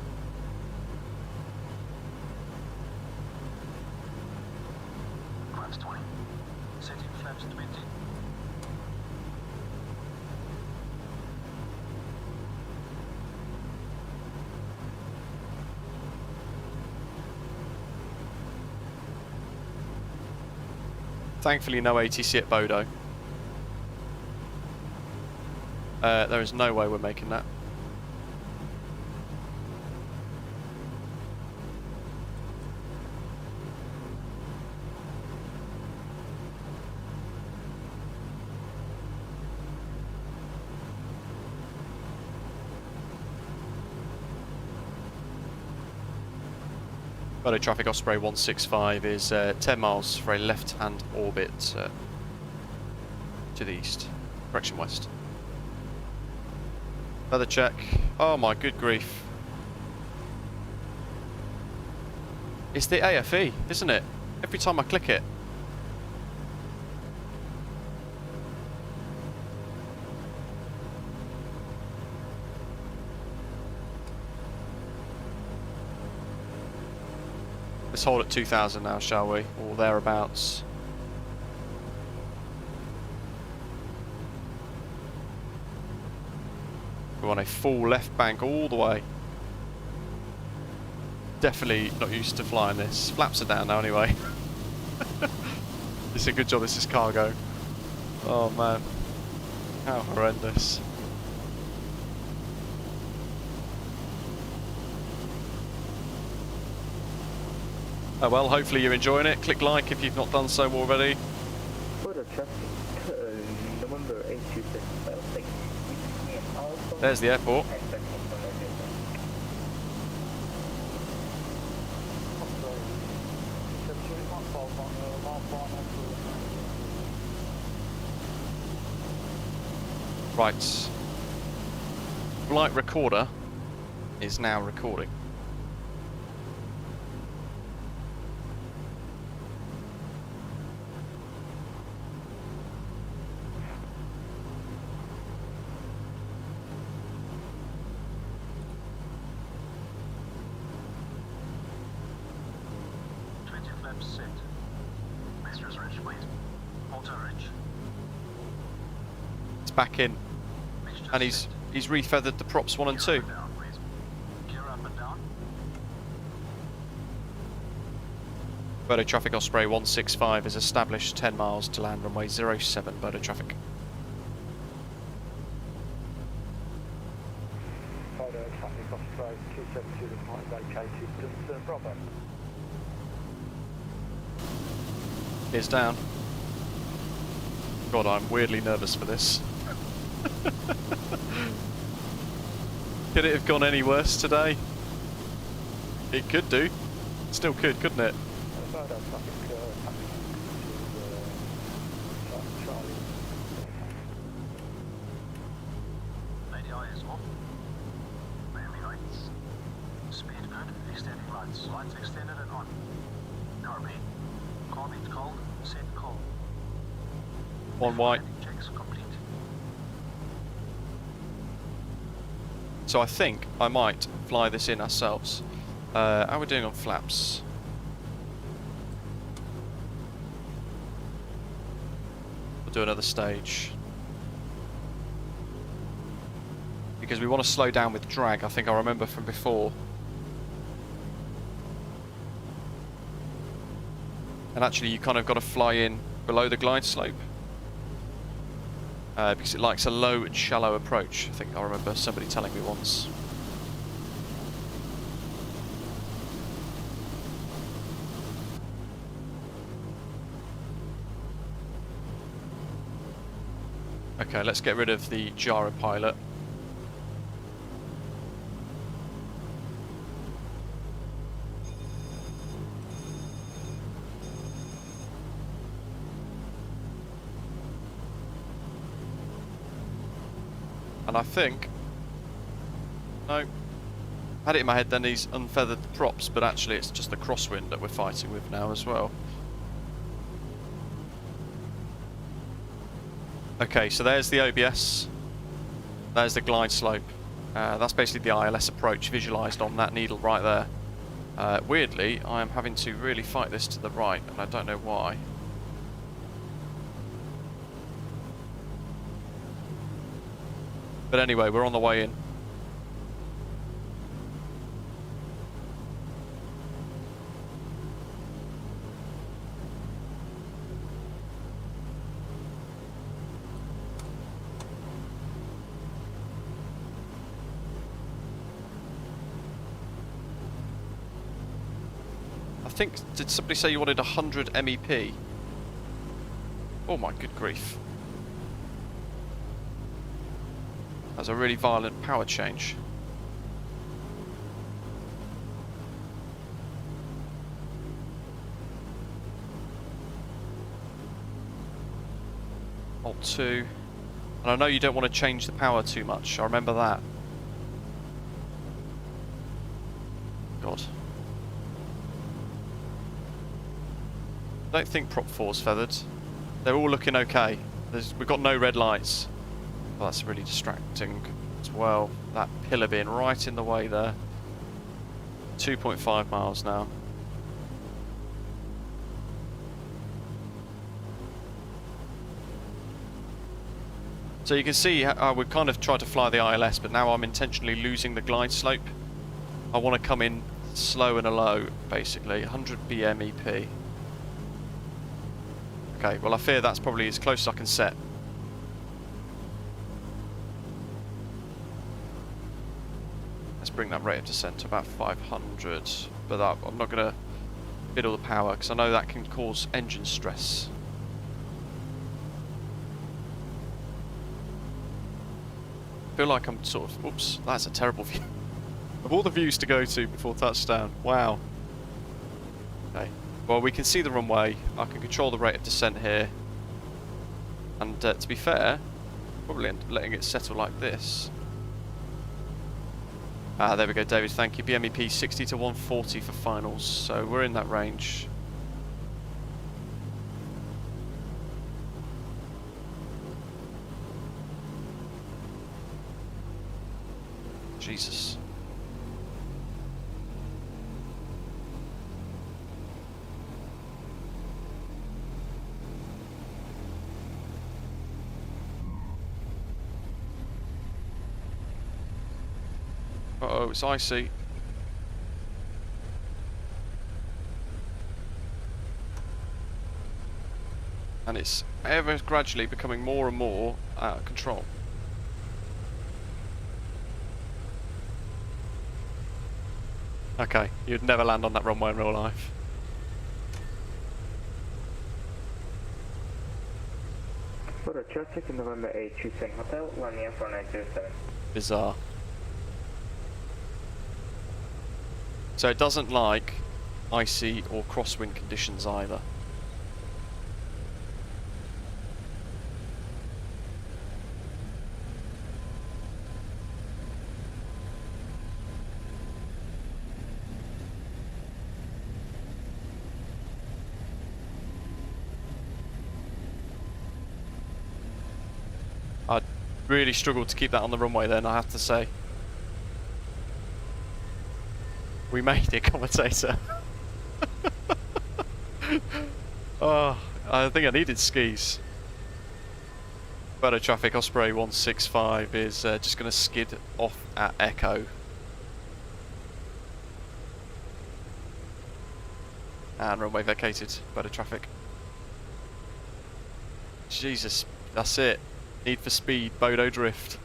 Flaps 20. Setting flaps 20. Thankfully no ATC at Bodo. There is no way we're making that. Bodo traffic Osprey 165 is 10 miles for a left-hand orbit to the east, direction west. Weather check. Oh my good grief. It's the AFE, isn't it? Every time I click it. Let's hold at 2,000 now, shall we? Or thereabouts. We want a full left bank all the way. Definitely not used to flying this. Flaps are down now anyway. It's a good job this is cargo. Oh man. How horrendous. Oh well, hopefully you're enjoying it. Click like if you've not done so already. There's the airport. Right. Flight recorder is now recording. Set. Mixtures rich, please. Water rich. It's back in. Mixtures And he's refeathered the props 1 and 2. down, please. Gear up and down. Bodo traffic Osprey 165 is established 10 miles to land runway 07 Bodo traffic. Bodo traffic Osprey 272 is Mike vacated. Bravo. Is down. God, I'm weirdly nervous for this. Could it have gone any worse today? It could do. Still could, couldn't it? About that traffic coming to Charlie. ADI is off. Landing lights. Speed good, extending lights. Lights extended and on. Carbine. Carbine cold, set cold. One white. Checks complete. So I think I might fly this in ourselves. How are we doing on flaps? We'll do another stage. Because we want to slow down with drag, I think I remember from before. And actually you kind of got to fly in below the glide slope. Because it likes a low and shallow approach. I think I remember somebody telling me once. Okay, let's get rid of the gyro pilot. And I think, no, had it in my head then these unfeathered props, but actually it's just the crosswind that we're fighting with now as well. Okay, so there's the OBS, there's the glide slope, that's basically the ILS approach visualised on that needle right there. Weirdly, I am having to really fight this to the right, and I don't know why. But anyway, we're on the way in. I think, did somebody say you wanted 100 MEP? Oh my good grief. That's a really violent power change. Alt 2. And I know you don't want to change the power too much, I remember that. God. I don't think Prop 4's feathered. They're all looking okay. We've got no red lights. Well, that's really distracting as well. That pillar being right in the way there. 2.5 miles now. So you can see how we kind of tried to fly the ILS, but now I'm intentionally losing the glide slope. I want to come in slow and a low, basically. 100 BMEP. Okay, well I fear that's probably as close as I can set. Let's bring that rate of descent to about 500, but I'm not going to fiddle the power because I know that can cause engine stress. I feel like I'm sort of, oops, that's a terrible view. Of all the views to go to before touchdown, wow. Okay, well we can see the runway, I can control the rate of descent here, and to be fair, probably letting it settle like this. Ah, there we go, David, thank you. BMEP 60 to 140 for finals, so we're in that range. Jesus. Uh-oh, it's icy. And it's ever gradually becoming more and more out of control. Okay, you'd never land on that runway in real life. For a check in November 8 choosing hotel, 1 year for 907. Bizarre. So it doesn't like icy or crosswind conditions either. I really struggled to keep that on the runway then, I have to say. We made it, commentator. Oh, I think I needed skis. Bodo traffic, Osprey 165 is just going to skid off at Echo. And runway vacated, Bodo traffic. Jesus, that's it. Need for speed, Bodo drift.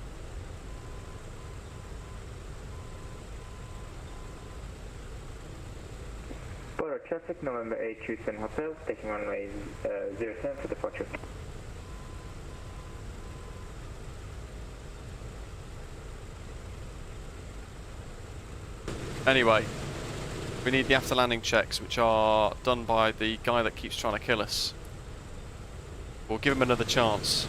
Bodo traffic, November 827 Hotel, taking runway 07 for departure. Anyway, we need the after landing checks, which are done by the guy that keeps trying to kill us. We'll give him another chance.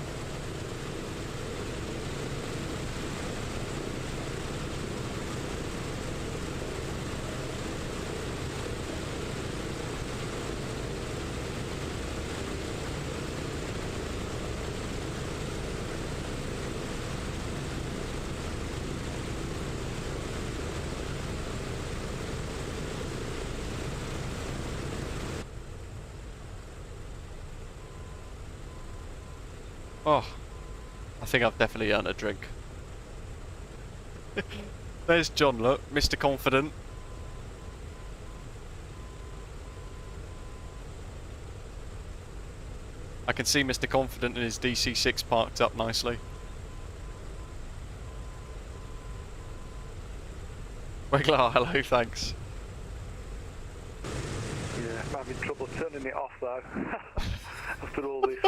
Oh, I think I've definitely earned a drink. There's John, look, Mr. Confident. I can see Mr. Confident in his DC-6 parked up nicely. Wiglar, hello, thanks. Yeah, I'm having trouble turning it off though. After all this.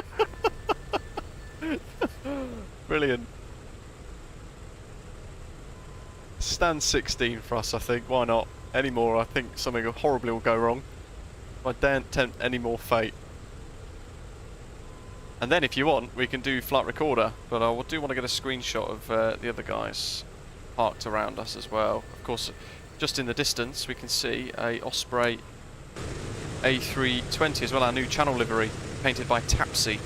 Brilliant. Stand 16 for us, I think. Why not? Any more, I think something horribly will go wrong. I daren't tempt any more fate. And then if you want, we can do flight recorder, but I do want to get a screenshot of the other guys parked around us as well. Of course, just in the distance we can see a Osprey A320 as well, our new channel livery, painted by Tapsy,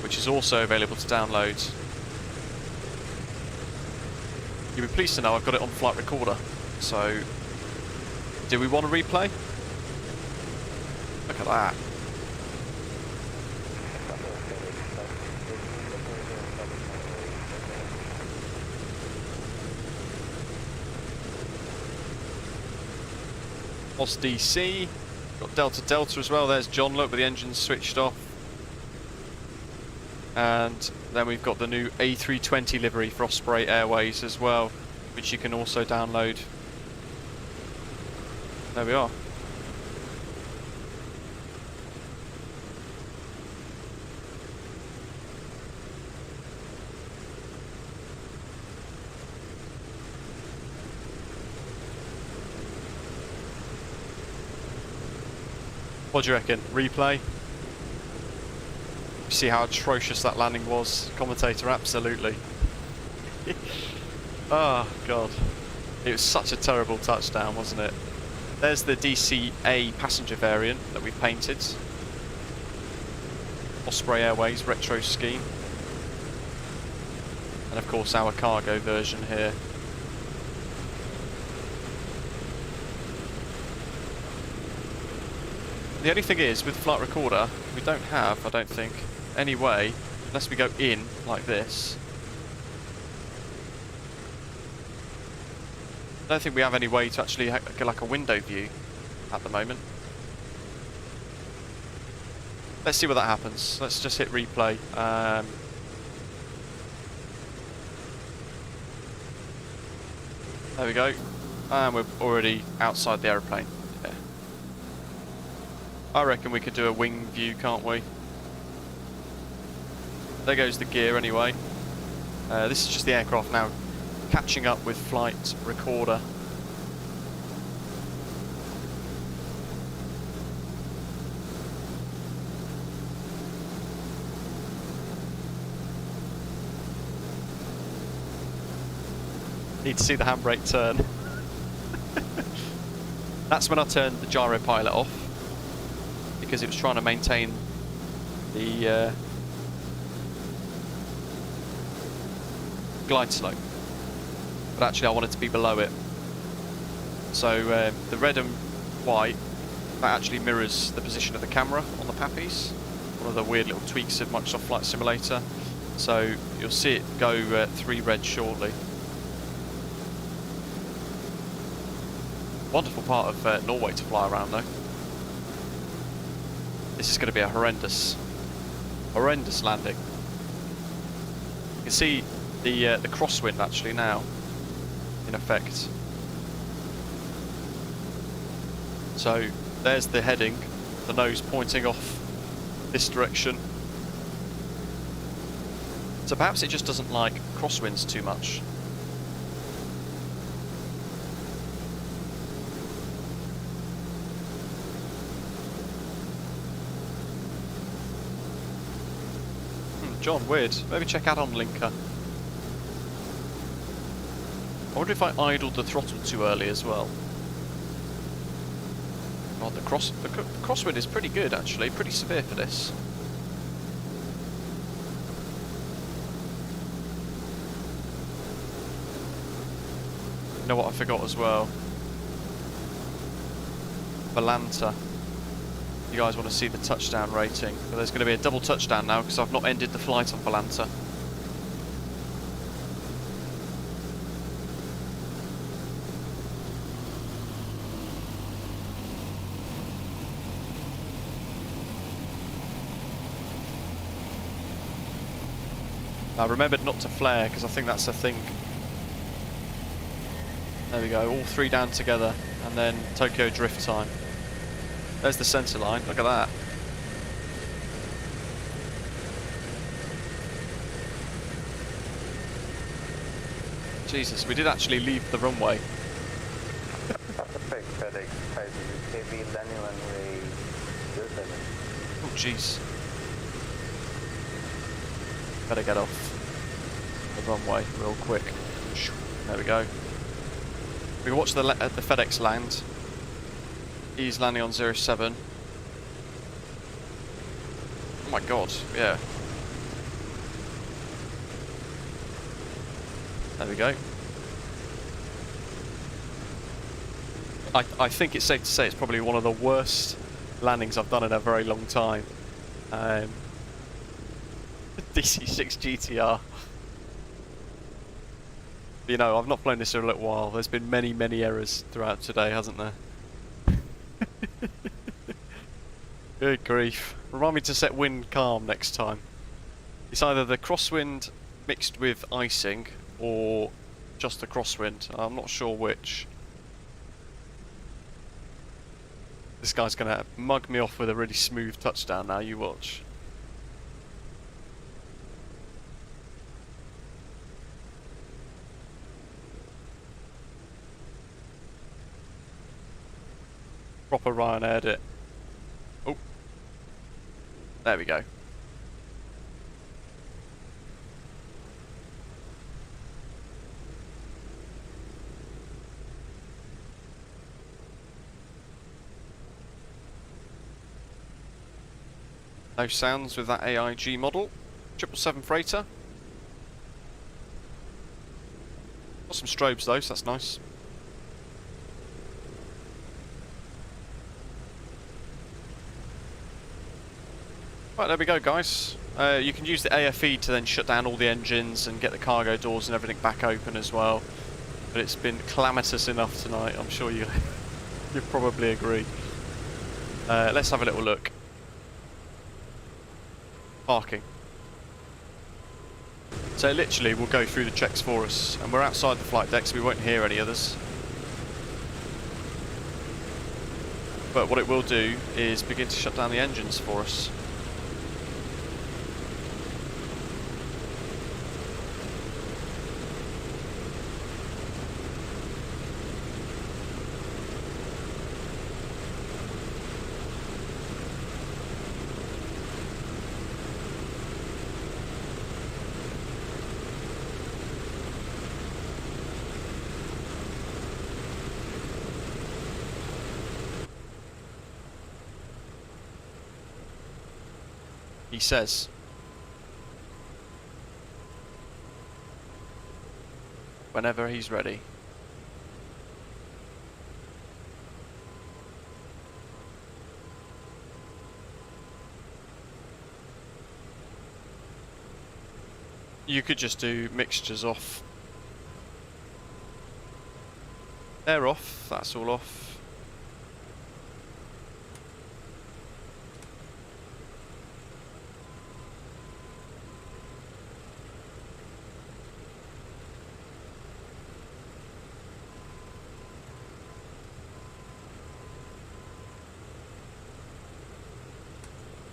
which is also available to download. You'll be pleased to know I've got it on flight recorder. So, do we want to replay? Look at that. Os DC, got Delta Delta as well. There's John, look, with the engines switched off. And then we've got the new A320 livery for Osprey Airways as well, which you can also download. There we are. What do you reckon? Replay? You see how atrocious that landing was, commentator? Absolutely. Oh god, it was such a terrible touchdown, wasn't it? There's the DCA passenger variant that we painted. Osprey Airways retro scheme. And of course our cargo version here. The only thing is, with flight recorder, we don't have, I don't think, any way, unless we go in like this. I don't think we have any way to actually get like a window view at the moment. Let's see what that happens. Let's just hit replay. There we go. And we're already outside the aeroplane. Yeah. I reckon we could do a wing view, can't we? There goes the gear anyway. This is just the aircraft now catching up with flight recorder. Need to see the handbrake turn. That's when I turned the gyro pilot off, because it was trying to maintain the glide slope. But actually I wanted to be below it. So the red and white, that actually mirrors the position of the camera on the Pappies. One of the weird little tweaks of Microsoft Flight Simulator. So you'll see it go 3 red shortly. Wonderful part of Norway to fly around though. This is going to be a horrendous landing. You can see the crosswind actually now in effect. So there's the heading, the nose pointing off this direction. So perhaps it just doesn't like crosswinds too much. John, weird. Maybe check out on Linker. I wonder if I idled the throttle too early as well. God, the crosswind is pretty good actually, pretty severe for this. You know what I forgot as well? Valanta. You guys want to see the touchdown rating. But there's going to be a double touchdown now because I've not ended the flight on Valanta. I remembered not to flare because I think that's a thing. There we go, all 3 down together and then Tokyo drift time. There's the centre line, look at that. Jesus, we did actually leave the runway. Perfect FedEx, heavy landing runway 07. Oh jeez. Better get off the runway real quick. There we go. We can watch the FedEx land. He's landing on 07. Oh my god, yeah. There we go. I think it's safe to say it's probably one of the worst landings I've done in a very long time. DC6 GTR. You know, I've not flown this for a little while. There's been many, many errors throughout today, hasn't there? Good grief. Remind me to set wind calm next time. It's either the crosswind mixed with icing or just the crosswind. I'm not sure which. This guy's going to mug me off with a really smooth touchdown now, you watch. Proper Ryanair'd it. Oh. There we go. No sounds with that AIG model. 777 freighter. Got some strobes though, so that's nice. Right, there we go guys. You can use the AFE to then shut down all the engines and get the cargo doors and everything back open as well. But it's been calamitous enough tonight, I'm sure you probably agree. Let's have a little look. Parking. So it literally will go through the checks for us, and we're outside the flight deck so we won't hear any others. But what it will do is begin to shut down the engines for us. he says. Whenever he's ready. You could just do mixtures off. They're off, that's all off.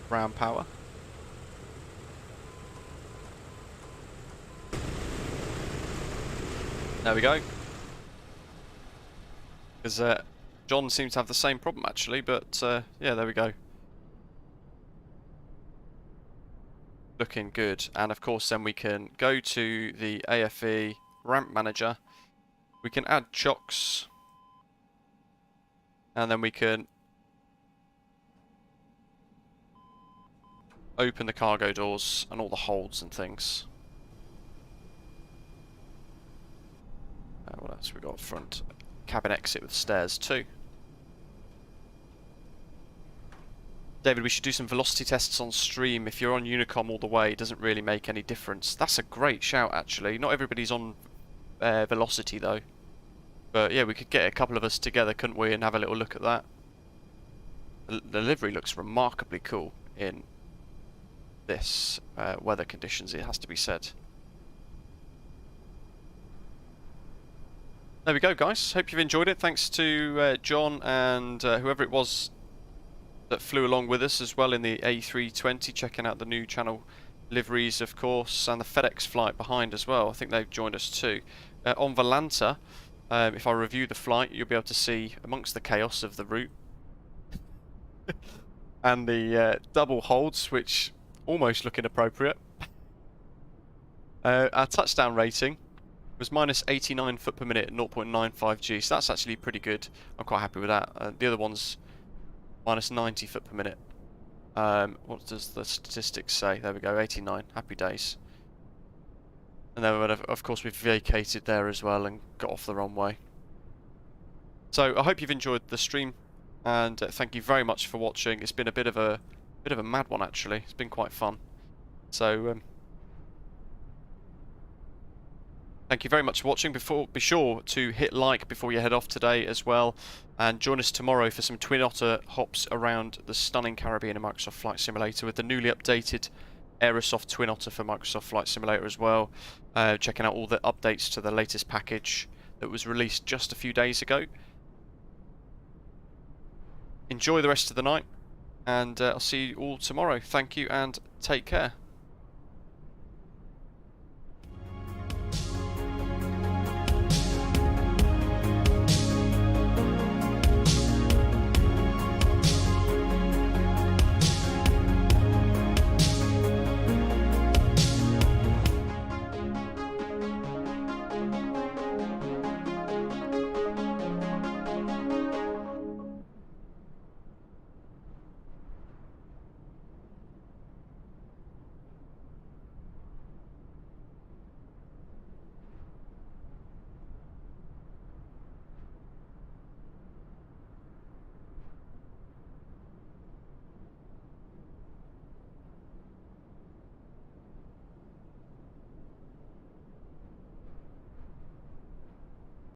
Ground power. There we go. Because John seems to have the same problem actually, but yeah, there we go. Looking good. And of course then we can go to the AFE ramp manager. We can add chocks. And then we can open the cargo doors and all the holds and things. What else we got? Front cabin exit with stairs too. David, we should do some velocity tests on stream. If you're on Unicom all the way, it doesn't really make any difference. That's a great shout actually. Not everybody's on velocity though. But yeah, we could get a couple of us together, couldn't we, and have a little look at that. The livery looks remarkably cool in this weather conditions, it has to be said. There we go, guys. Hope you've enjoyed it. Thanks to John and whoever it was that flew along with us as well in the A320, checking out the new channel liveries, of course, and the FedEx flight behind as well. I think they've joined us too. On Volanta, if I review the flight, you'll be able to see amongst the chaos of the route and the double holds, which almost look inappropriate. Our touchdown rating was minus 89 foot per minute at 0.95 G, so that's actually pretty good. I'm quite happy with that. The other one's minus 90 foot per minute. What does the statistics say? There we go, 89. Happy days. And then, of course, we've vacated there as well and got off the runway. So I hope you've enjoyed the stream, and thank you very much for watching. It's been a bit of a mad one actually. It's been quite fun. So thank you very much for watching. Be sure to hit like before you head off today as well, and join us tomorrow for some Twin Otter hops around the stunning Caribbean in Microsoft Flight Simulator with the newly updated Aerosoft Twin Otter for Microsoft Flight Simulator as well. Checking out all the updates to the latest package that was released just a few days ago. Enjoy the rest of the night, and I'll see you all tomorrow. Thank you and take care.